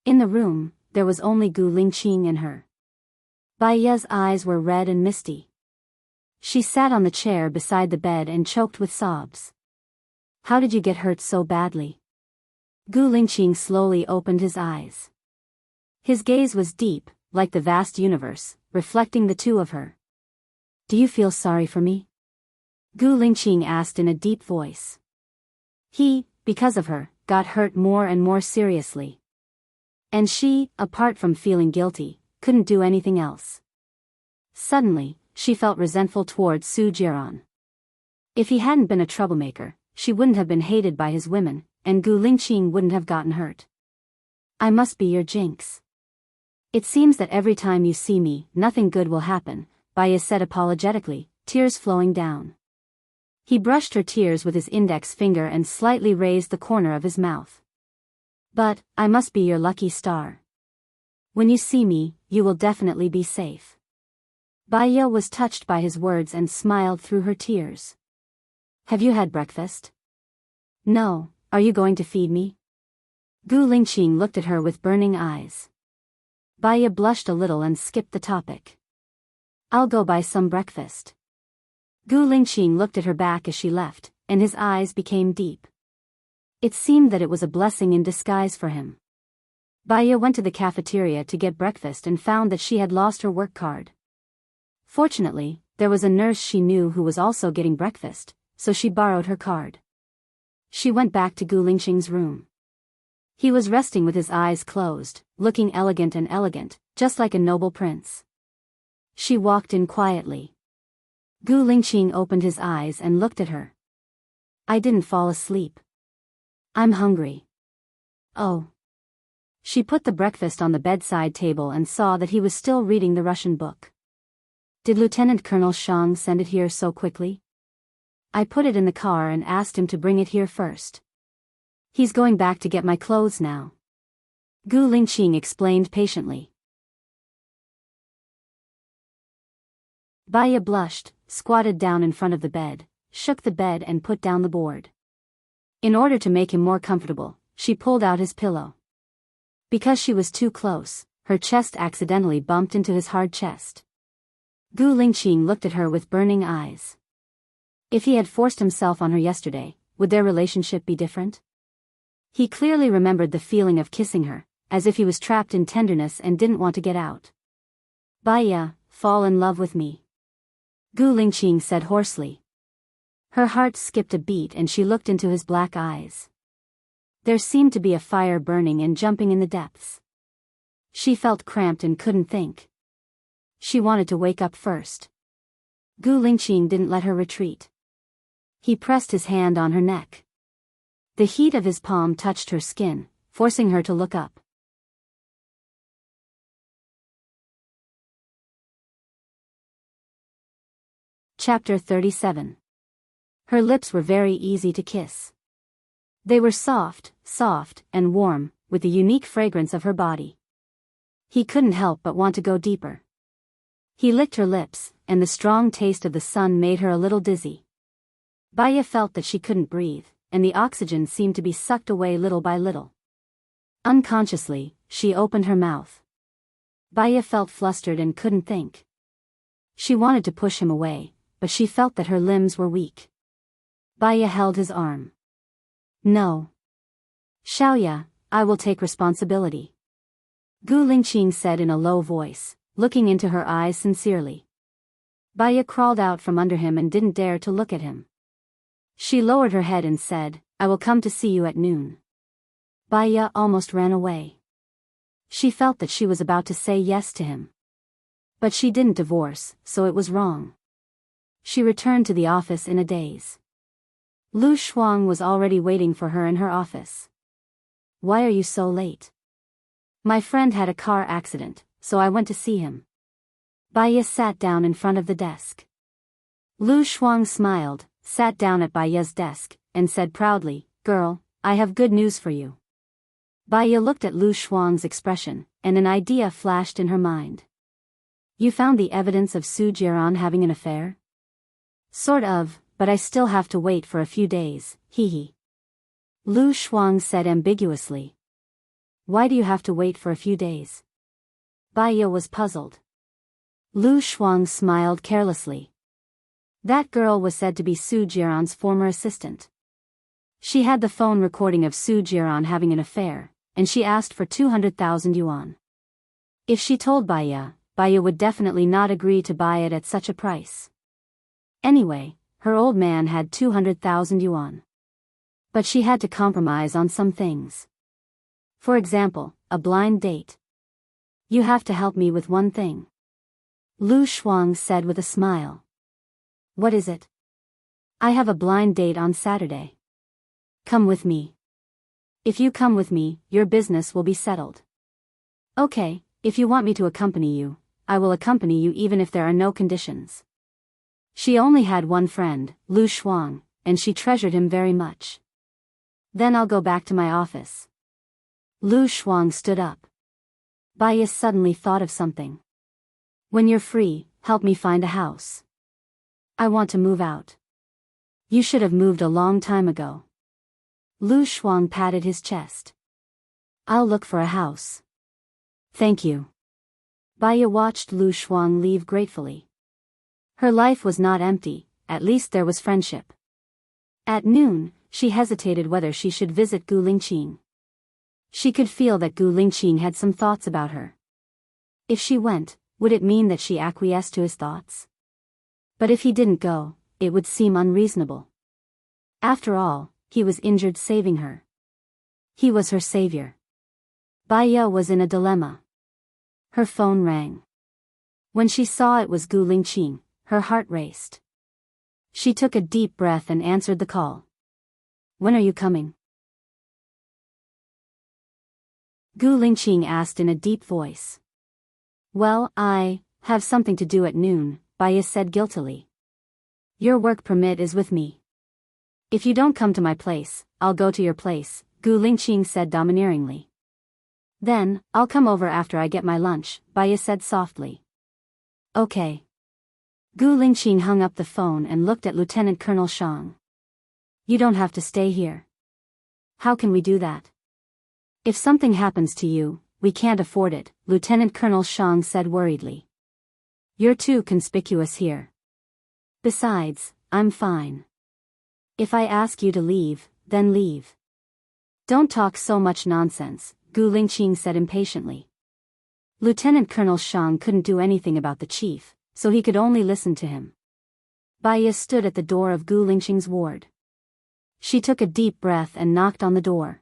In the room, there was only Gu Lingqing and her. Baya's eyes were red and misty. She sat on the chair beside the bed and choked with sobs. How did you get hurt so badly? Gu Lingqing slowly opened his eyes. His gaze was deep, like the vast universe, reflecting the two of her. Do you feel sorry for me? Gu Lingqing asked in a deep voice. He, because of her, got hurt more and more seriously. And she, apart from feeling guilty, couldn't do anything else. Suddenly, she felt resentful towards Su Jiran. If he hadn't been a troublemaker, she wouldn't have been hated by his women, and Gu Lingqing wouldn't have gotten hurt. I must be your jinx. It seems that every time you see me, nothing good will happen, Baya said apologetically, tears flowing down. He brushed her tears with his index finger and slightly raised the corner of his mouth. But, I must be your lucky star. When you see me, you will definitely be safe. Baya was touched by his words and smiled through her tears. Have you had breakfast? No, are you going to feed me? Gu Lingqing looked at her with burning eyes. Baya blushed a little and skipped the topic. I'll go buy some breakfast. Gu Lingqing looked at her back as she left, and his eyes became deep. It seemed that it was a blessing in disguise for him. Baya went to the cafeteria to get breakfast and found that she had lost her work card. Fortunately, there was a nurse she knew who was also getting breakfast, so she borrowed her card. She went back to Gu Lingqing's room. He was resting with his eyes closed, looking elegant, just like a noble prince. She walked in quietly. Gu Lingqing opened his eyes and looked at her. I didn't fall asleep. I'm hungry. Oh. She put the breakfast on the bedside table and saw that he was still reading the Russian book. Did Lieutenant Colonel Shang send it here so quickly? I put it in the car and asked him to bring it here first. He's going back to get my clothes now. Gu Lingqing explained patiently. Baya blushed, squatted down in front of the bed, shook the bed and put down the board. In order to make him more comfortable, she pulled out his pillow. Because she was too close, her chest accidentally bumped into his hard chest. Gu Lingqing looked at her with burning eyes. If he had forced himself on her yesterday, would their relationship be different? He clearly remembered the feeling of kissing her, as if he was trapped in tenderness and didn't want to get out. Baya, fall in love with me. Gu Lingqing said hoarsely. Her heart skipped a beat and she looked into his black eyes. There seemed to be a fire burning and jumping in the depths. She felt cramped and couldn't think. She wanted to wake up first. Gu Lingqing didn't let her retreat. He pressed his hand on her neck. The heat of his palm touched her skin, forcing her to look up. Chapter 37. Her lips were very easy to kiss. They were soft, and warm, with the unique fragrance of her body. He couldn't help but want to go deeper. He licked her lips, and the strong taste of the sun made her a little dizzy. Baya felt that she couldn't breathe, and the oxygen seemed to be sucked away little by little. Unconsciously, she opened her mouth. Baya felt flustered and couldn't think. She wanted to push him away, but she felt that her limbs were weak. Baya held his arm. No. Xiaoya, I will take responsibility. Gu Lingqing said in a low voice, looking into her eyes sincerely. Baya crawled out from under him and didn't dare to look at him. She lowered her head and said, I will come to see you at noon. Baya almost ran away. She felt that she was about to say yes to him. But she didn't divorce, so it was wrong. She returned to the office in a daze. Lu Shuang was already waiting for her in her office. Why are you so late? My friend had a car accident, so I went to see him. Baya sat down in front of the desk. Lu Shuang smiled, sat down at Baya's desk, and said proudly, "Girl, I have good news for you." Baya looked at Lu Shuang's expression, and an idea flashed in her mind. You found the evidence of Su Jiran having an affair? Sort of, but I still have to wait for a few days, hee. Lu Shuang said ambiguously. Why do you have to wait for a few days? Baya was puzzled. Lu Shuang smiled carelessly. That girl was said to be Su Jiran's former assistant. She had the phone recording of Su Jiran having an affair, and she asked for 200,000 yuan. If she told Baya would definitely not agree to buy it at such a price. Anyway, her old man had 200,000 yuan. But she had to compromise on some things. For example, a blind date. You have to help me with one thing. Lu Shuang said with a smile. What is it? I have a blind date on Saturday. Come with me. If you come with me, your business will be settled. Okay, if you want me to accompany you, I will accompany you even if there are no conditions. She only had one friend, Lu Shuang, and she treasured him very much. Then I'll go back to my office. Lu Shuang stood up. Baya suddenly thought of something. When you're free, help me find a house. I want to move out. You should have moved a long time ago. Lu Shuang patted his chest. I'll look for a house. Thank you. Baya watched Lu Shuang leave gratefully. Her life was not empty, at least there was friendship. At noon, she hesitated whether she should visit Gu Lingqing. She could feel that Gu Lingqing had some thoughts about her. If she went, would it mean that she acquiesced to his thoughts? But if he didn't go, it would seem unreasonable. After all, he was injured saving her. He was her savior. Baya was in a dilemma. Her phone rang. When she saw it was Gu Lingqing, her heart raced. She took a deep breath and answered the call. When are you coming? Gu Lingqing asked in a deep voice. Well, I have something to do at noon, Baya said guiltily. Your work permit is with me. If you don't come to my place, I'll go to your place, Gu Lingqing said domineeringly. Then, I'll come over after I get my lunch, Baya said softly. Okay. Gu Lingqing hung up the phone and looked at Lieutenant Colonel Shang. You don't have to stay here. How can we do that? If something happens to you, we can't afford it, Lieutenant Colonel Shang said worriedly. You're too conspicuous here. Besides, I'm fine. If I ask you to leave, then leave. Don't talk so much nonsense, Gu Lingqing said impatiently. Lieutenant Colonel Shang couldn't do anything about the chief, so he could only listen to him. Baya stood at the door of Gu Lingqing's ward. She took a deep breath and knocked on the door.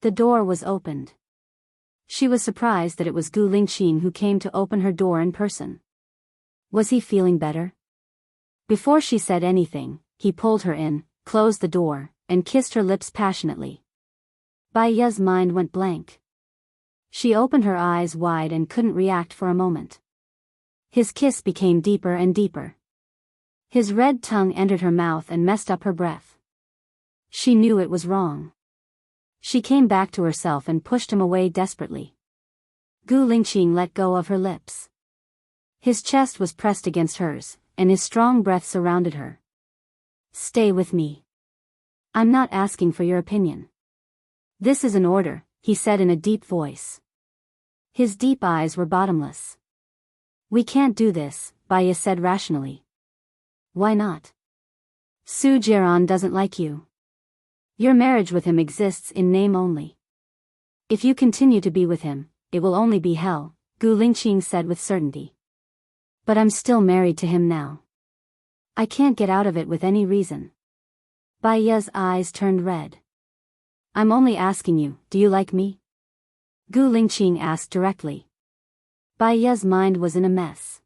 The door was opened. She was surprised that it was Gu Lingqing who came to open her door in person. Was he feeling better? Before she said anything, he pulled her in, closed the door, and kissed her lips passionately. Baya's mind went blank. She opened her eyes wide and couldn't react for a moment. His kiss became deeper and deeper. His red tongue entered her mouth and messed up her breath. She knew it was wrong. She came back to herself and pushed him away desperately. Gu Lingqing let go of her lips. His chest was pressed against hers, and his strong breath surrounded her. Stay with me. I'm not asking for your opinion. This is an order, he said in a deep voice. His deep eyes were bottomless. We can't do this, Baya said rationally. Why not? Su Jiran doesn't like you. Your marriage with him exists in name only. If you continue to be with him, it will only be hell, Gu Lingqing said with certainty. But I'm still married to him now. I can't get out of it with any reason. Baya's eyes turned red. I'm only asking you, do you like me? Gu Lingqing asked directly. Bai Ye's mind was in a mess.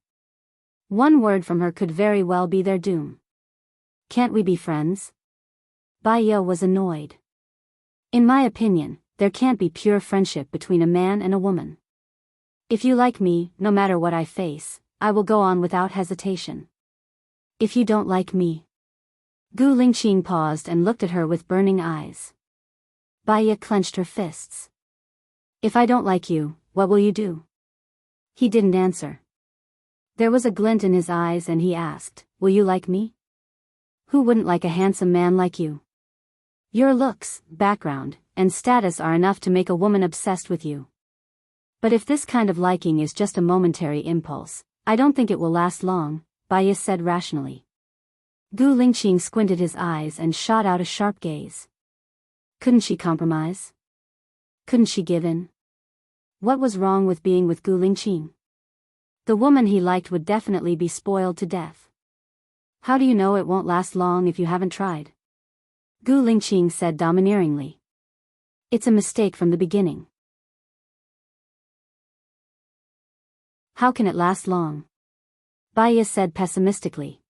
One word from her could very well be their doom. Can't we be friends? Bai Ye was annoyed. In my opinion, there can't be pure friendship between a man and a woman. If you like me, no matter what I face, I will go on without hesitation. If you don't like me. Gu Lingqing paused and looked at her with burning eyes. Bai Ye clenched her fists. If I don't like you, what will you do? He didn't answer. There was a glint in his eyes and he asked, will you like me? Who wouldn't like a handsome man like you? Your looks, background, and status are enough to make a woman obsessed with you. But if this kind of liking is just a momentary impulse, I don't think it will last long, Bai Ye said rationally. Gu Lingqing squinted his eyes and shot out a sharp gaze. Couldn't she compromise? Couldn't she give in? What was wrong with being with Gu Lingqing? The woman he liked would definitely be spoiled to death. How do you know it won't last long if you haven't tried? Gu Lingqing said domineeringly. It's a mistake from the beginning. How can it last long? Bai Ye said pessimistically.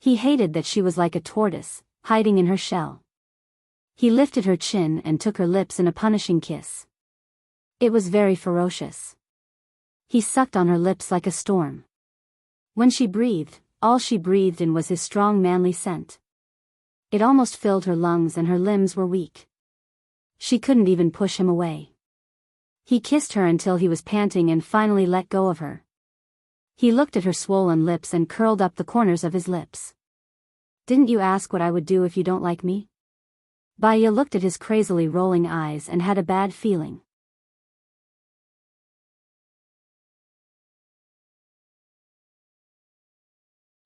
He hated that she was like a tortoise, hiding in her shell. He lifted her chin and took her lips in a punishing kiss. It was very ferocious. He sucked on her lips like a storm. When she breathed, all she breathed in was his strong manly scent. It almost filled her lungs and her limbs were weak. She couldn't even push him away. He kissed her until he was panting and finally let go of her. He looked at her swollen lips and curled up the corners of his lips. Didn't you ask what I would do if you don't like me? Bai Ye looked at his crazily rolling eyes and had a bad feeling.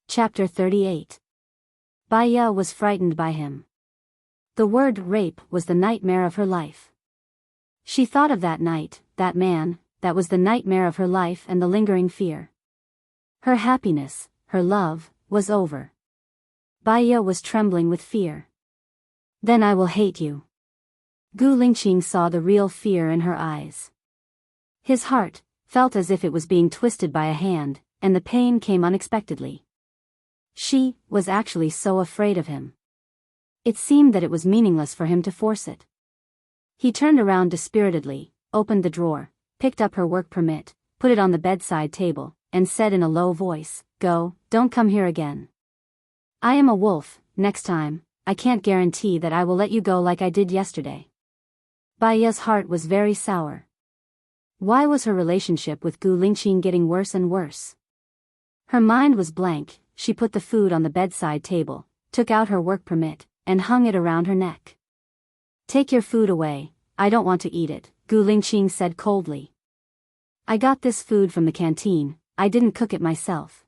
Chapter 38. Bai Ye was frightened by him. The word rape was the nightmare of her life. She thought of that night, that man, that was the nightmare of her life and the lingering fear. Her happiness, her love, was over. Bai Ye was trembling with fear. Then I will hate you. Gu Lingqing saw the real fear in her eyes. His heart felt as if it was being twisted by a hand, and the pain came unexpectedly. She was actually so afraid of him. It seemed that it was meaningless for him to force it. He turned around dispiritedly, opened the drawer, picked up her work permit, put it on the bedside table, and said in a low voice, "Go, don't come here again. I am a wolf, next time, I can't guarantee that I will let you go like I did yesterday." Bai Ye's heart was very sour. Why was her relationship with Gu Lingqing getting worse and worse? Her mind was blank. She put the food on the bedside table, took out her work permit, and hung it around her neck. Take your food away, I don't want to eat it, Gu Lingqing said coldly. I got this food from the canteen, I didn't cook it myself.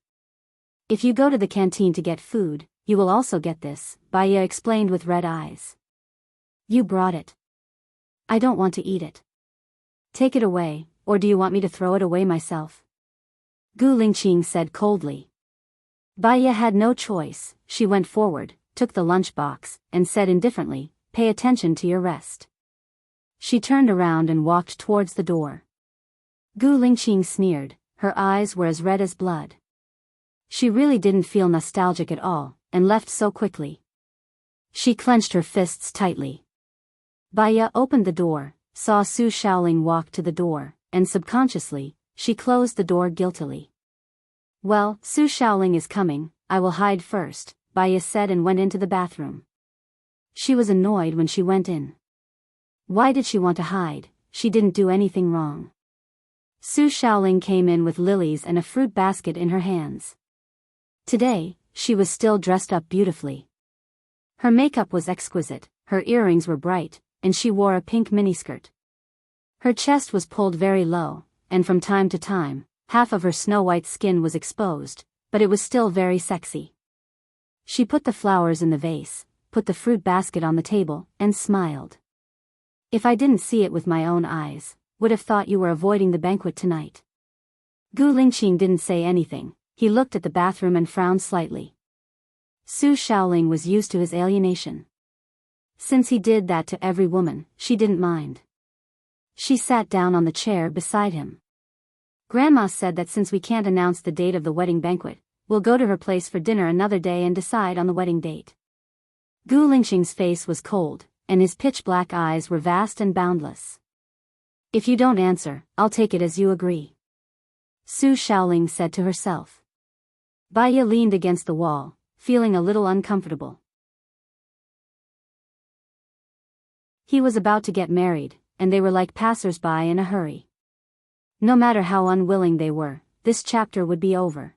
If you go to the canteen to get food, you will also get this, Bai Ye explained with red eyes. You brought it. I don't want to eat it. Take it away, or do you want me to throw it away myself? Gu Lingqing said coldly. Bai Ye had no choice. She went forward, took the lunchbox, and said indifferently, "Pay attention to your rest." She turned around and walked towards the door. Gu Lingqing sneered, her eyes were as red as blood. She really didn't feel nostalgic at all, and left so quickly. She clenched her fists tightly. Bai Ye opened the door, saw Su Shaoling walk to the door, and subconsciously, she closed the door guiltily. Well, Su Shaoling is coming, I will hide first, Bai Ye said and went into the bathroom. She was annoyed when she went in. Why did she want to hide? She didn't do anything wrong. Su Shaoling came in with lilies and a fruit basket in her hands. Today, she was still dressed up beautifully. Her makeup was exquisite, her earrings were bright, and she wore a pink miniskirt. Her chest was pulled very low, and from time to time, half of her snow-white skin was exposed, but it was still very sexy. She put the flowers in the vase, put the fruit basket on the table, and smiled. If I didn't see it with my own eyes, would have thought you were avoiding the banquet tonight. Gu Lingqing didn't say anything, he looked at the bathroom and frowned slightly. Su Shaoling was used to his alienation. Since he did that to every woman, she didn't mind. She sat down on the chair beside him. Grandma said that since we can't announce the date of the wedding banquet, we'll go to her place for dinner another day and decide on the wedding date. Gu Lingxing's face was cold, and his pitch-black eyes were vast and boundless. If you don't answer, I'll take it as you agree, Su Shaoling said to herself. Baiya leaned against the wall, feeling a little uncomfortable. He was about to get married, and they were like passers-by in a hurry. No matter how unwilling they were, this chapter would be over.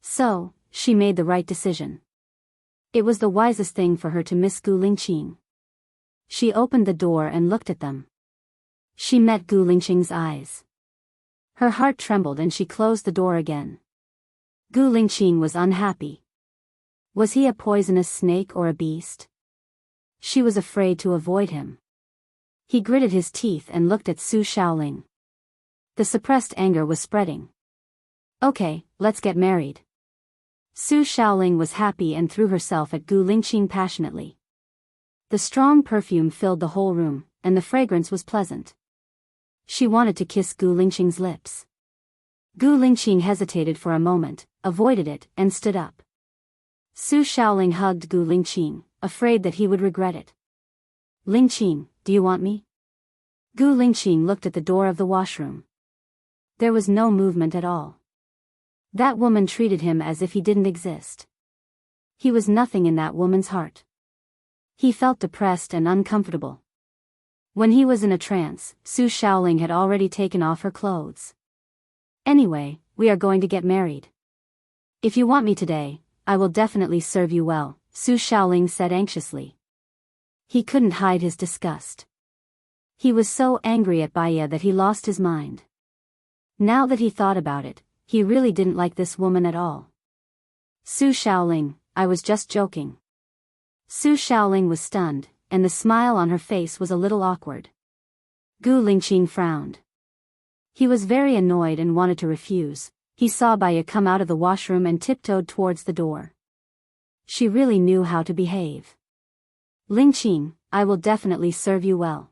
So, she made the right decision. It was the wisest thing for her to miss Gu Lingqing. She opened the door and looked at them. She met Gu Lingqing's eyes. Her heart trembled and she closed the door again. Gu Lingqing was unhappy. Was he a poisonous snake or a beast? She was afraid to avoid him. He gritted his teeth and looked at Su Shaoling. The suppressed anger was spreading. Okay, let's get married. Su Shaoling was happy and threw herself at Gu Lingqing passionately. The strong perfume filled the whole room, and the fragrance was pleasant. She wanted to kiss Gu Lingqing's lips. Gu Lingqing hesitated for a moment, avoided it, and stood up. Su Shaoling hugged Gu Lingqing, afraid that he would regret it. Lingqing, do you want me? Gu Lingqing looked at the door of the washroom. There was no movement at all. That woman treated him as if he didn't exist. He was nothing in that woman's heart. He felt depressed and uncomfortable. When he was in a trance, Su Shaoling had already taken off her clothes. Anyway, we are going to get married. If you want me today, I will definitely serve you well, Su Shaoling said anxiously. He couldn't hide his disgust. He was so angry at Baiya that he lost his mind. Now that he thought about it, he really didn't like this woman at all. Su Shaoling, I was just joking. Su Shaoling was stunned, and the smile on her face was a little awkward. Gu Lingqing frowned. He was very annoyed and wanted to refuse. He saw Baiya come out of the washroom and tiptoed towards the door. She really knew how to behave. Lingqing, I will definitely serve you well.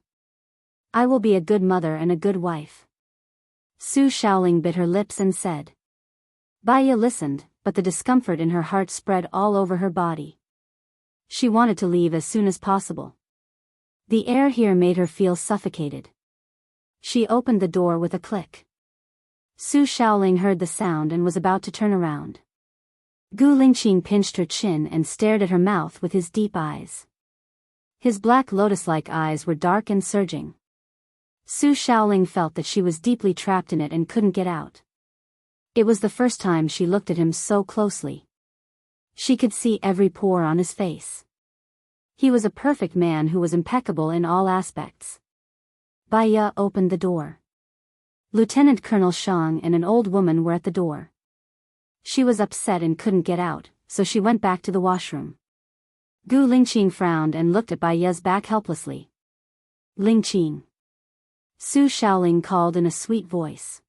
I will be a good mother and a good wife. Su Shaoling bit her lips and said. Baiya listened, but the discomfort in her heart spread all over her body. She wanted to leave as soon as possible. The air here made her feel suffocated. She opened the door with a click. Su Shaoling heard the sound and was about to turn around. Gu Lingqing pinched her chin and stared at her mouth with his deep eyes. His black lotus-like eyes were dark and surging. Su Shaoling felt that she was deeply trapped in it and couldn't get out. It was the first time she looked at him so closely. She could see every pore on his face. He was a perfect man who was impeccable in all aspects. Baiya opened the door. Lieutenant Colonel Shang and an old woman were at the door. She was upset and couldn't get out, so she went back to the washroom. Gu Lingqing frowned and looked at Baiya's back helplessly. Lingqing. Su Shaoling called in a sweet voice.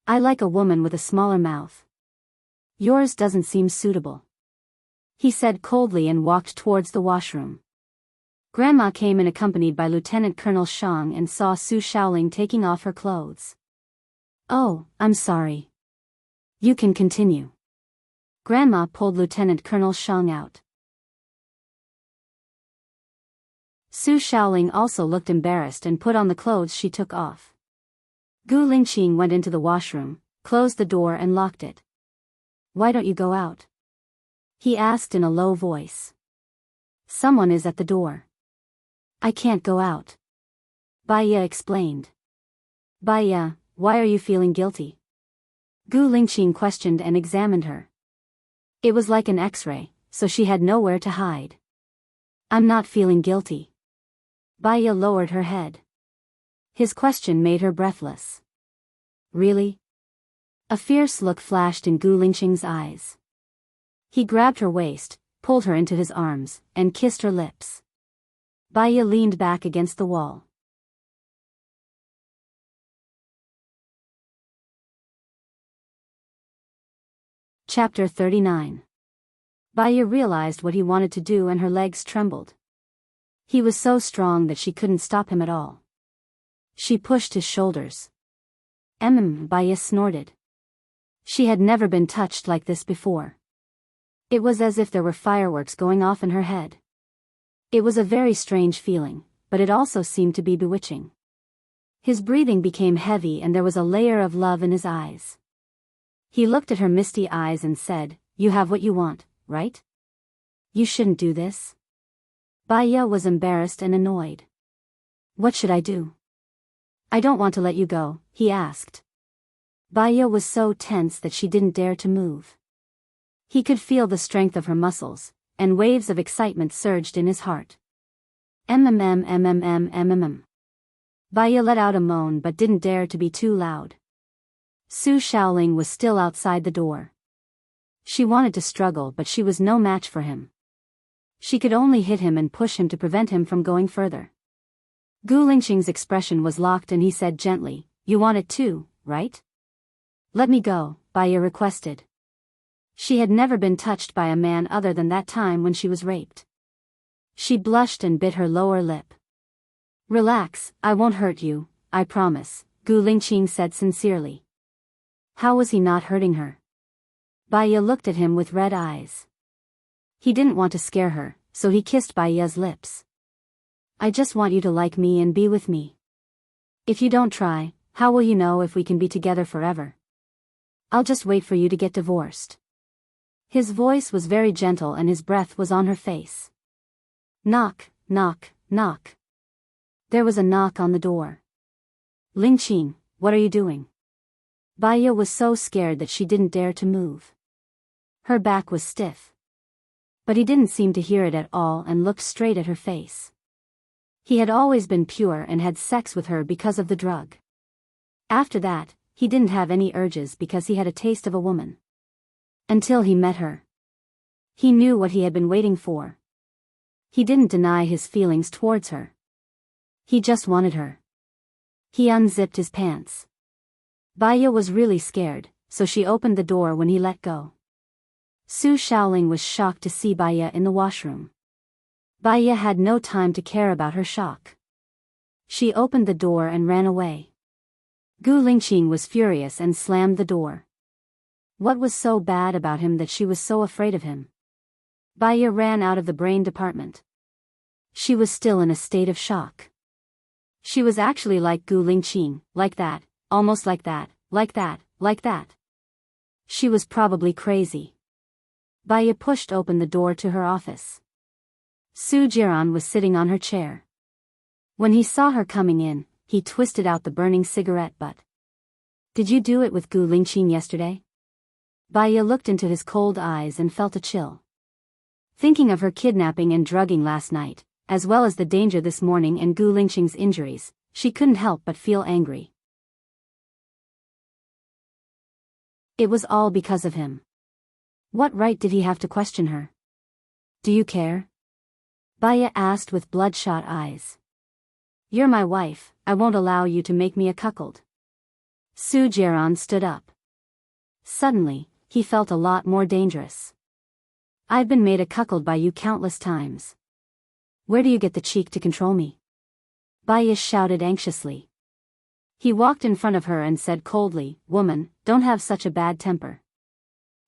I like a woman with a smaller mouth. Yours doesn't seem suitable, he said coldly and walked towards the washroom. Grandma came in accompanied by Lieutenant Colonel Shang and saw Su Shaoling taking off her clothes. Oh, I'm sorry. You can continue. Grandma pulled Lieutenant Colonel Shang out. Su Shaoling also looked embarrassed and put on the clothes she took off. Gu Lingqing went into the washroom, closed the door and locked it. Why don't you go out? He asked in a low voice. Someone is at the door. I can't go out. Baiya explained. Baiya, why are you feeling guilty? Gu Lingqing questioned and examined her. It was like an X-ray, so she had nowhere to hide. I'm not feeling guilty. Baiya lowered her head. His question made her breathless. Really? A fierce look flashed in Gu Lingqing's eyes. He grabbed her waist, pulled her into his arms, and kissed her lips. Baiya leaned back against the wall. Chapter 39. Baiya realized what he wanted to do and her legs trembled. He was so strong that she couldn't stop him at all. She pushed his shoulders. Baya snorted. She had never been touched like this before. It was as if there were fireworks going off in her head. It was a very strange feeling, but it also seemed to be bewitching. His breathing became heavy and there was a layer of love in his eyes. He looked at her misty eyes and said, "You have what you want, right? You shouldn't do this." Baya was embarrassed and annoyed. "What should I do?" "I don't want to let you go," he asked. Baya was so tense that she didn't dare to move. He could feel the strength of her muscles, and waves of excitement surged in his heart. Baya let out a moan but didn't dare to be too loud. Su Shaoling was still outside the door. She wanted to struggle but she was no match for him. She could only hit him and push him to prevent him from going further. Gu Lingqing's expression was locked and he said gently, "You want it too, right?" "Let me go," Baya requested. She had never been touched by a man other than that time when she was raped. She blushed and bit her lower lip. "Relax, I won't hurt you, I promise," Gu Lingqing said sincerely. How was he not hurting her? Baya looked at him with red eyes. He didn't want to scare her, so he kissed Baya's lips. "I just want you to like me and be with me. If you don't try, how will you know if we can be together forever? I'll just wait for you to get divorced." His voice was very gentle and his breath was on her face. Knock, knock, knock. There was a knock on the door. "Lingqing, what are you doing?" Baya was so scared that she didn't dare to move. Her back was stiff. But he didn't seem to hear it at all and looked straight at her face. He had always been pure and had sex with her because of the drug. After that, he didn't have any urges because he had a taste of a woman. Until he met her. He knew what he had been waiting for. He didn't deny his feelings towards her. He just wanted her. He unzipped his pants. Baya was really scared, so she opened the door when he let go. Su Shaoling was shocked to see Baya in the washroom. Baya had no time to care about her shock. She opened the door and ran away. Gu Lingqing was furious and slammed the door. What was so bad about him that she was so afraid of him? Baya ran out of the brain department. She was still in a state of shock. She was actually like Gu Lingqing, like that, almost like that, like that, like that. She was probably crazy. Baya pushed open the door to her office. Su Jiran was sitting on her chair. When he saw her coming in, he twisted out the burning cigarette butt. "Did you do it with Gu Lingqing yesterday?" Baya looked into his cold eyes and felt a chill. Thinking of her kidnapping and drugging last night, as well as the danger this morning and Gu Lingqing's injuries, she couldn't help but feel angry. It was all because of him. What right did he have to question her? "Do you care?" Baya asked with bloodshot eyes. "You're my wife, I won't allow you to make me a cuckold." Su Jiran stood up. Suddenly, he felt a lot more dangerous. "I've been made a cuckold by you countless times. Where do you get the cheek to control me?" Baya shouted anxiously. He walked in front of her and said coldly, "Woman, don't have such a bad temper.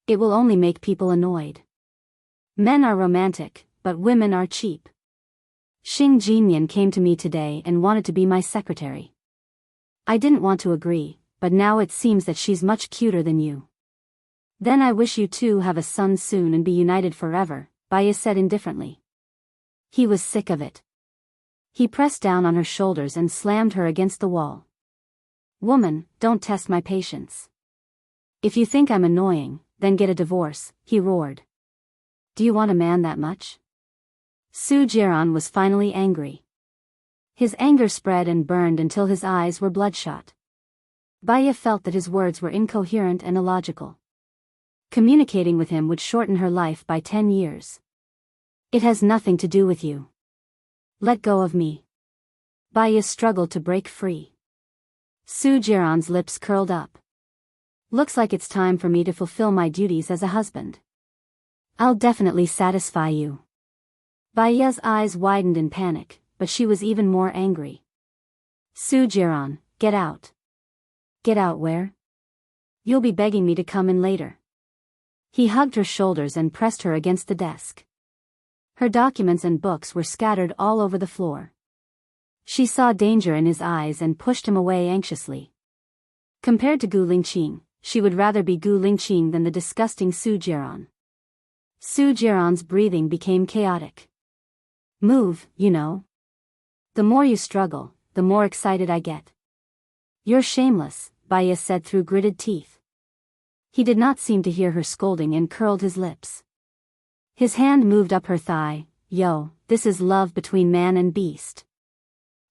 It will only make people annoyed. Men are romantic, but women are cheap. Xing Jinyan came to me today and wanted to be my secretary. I didn't want to agree, but now it seems that she's much cuter than you. Then I wish you two have a son soon and be united forever," Baya said indifferently. He was sick of it. He pressed down on her shoulders and slammed her against the wall. "Woman, don't test my patience. If you think I'm annoying, then get a divorce," he roared. "Do you want a man that much?" Su Jiran was finally angry. His anger spread and burned until his eyes were bloodshot. Baya felt that his words were incoherent and illogical. Communicating with him would shorten her life by 10 years. "It has nothing to do with you. Let go of me." Baya struggled to break free. Su Jiran's lips curled up. "Looks like it's time for me to fulfill my duties as a husband. I'll definitely satisfy you." Baiya's eyes widened in panic, but she was even more angry. Su Jiran, get out. Get out where? You'll be begging me to come in later. He hugged her shoulders and pressed her against the desk. Her documents and books were scattered all over the floor. She saw danger in his eyes and pushed him away anxiously. Compared to Gu Lingqing, she would rather be Gu Lingqing than the disgusting Su Jiran. Su Jiran's breathing became chaotic. Move, you know. The more you struggle, the more excited I get. You're shameless, Baiya said through gritted teeth. He did not seem to hear her scolding and curled his lips. His hand moved up her thigh. Yo, this is love between man and beast.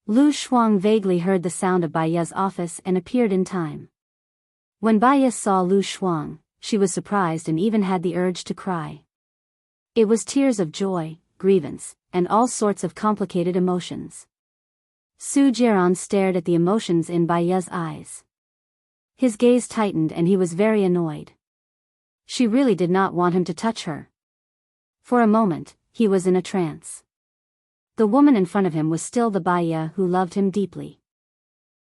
Lu Shuang vaguely heard the sound of Baiya's office and appeared in time. When Baiya saw Lu Shuang, she was surprised and even had the urge to cry. It was tears of joy, grievance, and all sorts of complicated emotions. Su Jiran stared at the emotions in Baiya's eyes. His gaze tightened and he was very annoyed. She really did not want him to touch her. For a moment, he was in a trance. The woman in front of him was still the Baiya who loved him deeply.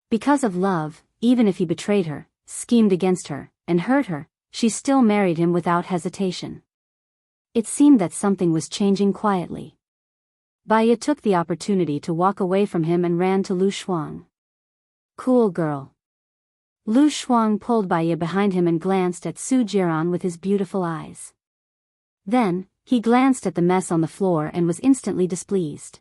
Because of love, even if he betrayed her, schemed against her, and hurt her, she still married him without hesitation. It seemed that something was changing quietly. Baiya took the opportunity to walk away from him and ran to Lu Shuang. Cool girl. Lu Shuang pulled Baiya behind him and glanced at Su Jiran with his beautiful eyes. Then, he glanced at the mess on the floor and was instantly displeased.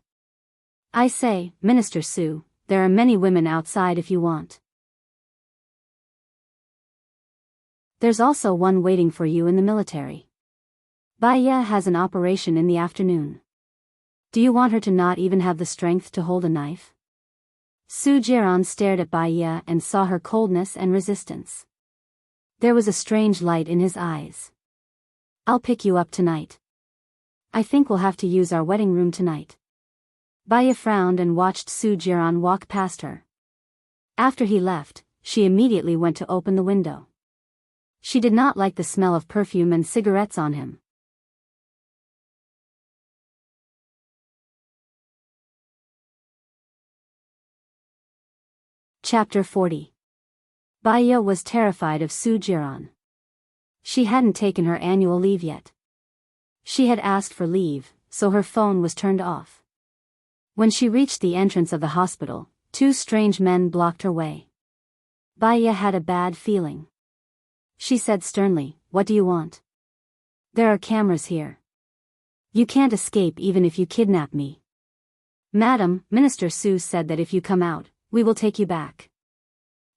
I say, Minister Su, there are many women outside if you want. There's also one waiting for you in the military. Baiya has an operation in the afternoon. Do you want her to not even have the strength to hold a knife? Su Jiran stared at Baiya and saw her coldness and resistance. There was a strange light in his eyes. I'll pick you up tonight. I think we'll have to use our wedding room tonight. Baiya frowned and watched Su Jiran walk past her. After he left, she immediately went to open the window. She did not like the smell of perfume and cigarettes on him. Chapter 40. Baiya was terrified of Su Jiran. She hadn't taken her annual leave yet. She had asked for leave, so her phone was turned off. When she reached the entrance of the hospital, two strange men blocked her way. Baiya had a bad feeling. She said sternly, "What do you want?" "There are cameras here. You can't escape even if you kidnap me." "Madam, Minister Su said that if you come out, we will take you back."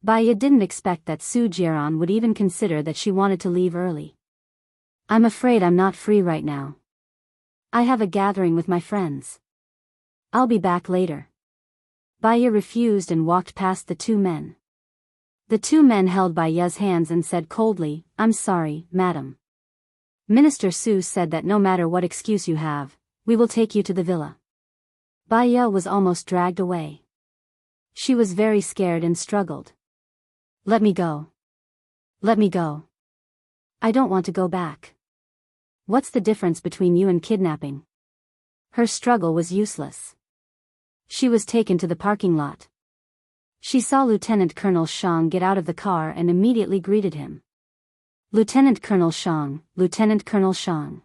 Baiya didn't expect that Su Jiran would even consider that she wanted to leave early. "I'm afraid I'm not free right now. I have a gathering with my friends. I'll be back later." Baiya refused and walked past the two men. The two men held Baiya's hands and said coldly, "I'm sorry, madam. Minister Su said that no matter what excuse you have, we will take you to the villa." Baiya was almost dragged away. She was very scared and struggled. "Let me go. Let me go. I don't want to go back. What's the difference between you and kidnapping?" Her struggle was useless. She was taken to the parking lot. She saw Lieutenant Colonel Shang get out of the car and immediately greeted him. "Lieutenant Colonel Shang, Lieutenant Colonel Shang."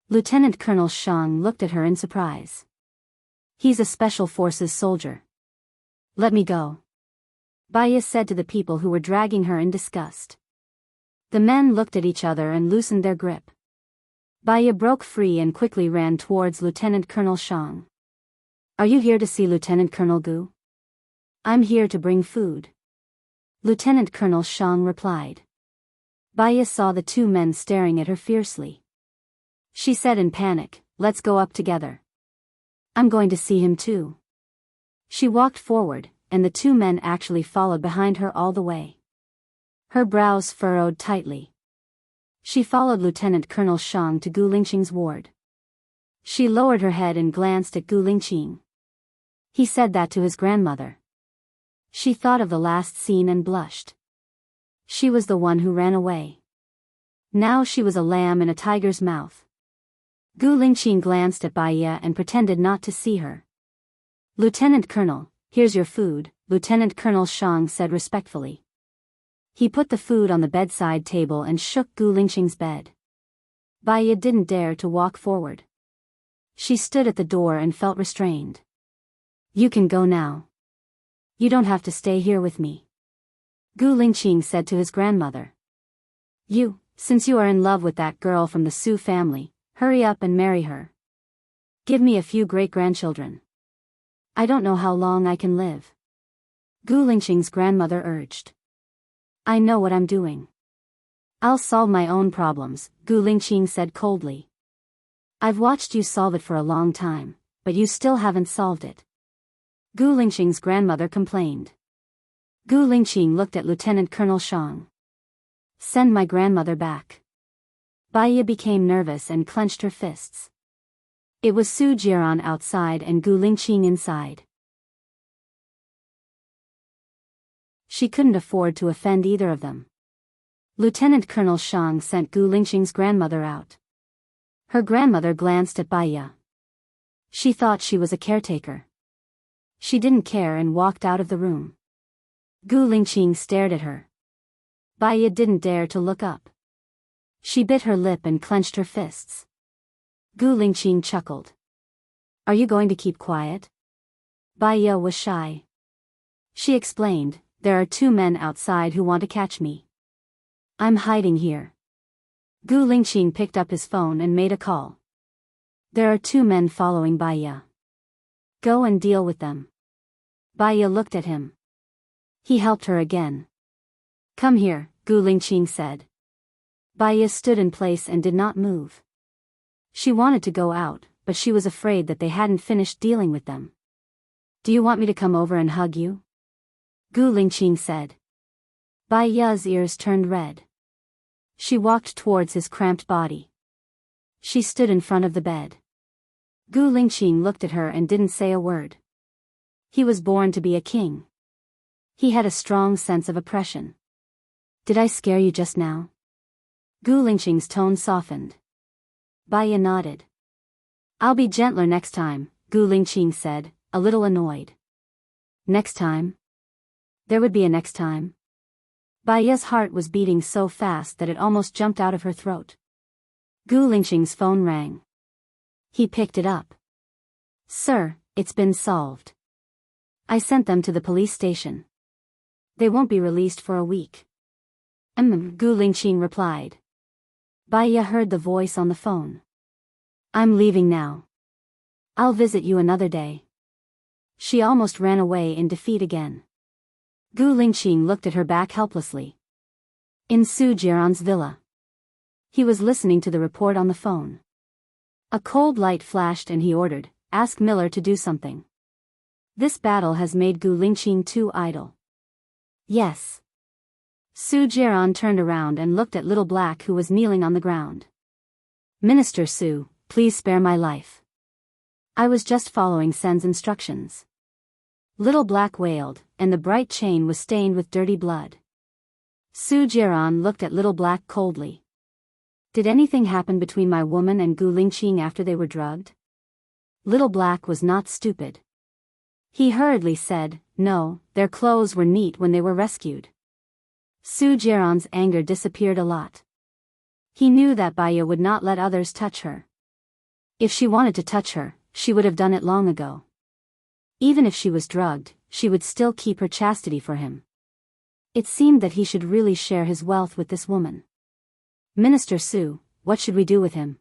Lieutenant Colonel Shang looked at her in surprise. "He's a Special Forces soldier." "Let me go," Baiya said to the people who were dragging her in disgust. The men looked at each other and loosened their grip. Baiya broke free and quickly ran towards Lieutenant Colonel Shang. "Are you here to see Lieutenant Colonel Gu?" "I'm here to bring food," Lieutenant Colonel Shang replied. Baiya saw the two men staring at her fiercely. She said in panic, "Let's go up together. I'm going to see him too." She walked forward, and the two men actually followed behind her all the way. Her brows furrowed tightly. She followed Lieutenant Colonel Shang to Gu Lingqing's ward. She lowered her head and glanced at Gu Lingqing. He said that to his grandmother. She thought of the last scene and blushed. She was the one who ran away. Now she was a lamb in a tiger's mouth. Gu Lingqing glanced at Bai Ye and pretended not to see her. Lieutenant Colonel, here's your food, Lieutenant Colonel Shang said respectfully. He put the food on the bedside table and shook Gu Lingqing's bed. Bai Ye didn't dare to walk forward. She stood at the door and felt restrained. You can go now. You don't have to stay here with me. Gu Lingqing said to his grandmother. Since you are in love with that girl from the Su family, hurry up and marry her. Give me a few great-grandchildren. I don't know how long I can live. Gu Lingqing's grandmother urged. I know what I'm doing. I'll solve my own problems, Gu Lingqing said coldly. I've watched you solve it for a long time, but you still haven't solved it. Gu Lingqing's grandmother complained. Gu Lingqing looked at Lieutenant Colonel Shang. Send my grandmother back. Bai Ye became nervous and clenched her fists. It was Su Jiran outside and Gu Lingqing inside. She couldn't afford to offend either of them. Lieutenant Colonel Shang sent Gu Lingqing's grandmother out. Her grandmother glanced at Bai Ye. She thought she was a caretaker. She didn't care and walked out of the room. Gu Lingqing stared at her. Bai Ye didn't dare to look up. She bit her lip and clenched her fists. Gu Lingqing chuckled. Are you going to keep quiet? Bai Ye was shy. She explained, there are 2 men outside who want to catch me. I'm hiding here. Gu Lingqing picked up his phone and made a call. There are 2 men following Bai Ye. Go and deal with them. Bai Ye looked at him. He helped her again. Come here, Gu Lingqing said. Bai Ye stood in place and did not move. She wanted to go out, but she was afraid that they hadn't finished dealing with them. Do you want me to come over and hug you? Gu Lingqing said. Bai Ye's ears turned red. She walked towards his cramped body. She stood in front of the bed. Gu Lingqing looked at her and didn't say a word. He was born to be a king. He had a strong sense of oppression. Did I scare you just now? Gu Lingqing's tone softened. Bai Ye nodded. I'll be gentler next time, Gu Lingqing said, a little annoyed. Next time? There would be a next time? Bai Ye's heart was beating so fast that it almost jumped out of her throat. Gu Lingqing's phone rang. He picked it up. Sir, it's been solved. I sent them to the police station. They won't be released for a week. Gu Lingqing replied. Bai Ye heard the voice on the phone. I'm leaving now. I'll visit you another day. She almost ran away in defeat again. Gu Lingqing looked at her back helplessly. In Su Jiran's villa. He was listening to the report on the phone. A cold light flashed and he ordered, ask Miller to do something. This battle has made Gu Lingqing too idle. Yes. Su Jiran turned around and looked at Little Black who was kneeling on the ground. Minister Su, please spare my life. I was just following Sen's instructions. Little Black wailed, and the bright chain was stained with dirty blood. Su Jiran looked at Little Black coldly. Did anything happen between my woman and Gu Lingqing after they were drugged? Little Black was not stupid. He hurriedly said, no, their clothes were neat when they were rescued. Su Jiran's anger disappeared a lot. He knew that Bai Ye would not let others touch her. If she wanted to touch her, she would have done it long ago. Even if she was drugged, she would still keep her chastity for him. It seemed that he should really share his wealth with this woman. Minister Su, what should we do with him?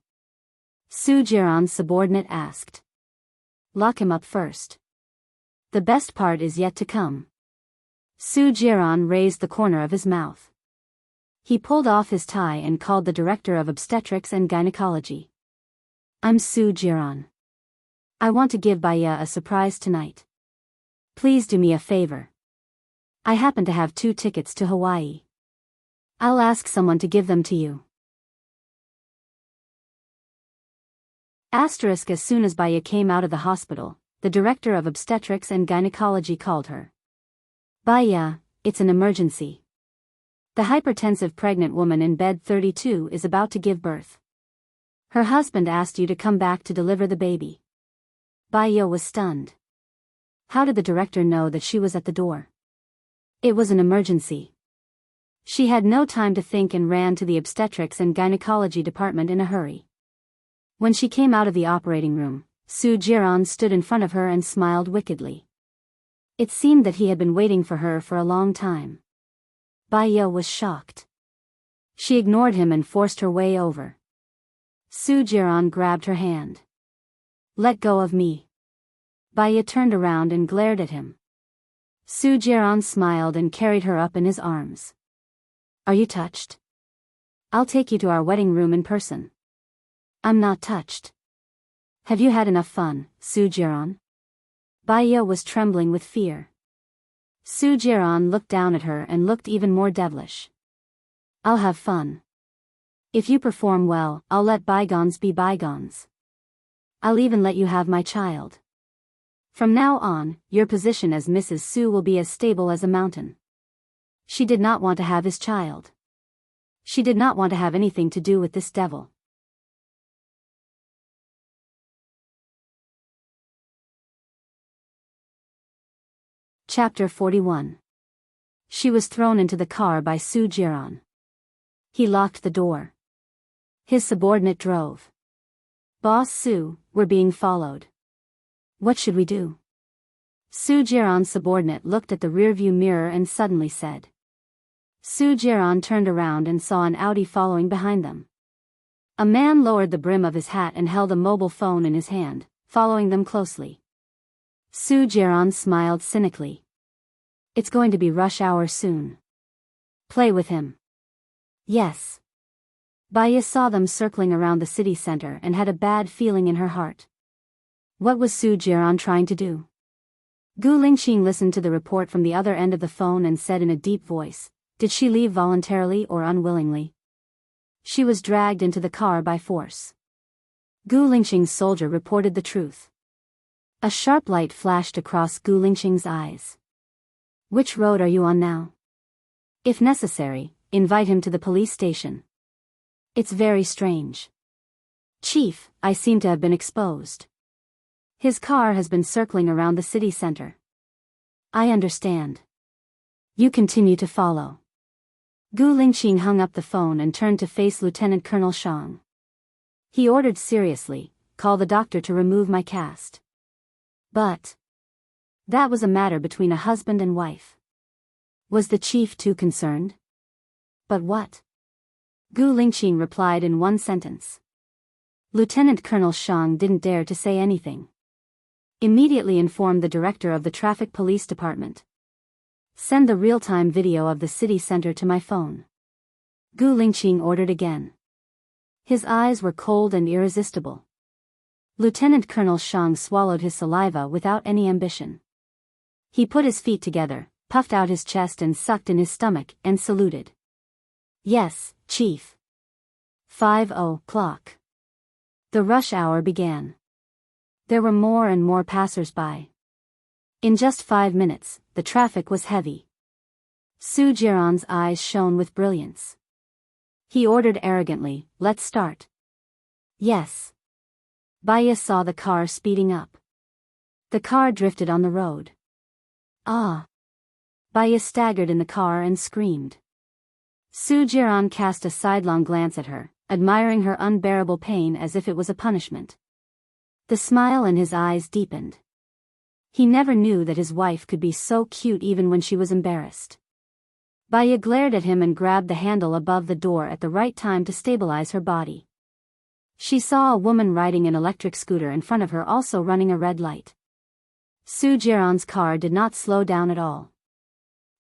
Su Jiran's subordinate asked. Lock him up first. The best part is yet to come. Su Jiran raised the corner of his mouth. He pulled off his tie and called the director of obstetrics and gynecology. I'm Su Jiran. I want to give Bai Ye a surprise tonight. Please do me a favor. I happen to have 2 tickets to Hawaii. I'll ask someone to give them to you. Asterisk. As soon as Bai Ye came out of the hospital, the director of obstetrics and gynecology called her. Bai Ye, it's an emergency. The hypertensive pregnant woman in bed 32 is about to give birth. Her husband asked you to come back to deliver the baby. Baiyo was stunned. How did the director know that she was at the door? It was an emergency. She had no time to think and ran to the obstetrics and gynecology department in a hurry. When she came out of the operating room, Su Jiran stood in front of her and smiled wickedly. It seemed that he had been waiting for her for a long time. Baiyo was shocked. She ignored him and forced her way over. Su Jiran grabbed her hand. Let go of me. Baiyo turned around and glared at him. Su Jiran smiled and carried her up in his arms. Are you touched? I'll take you to our wedding room in person. I'm not touched. Have you had enough fun, Su Jiran? Baiyo was trembling with fear. Su Jiran looked down at her and looked even more devilish. I'll have fun. If you perform well, I'll let bygones be bygones. I'll even let you have my child. From now on, your position as Mrs. Su will be as stable as a mountain. She did not want to have his child. She did not want to have anything to do with this devil. Chapter 41. She was thrown into the car by Su Jiran. He locked the door. His subordinate drove. Boss Su, we're being followed. What should we do? Su Jiran's subordinate looked at the rearview mirror and suddenly said. Su Jiran turned around and saw an Audi following behind them. A man lowered the brim of his hat and held a mobile phone in his hand, following them closely. Su Jiran smiled cynically. It's going to be rush hour soon. Play with him. Yes. Baiyo saw them circling around the city center and had a bad feeling in her heart. What was Su Jiran trying to do? Gu Lingqing listened to the report from the other end of the phone and said in a deep voice, did she leave voluntarily or unwillingly? She was dragged into the car by force. Gu Lingqing's soldier reported the truth. A sharp light flashed across Gu Lingqing's eyes. Which road are you on now? If necessary, invite him to the police station. It's very strange. Chief, I seem to have been exposed. His car has been circling around the city center. I understand. You continue to follow. Gu Lingqing hung up the phone and turned to face Lieutenant Colonel Shang. He ordered seriously, call the doctor to remove my cast. But that was a matter between a husband and wife. Was the chief too concerned? But what? Gu Lingqing replied in one sentence. Lieutenant Colonel Shang didn't dare to say anything. Immediately informed the director of the traffic police department. Send the real-time video of the city center to my phone. Gu Lingqing ordered again. His eyes were cold and irresistible. Lieutenant Colonel Shang swallowed his saliva without any ambition. He put his feet together, puffed out his chest and sucked in his stomach, and saluted. Yes, Chief. 5:00. The rush hour began. There were more and more passers-by. In just 5 minutes, the traffic was heavy. Su Jiran's eyes shone with brilliance. He ordered arrogantly, let's start. Yes. Baiyo saw the car speeding up. The car drifted on the road. Ah. Baiyo staggered in the car and screamed. Su Jiran cast a sidelong glance at her, admiring her unbearable pain as if it was a punishment. The smile in his eyes deepened. He never knew that his wife could be so cute even when she was embarrassed. Baiyo glared at him and grabbed the handle above the door at the right time to stabilize her body. She saw a woman riding an electric scooter in front of her also running a red light. Su Jiran's car did not slow down at all.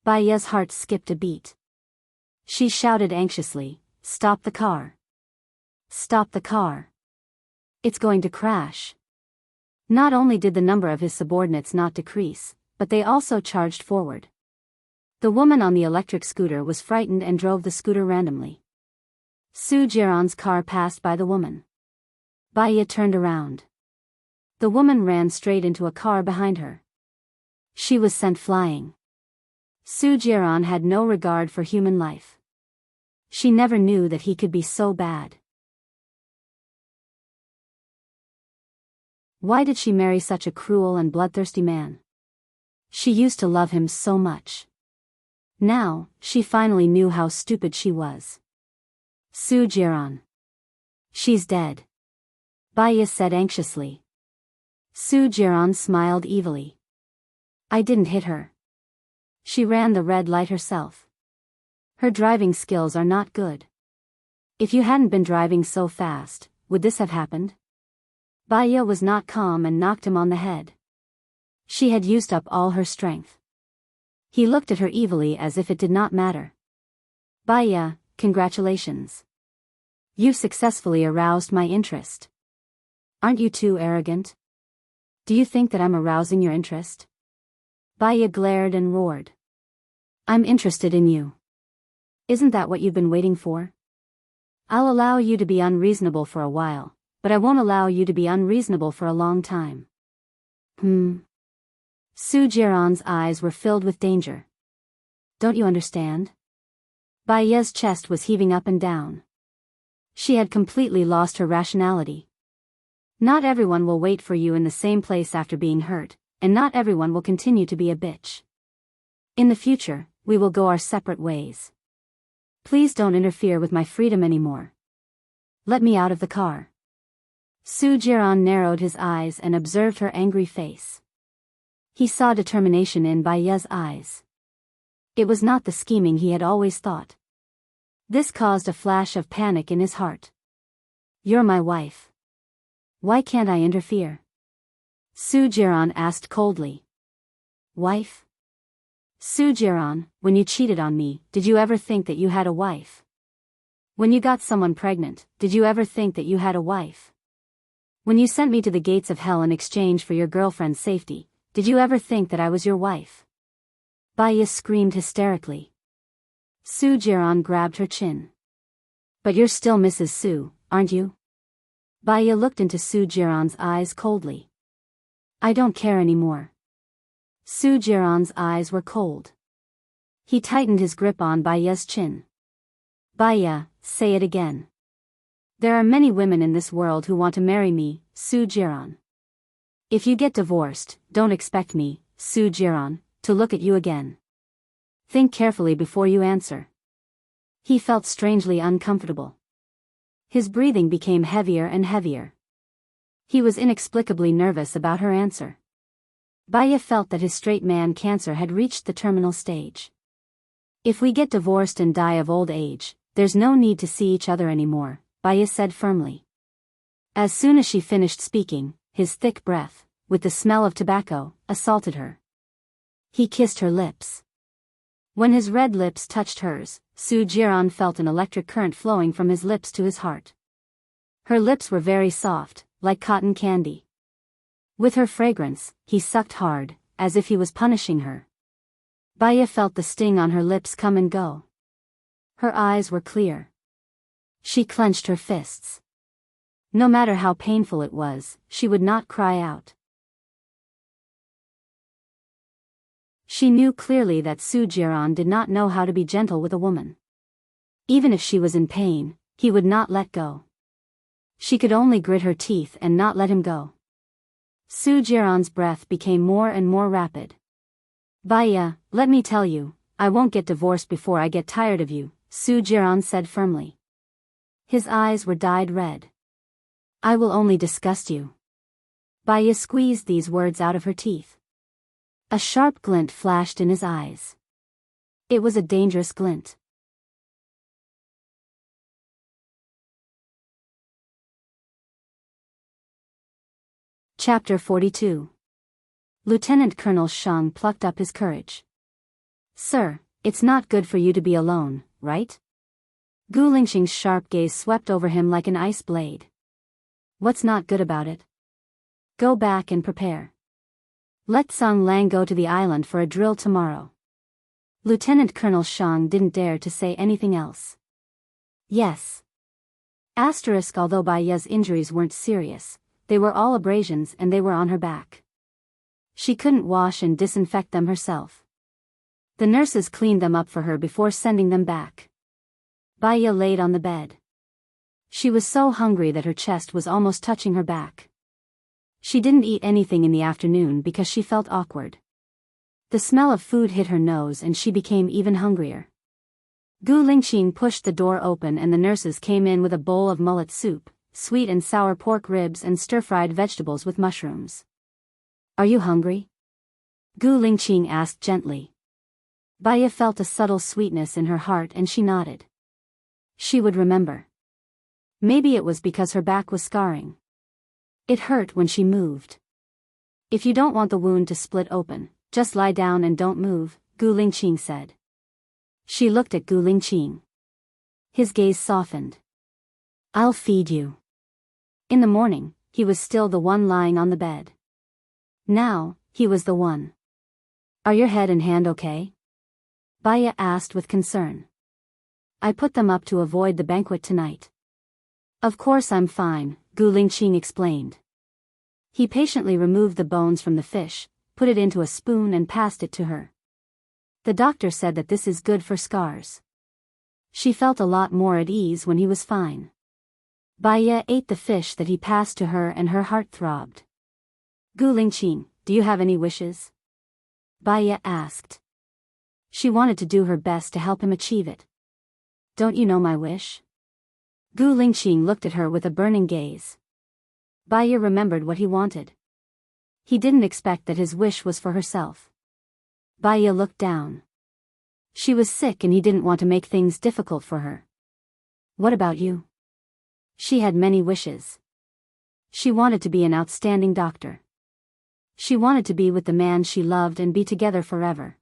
Baiyo's heart skipped a beat. She shouted anxiously, stop the car. Stop the car. It's going to crash. Not only did the number of his subordinates not decrease, but they also charged forward. The woman on the electric scooter was frightened and drove the scooter randomly. Su Jiran's car passed by the woman. Baiyo turned around. The woman ran straight into a car behind her. She was sent flying. Su Jiran had no regard for human life. She never knew that he could be so bad. Why did she marry such a cruel and bloodthirsty man? She used to love him so much. Now, she finally knew how stupid she was. Soo-jiran. She's dead. Baya said anxiously. Soo-jiran smiled evilly. I didn't hit her. She ran the red light herself. Her driving skills are not good. If you hadn't been driving so fast, would this have happened? Baya was not calm and knocked him on the head. She had used up all her strength. He looked at her evilly as if it did not matter. Baya, congratulations. You've successfully aroused my interest. Aren't you too arrogant? Do you think that I'm arousing your interest? Baya glared and roared. I'm interested in you. Isn't that what you've been waiting for? I'll allow you to be unreasonable for a while, but I won't allow you to be unreasonable for a long time. Soo-jiran's eyes were filled with danger. Don't you understand? Baya's chest was heaving up and down. She had completely lost her rationality. Not everyone will wait for you in the same place after being hurt, and not everyone will continue to be a bitch. In the future, we will go our separate ways. Please don't interfere with my freedom anymore. Let me out of the car. Soo-jiran narrowed his eyes and observed her angry face. He saw determination in Baya's eyes. It was not the scheming he had always thought. This caused a flash of panic in his heart. You're my wife. Why can't I interfere? Soo-jiran asked coldly. Wife? Soo-jiran, when you cheated on me, did you ever think that you had a wife? When you got someone pregnant, did you ever think that you had a wife? When you sent me to the gates of hell in exchange for your girlfriend's safety, did you ever think that I was your wife? Baya screamed hysterically. Soo-jiran grabbed her chin. But you're still Mrs. Soo, aren't you? Baya looked into Soo-jiran's eyes coldly. I don't care anymore. Soo-jiran's eyes were cold. He tightened his grip on Baya's chin. Baya, say it again. There are many women in this world who want to marry me, Soo-jiran. If you get divorced, don't expect me, Soo-jiran, to look at you again. Think carefully before you answer. He felt strangely uncomfortable. His breathing became heavier and heavier. He was inexplicably nervous about her answer. Baya felt that his straight man cancer had reached the terminal stage. If we get divorced and die of old age, there's no need to see each other anymore, Baya said firmly. As soon as she finished speaking, his thick breath, with the smell of tobacco, assaulted her. He kissed her lips. When his red lips touched hers, Soo-jiran felt an electric current flowing from his lips to his heart. Her lips were very soft, like cotton candy. With her fragrance, he sucked hard, as if he was punishing her. Baya felt the sting on her lips come and go. Her eyes were clear. She clenched her fists. No matter how painful it was, she would not cry out. She knew clearly that Soo-jiran did not know how to be gentle with a woman. Even if she was in pain, he would not let go. She could only grit her teeth and not let him go. Soo-jiran's breath became more and more rapid. Baya, let me tell you, I won't get divorced before I get tired of you, Soo-jiran said firmly. His eyes were dyed red. I will only disgust you. Baya squeezed these words out of her teeth. A sharp glint flashed in his eyes. It was a dangerous glint. Chapter 42. Lieutenant Colonel Shang plucked up his courage. Sir, it's not good for you to be alone, right? Gu Lingxing's sharp gaze swept over him like an ice blade. What's not good about it? Go back and prepare. Let Song Lang go to the island for a drill tomorrow. Lieutenant Colonel Shang didn't dare to say anything else. Yes. Although Baya's injuries weren't serious, they were all abrasions and they were on her back. She couldn't wash and disinfect them herself. The nurses cleaned them up for her before sending them back. Baya laid on the bed. She was so hungry that her chest was almost touching her back. She didn't eat anything in the afternoon because she felt awkward. The smell of food hit her nose and she became even hungrier. Gu Lingqing pushed the door open and the nurses came in with a bowl of mullet soup, sweet and sour pork ribs and stir-fried vegetables with mushrooms. Are you hungry? Gu Lingqing asked gently. Baya felt a subtle sweetness in her heart and she nodded. She would remember. Maybe it was because her back was scarring. It hurt when she moved. If you don't want the wound to split open, just lie down and don't move, Gu Lingqing said. She looked at Gu Lingqing. His gaze softened. I'll feed you. In the morning, he was still the one lying on the bed. Now, he was the one. Are your head and hand okay? Baya asked with concern. I put them up to avoid the banquet tonight. Of course I'm fine, Gu Lingqing explained. He patiently removed the bones from the fish, put it into a spoon and passed it to her. The doctor said that this is good for scars. She felt a lot more at ease when he was fine. Baya ate the fish that he passed to her and her heart throbbed. Gu Lingqing, do you have any wishes? Baya asked. She wanted to do her best to help him achieve it. Don't you know my wish? Gu Lingqing looked at her with a burning gaze. Baya remembered what he wanted. He didn't expect that his wish was for herself. Baya looked down. She was sick and he didn't want to make things difficult for her. What about you? She had many wishes. She wanted to be an outstanding doctor. She wanted to be with the man she loved and be together forever.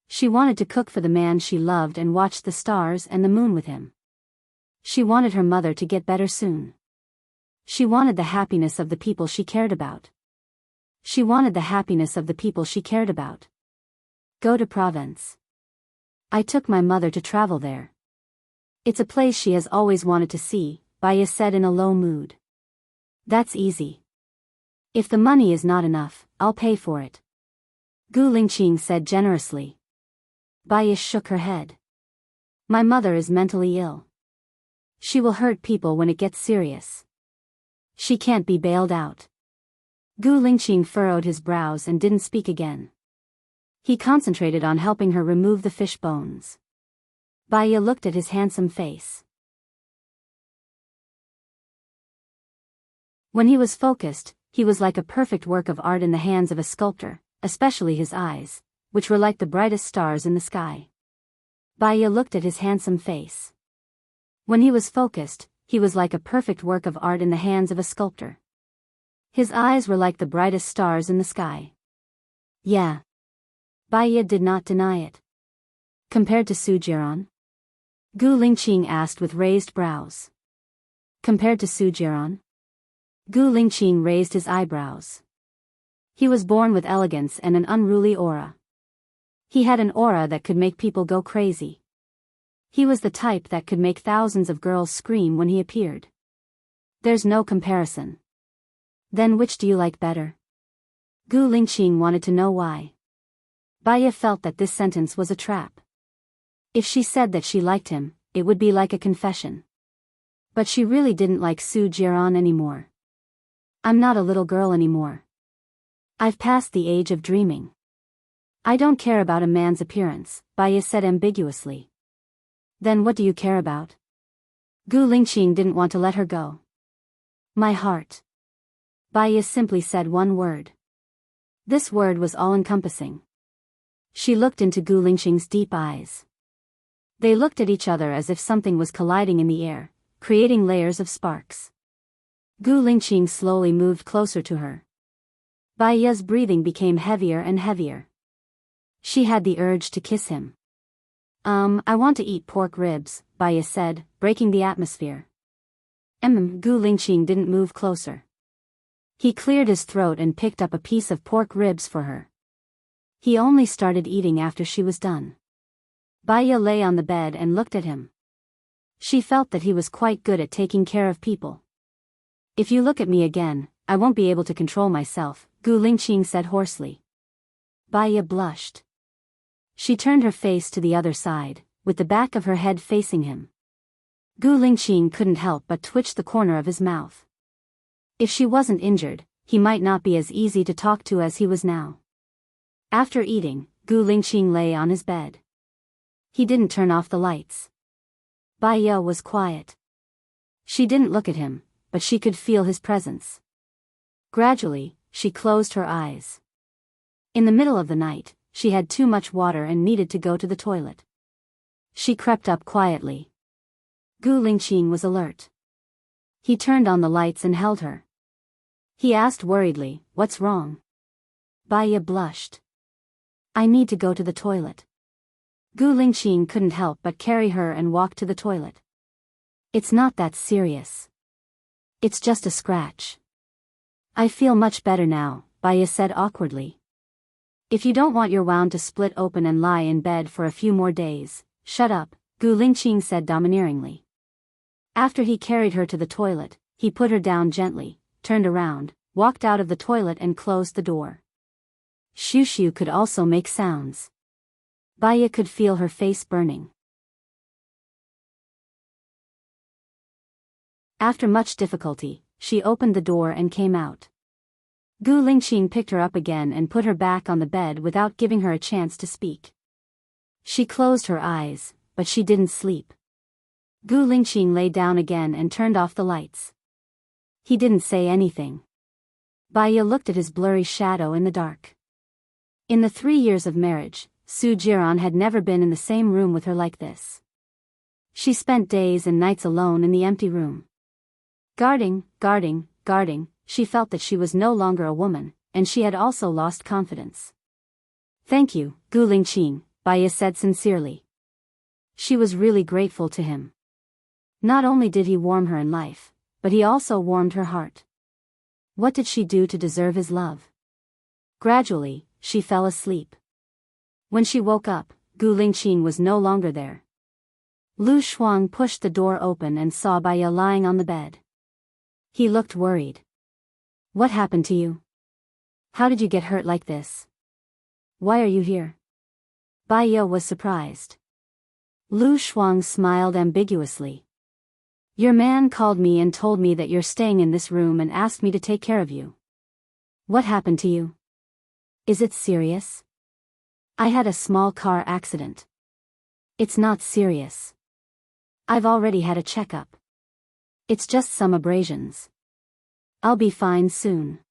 She wanted to cook for the man she loved and watch the stars and the moon with him. She wanted her mother to get better soon. She wanted the happiness of the people she cared about. She wanted the happiness of the people she cared about. Go to Provence. I took my mother to travel there. It's a place she has always wanted to see, Baya said in a low mood. That's easy. If the money is not enough, I'll pay for it. Gu Lingqing said generously. Baya shook her head. My mother is mentally ill. She will hurt people when it gets serious. She can't be bailed out. Gu Lingqing furrowed his brows and didn't speak again. He concentrated on helping her remove the fish bones. Baya looked at his handsome face. When he was focused, he was like a perfect work of art in the hands of a sculptor, especially his eyes, which were like the brightest stars in the sky. Baya looked at his handsome face. When he was focused, he was like a perfect work of art in the hands of a sculptor. His eyes were like the brightest stars in the sky. Yeah. Baya did not deny it. Compared to Su Jiran? Gu Lingqing asked with raised brows. Compared to Su Jiran? Gu Lingqing raised his eyebrows. He was born with elegance and an unruly aura. He had an aura that could make people go crazy. He was the type that could make thousands of girls scream when he appeared. There's no comparison. Then which do you like better? Gu Lingqing wanted to know why. Baya felt that this sentence was a trap. If she said that she liked him, it would be like a confession. But she really didn't like Su Jiran anymore. I'm not a little girl anymore. I've passed the age of dreaming. I don't care about a man's appearance, Baya said ambiguously. Then what do you care about? Gu Lingqing didn't want to let her go. My heart. Baya simply said one word. This word was all-encompassing. She looked into Gu Lingqing's deep eyes. They looked at each other as if something was colliding in the air, creating layers of sparks. Gu Lingqing slowly moved closer to her. Baya's breathing became heavier and heavier. She had the urge to kiss him. I want to eat pork ribs, Baya said, breaking the atmosphere. Gu Lingqing didn't move closer. He cleared his throat and picked up a piece of pork ribs for her. He only started eating after she was done. Baya lay on the bed and looked at him. She felt that he was quite good at taking care of people. If you look at me again, I won't be able to control myself, Gu Lingqing said hoarsely. Baya blushed. She turned her face to the other side, with the back of her head facing him. Gu Lingqing couldn't help but twitch the corner of his mouth. If she wasn't injured, he might not be as easy to talk to as he was now. After eating, Gu Lingqing lay on his bed. He didn't turn off the lights. Bai Ye was quiet. She didn't look at him, but she could feel his presence. Gradually, she closed her eyes. In the middle of the night, she had too much water and needed to go to the toilet. She crept up quietly. Gu Lingqing was alert. He turned on the lights and held her. He asked worriedly, "What's wrong?" Bai Ye blushed. "I need to go to the toilet." Gu Lingqing couldn't help but carry her and walk to the toilet. "It's not that serious. It's just a scratch." "I feel much better now," Bai Ye said awkwardly. "If you don't want your wound to split open and lie in bed for a few more days, shut up," Gu Lingqing said domineeringly. After he carried her to the toilet, he put her down gently, turned around, walked out of the toilet and closed the door. Shushu could also make sounds. Bai Ye could feel her face burning. After much difficulty, she opened the door and came out. Gu Lingqing picked her up again and put her back on the bed without giving her a chance to speak. She closed her eyes, but she didn't sleep. Gu Lingqing lay down again and turned off the lights. He didn't say anything. Bai Ye looked at his blurry shadow in the dark. In the 3 years of marriage, Su Jiran had never been in the same room with her like this. She spent days and nights alone in the empty room. Guarding, she felt that she was no longer a woman, and she had also lost confidence. "Thank you, Gu Lingqing," Bai Ye said sincerely. She was really grateful to him. Not only did he warm her in life, but he also warmed her heart. What did she do to deserve his love? Gradually, she fell asleep. When she woke up, Gu Lingqing was no longer there. Lu Shuang pushed the door open and saw Bai Ye lying on the bed. He looked worried. "What happened to you? How did you get hurt like this? Why are you here?" Bai Ye was surprised. Lu Shuang smiled ambiguously. "Your man called me and told me that you're staying in this room and asked me to take care of you. What happened to you? Is it serious?" "I had a small car accident." "It's not serious. I've already had a checkup. It's just some abrasions. I'll be fine soon.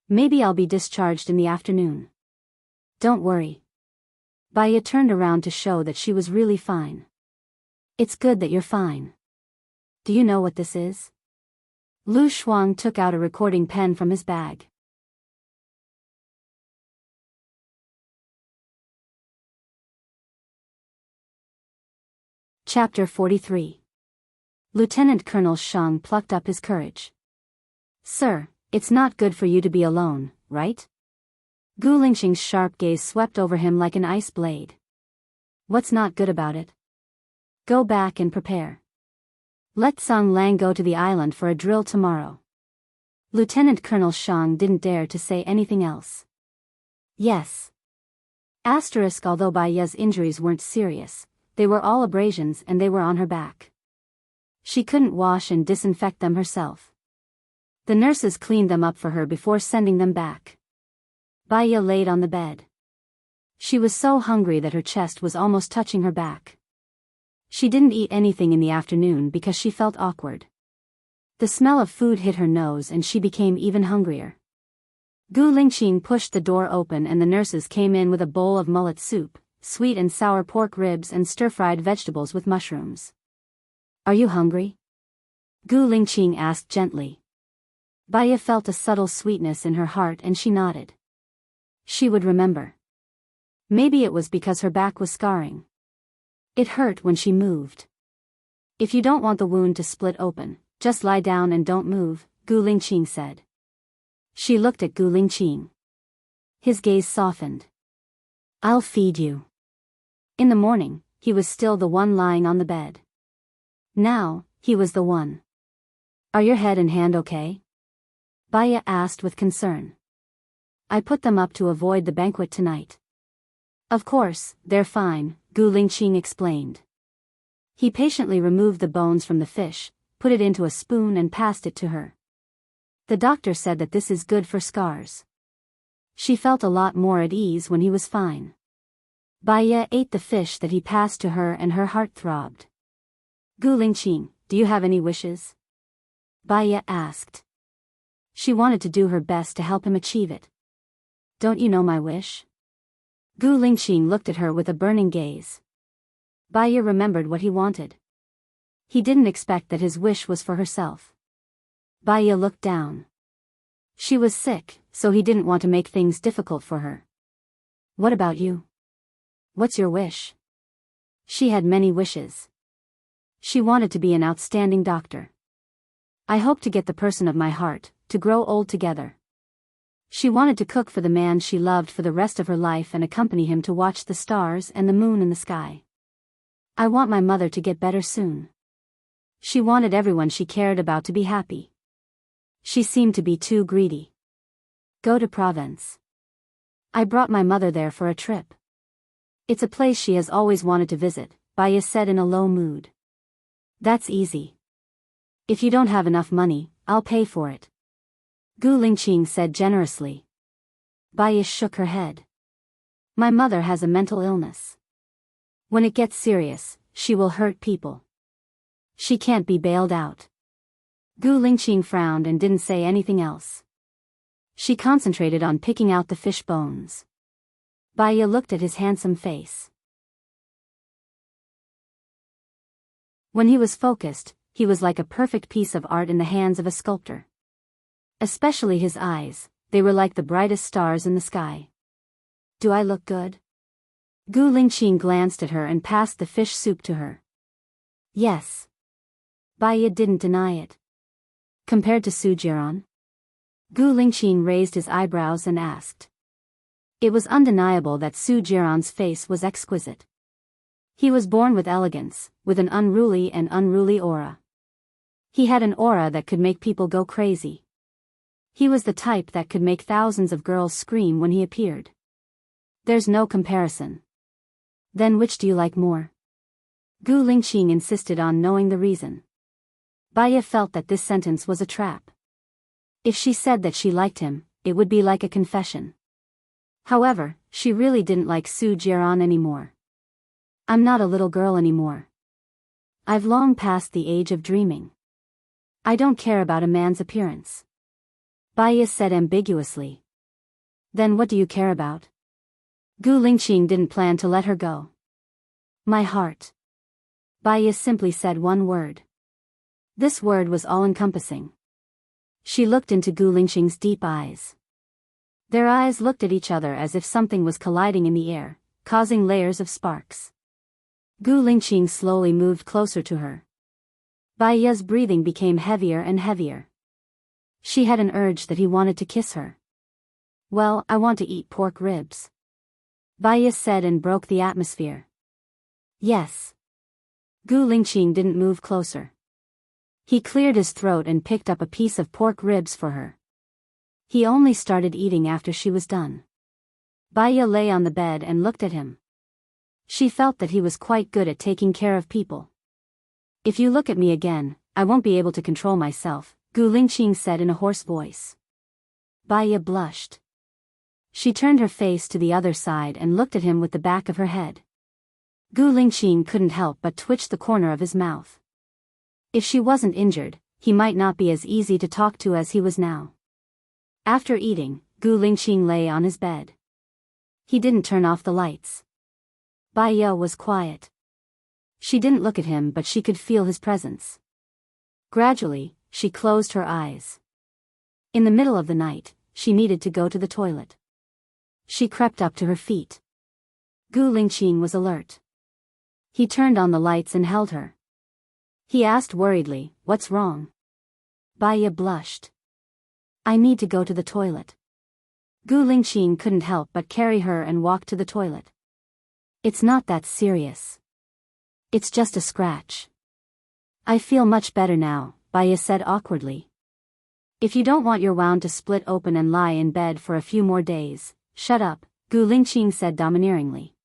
Maybe I'll be discharged in the afternoon. Don't worry." Bai Ye turned around to show that she was really fine. "It's good that you're fine. Do you know what this is?" Lu Shuang took out a recording pen from his bag. Chapter 43. Lieutenant Colonel Shang plucked up his courage. "Sir, it's not good for you to be alone, right?" Gu Lingqing's sharp gaze swept over him like an ice blade. "What's not good about it? Go back and prepare. Let Song Lang go to the island for a drill tomorrow." Lieutenant Colonel Shang didn't dare to say anything else. "Yes." Although Bai Ye's injuries weren't serious, they were all abrasions and they were on her back. She couldn't wash and disinfect them herself. The nurses cleaned them up for her before sending them back. Bai Ye laid on the bed. She was so hungry that her chest was almost touching her back. She didn't eat anything in the afternoon because she felt awkward. The smell of food hit her nose and she became even hungrier. Gu Lingqing pushed the door open and the nurses came in with a bowl of mullet soup, sweet and sour pork ribs and stir-fried vegetables with mushrooms. "Are you hungry?" Gu Lingqing asked gently. Bai Ye felt a subtle sweetness in her heart and she nodded. She would remember. Maybe it was because her back was scarring. It hurt when she moved. "If you don't want the wound to split open, just lie down and don't move," Gu Lingqing said. She looked at Gu Lingqing. His gaze softened. "I'll feed you." In the morning, he was still the one lying on the bed. Now, he was the one. "Are your head and hand okay?" Bai Ye asked with concern. "I put them up to avoid the banquet tonight." "Of course, they're fine," Gu Lingqing explained. He patiently removed the bones from the fish, put it into a spoon and passed it to her. The doctor said that this is good for scars. She felt a lot more at ease when he was fine. Baya ate the fish that he passed to her and her heart throbbed. Gu Lingqing, do you have any wishes? Baya asked. She wanted to do her best to help him achieve it. Don't you know my wish? Gu Lingqing looked at her with a burning gaze. Baya remembered what he wanted. He didn't expect that his wish was for herself. Baya looked down. She was sick, so he didn't want to make things difficult for her. What about you? What's your wish? She had many wishes. She wanted to be an outstanding doctor. I hope to get the person of my heart, to grow old together. She wanted to cook for the man she loved for the rest of her life and accompany him to watch the stars and the moon in the sky. I want my mother to get better soon. She wanted everyone she cared about to be happy. She seemed to be too greedy. Go to Provence. I brought my mother there for a trip. It's a place she has always wanted to visit, Baya said in a low mood. That's easy. If you don't have enough money, I'll pay for it. Gu Lingqing said generously. Baya shook her head. My mother has a mental illness. When it gets serious, she will hurt people. She can't be bailed out. Gu Lingqing frowned and didn't say anything else. She concentrated on picking out the fish bones. Baya looked at his handsome face. When he was focused, he was like a perfect piece of art in the hands of a sculptor. Especially his eyes, they were like the brightest stars in the sky. Do I look good? Gu Lingqing glanced at her and passed the fish soup to her. Yes. Baya didn't deny it. Compared to Su Jiran? Gu Lingqing raised his eyebrows and asked. It was undeniable that Su Jiran's face was exquisite. He was born with elegance, with an unruly aura. He had an aura that could make people go crazy. He was the type that could make thousands of girls scream when he appeared. There's no comparison. Then which do you like more? Gu Lingqing insisted on knowing the reason. Baya felt that this sentence was a trap. If she said that she liked him, it would be like a confession. However, she really didn't like Su Jiran anymore. I'm not a little girl anymore. I've long passed the age of dreaming. I don't care about a man's appearance. Baya said ambiguously. Then what do you care about? Gu Lingqing didn't plan to let her go. My heart. Baya simply said one word. This word was all-encompassing. She looked into Gu Lingqing's deep eyes. Their eyes looked at each other as if something was colliding in the air, causing layers of sparks. Gu Lingqing slowly moved closer to her. Baya's breathing became heavier and heavier. She had an urge that he wanted to kiss her. Well, I want to eat pork ribs. Baya said and broke the atmosphere. Yes. Gu Lingqing didn't move closer. He cleared his throat and picked up a piece of pork ribs for her. He only started eating after she was done. Baya lay on the bed and looked at him. She felt that he was quite good at taking care of people. If you look at me again, I won't be able to control myself, Gu Lingqing said in a hoarse voice. Baya blushed. She turned her face to the other side and looked at him with the back of her head. Gu Lingqing couldn't help but twitch the corner of his mouth. If she wasn't injured, he might not be as easy to talk to as he was now. After eating, Gu Lingqing lay on his bed. He didn't turn off the lights. Baya was quiet. She didn't look at him but she could feel his presence. Gradually, she closed her eyes. In the middle of the night, she needed to go to the toilet. She crept up to her feet. Gu Lingqing was alert. He turned on the lights and held her. He asked worriedly, "What's wrong?" Baya blushed. "I need to go to the toilet." Gu Lingqing couldn't help but carry her and walk to the toilet. It's not that serious. It's just a scratch. I feel much better now, Baya said awkwardly. If you don't want your wound to split open and lie in bed for a few more days, shut up, Gu Lingqing said domineeringly.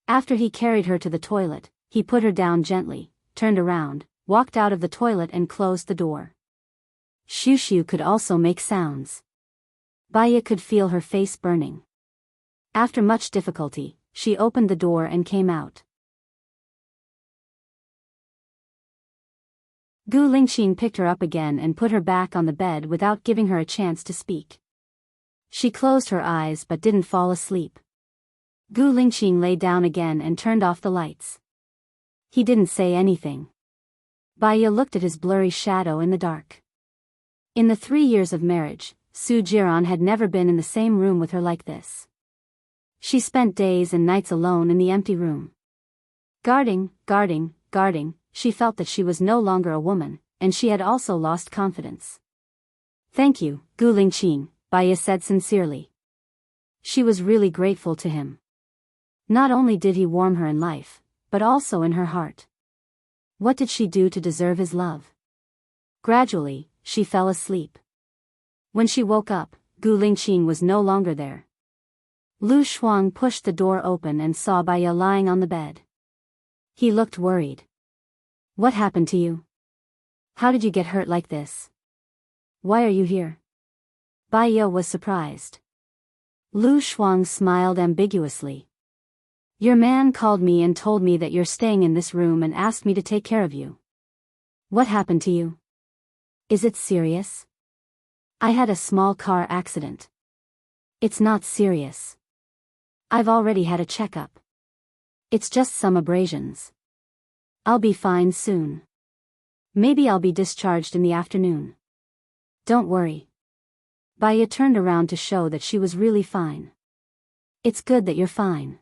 After he carried her to the toilet, he put her down gently, turned around, walked out of the toilet and closed the door. Shushu could also make sounds. Baya could feel her face burning. After much difficulty, she opened the door and came out. Gu Lingqing picked her up again and put her back on the bed without giving her a chance to speak. She closed her eyes but didn't fall asleep. Gu Lingqing lay down again and turned off the lights. He didn't say anything. Baya looked at his blurry shadow in the dark. In the 3 years of marriage, Su Jiran had never been in the same room with her like this. She spent days and nights alone in the empty room. Guarding, she felt that she was no longer a woman, and she had also lost confidence. Thank you, Gu Lingqing, Baya said sincerely. She was really grateful to him. Not only did he warm her in life, but also in her heart. What did she do to deserve his love? Gradually, she fell asleep. When she woke up, Gu Lingqing was no longer there. Lu Shuang pushed the door open and saw Baya lying on the bed. He looked worried. What happened to you? How did you get hurt like this? Why are you here? Baya was surprised. Lu Shuang smiled ambiguously. Your man called me and told me that you're staying in this room and asked me to take care of you. What happened to you? Is it serious? I had a small car accident. It's not serious. I've already had a checkup. It's just some abrasions. I'll be fine soon. Maybe I'll be discharged in the afternoon. Don't worry. Baya turned around to show that she was really fine. It's good that you're fine.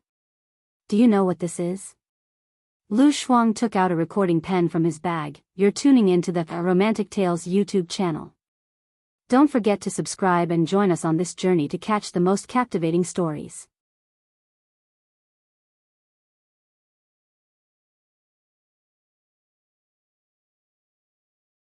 Do you know what this is? Lu Shuang took out a recording pen from his bag. You're tuning into the Romantic Tales YouTube channel. Don't forget to subscribe and join us on this journey to catch the most captivating stories.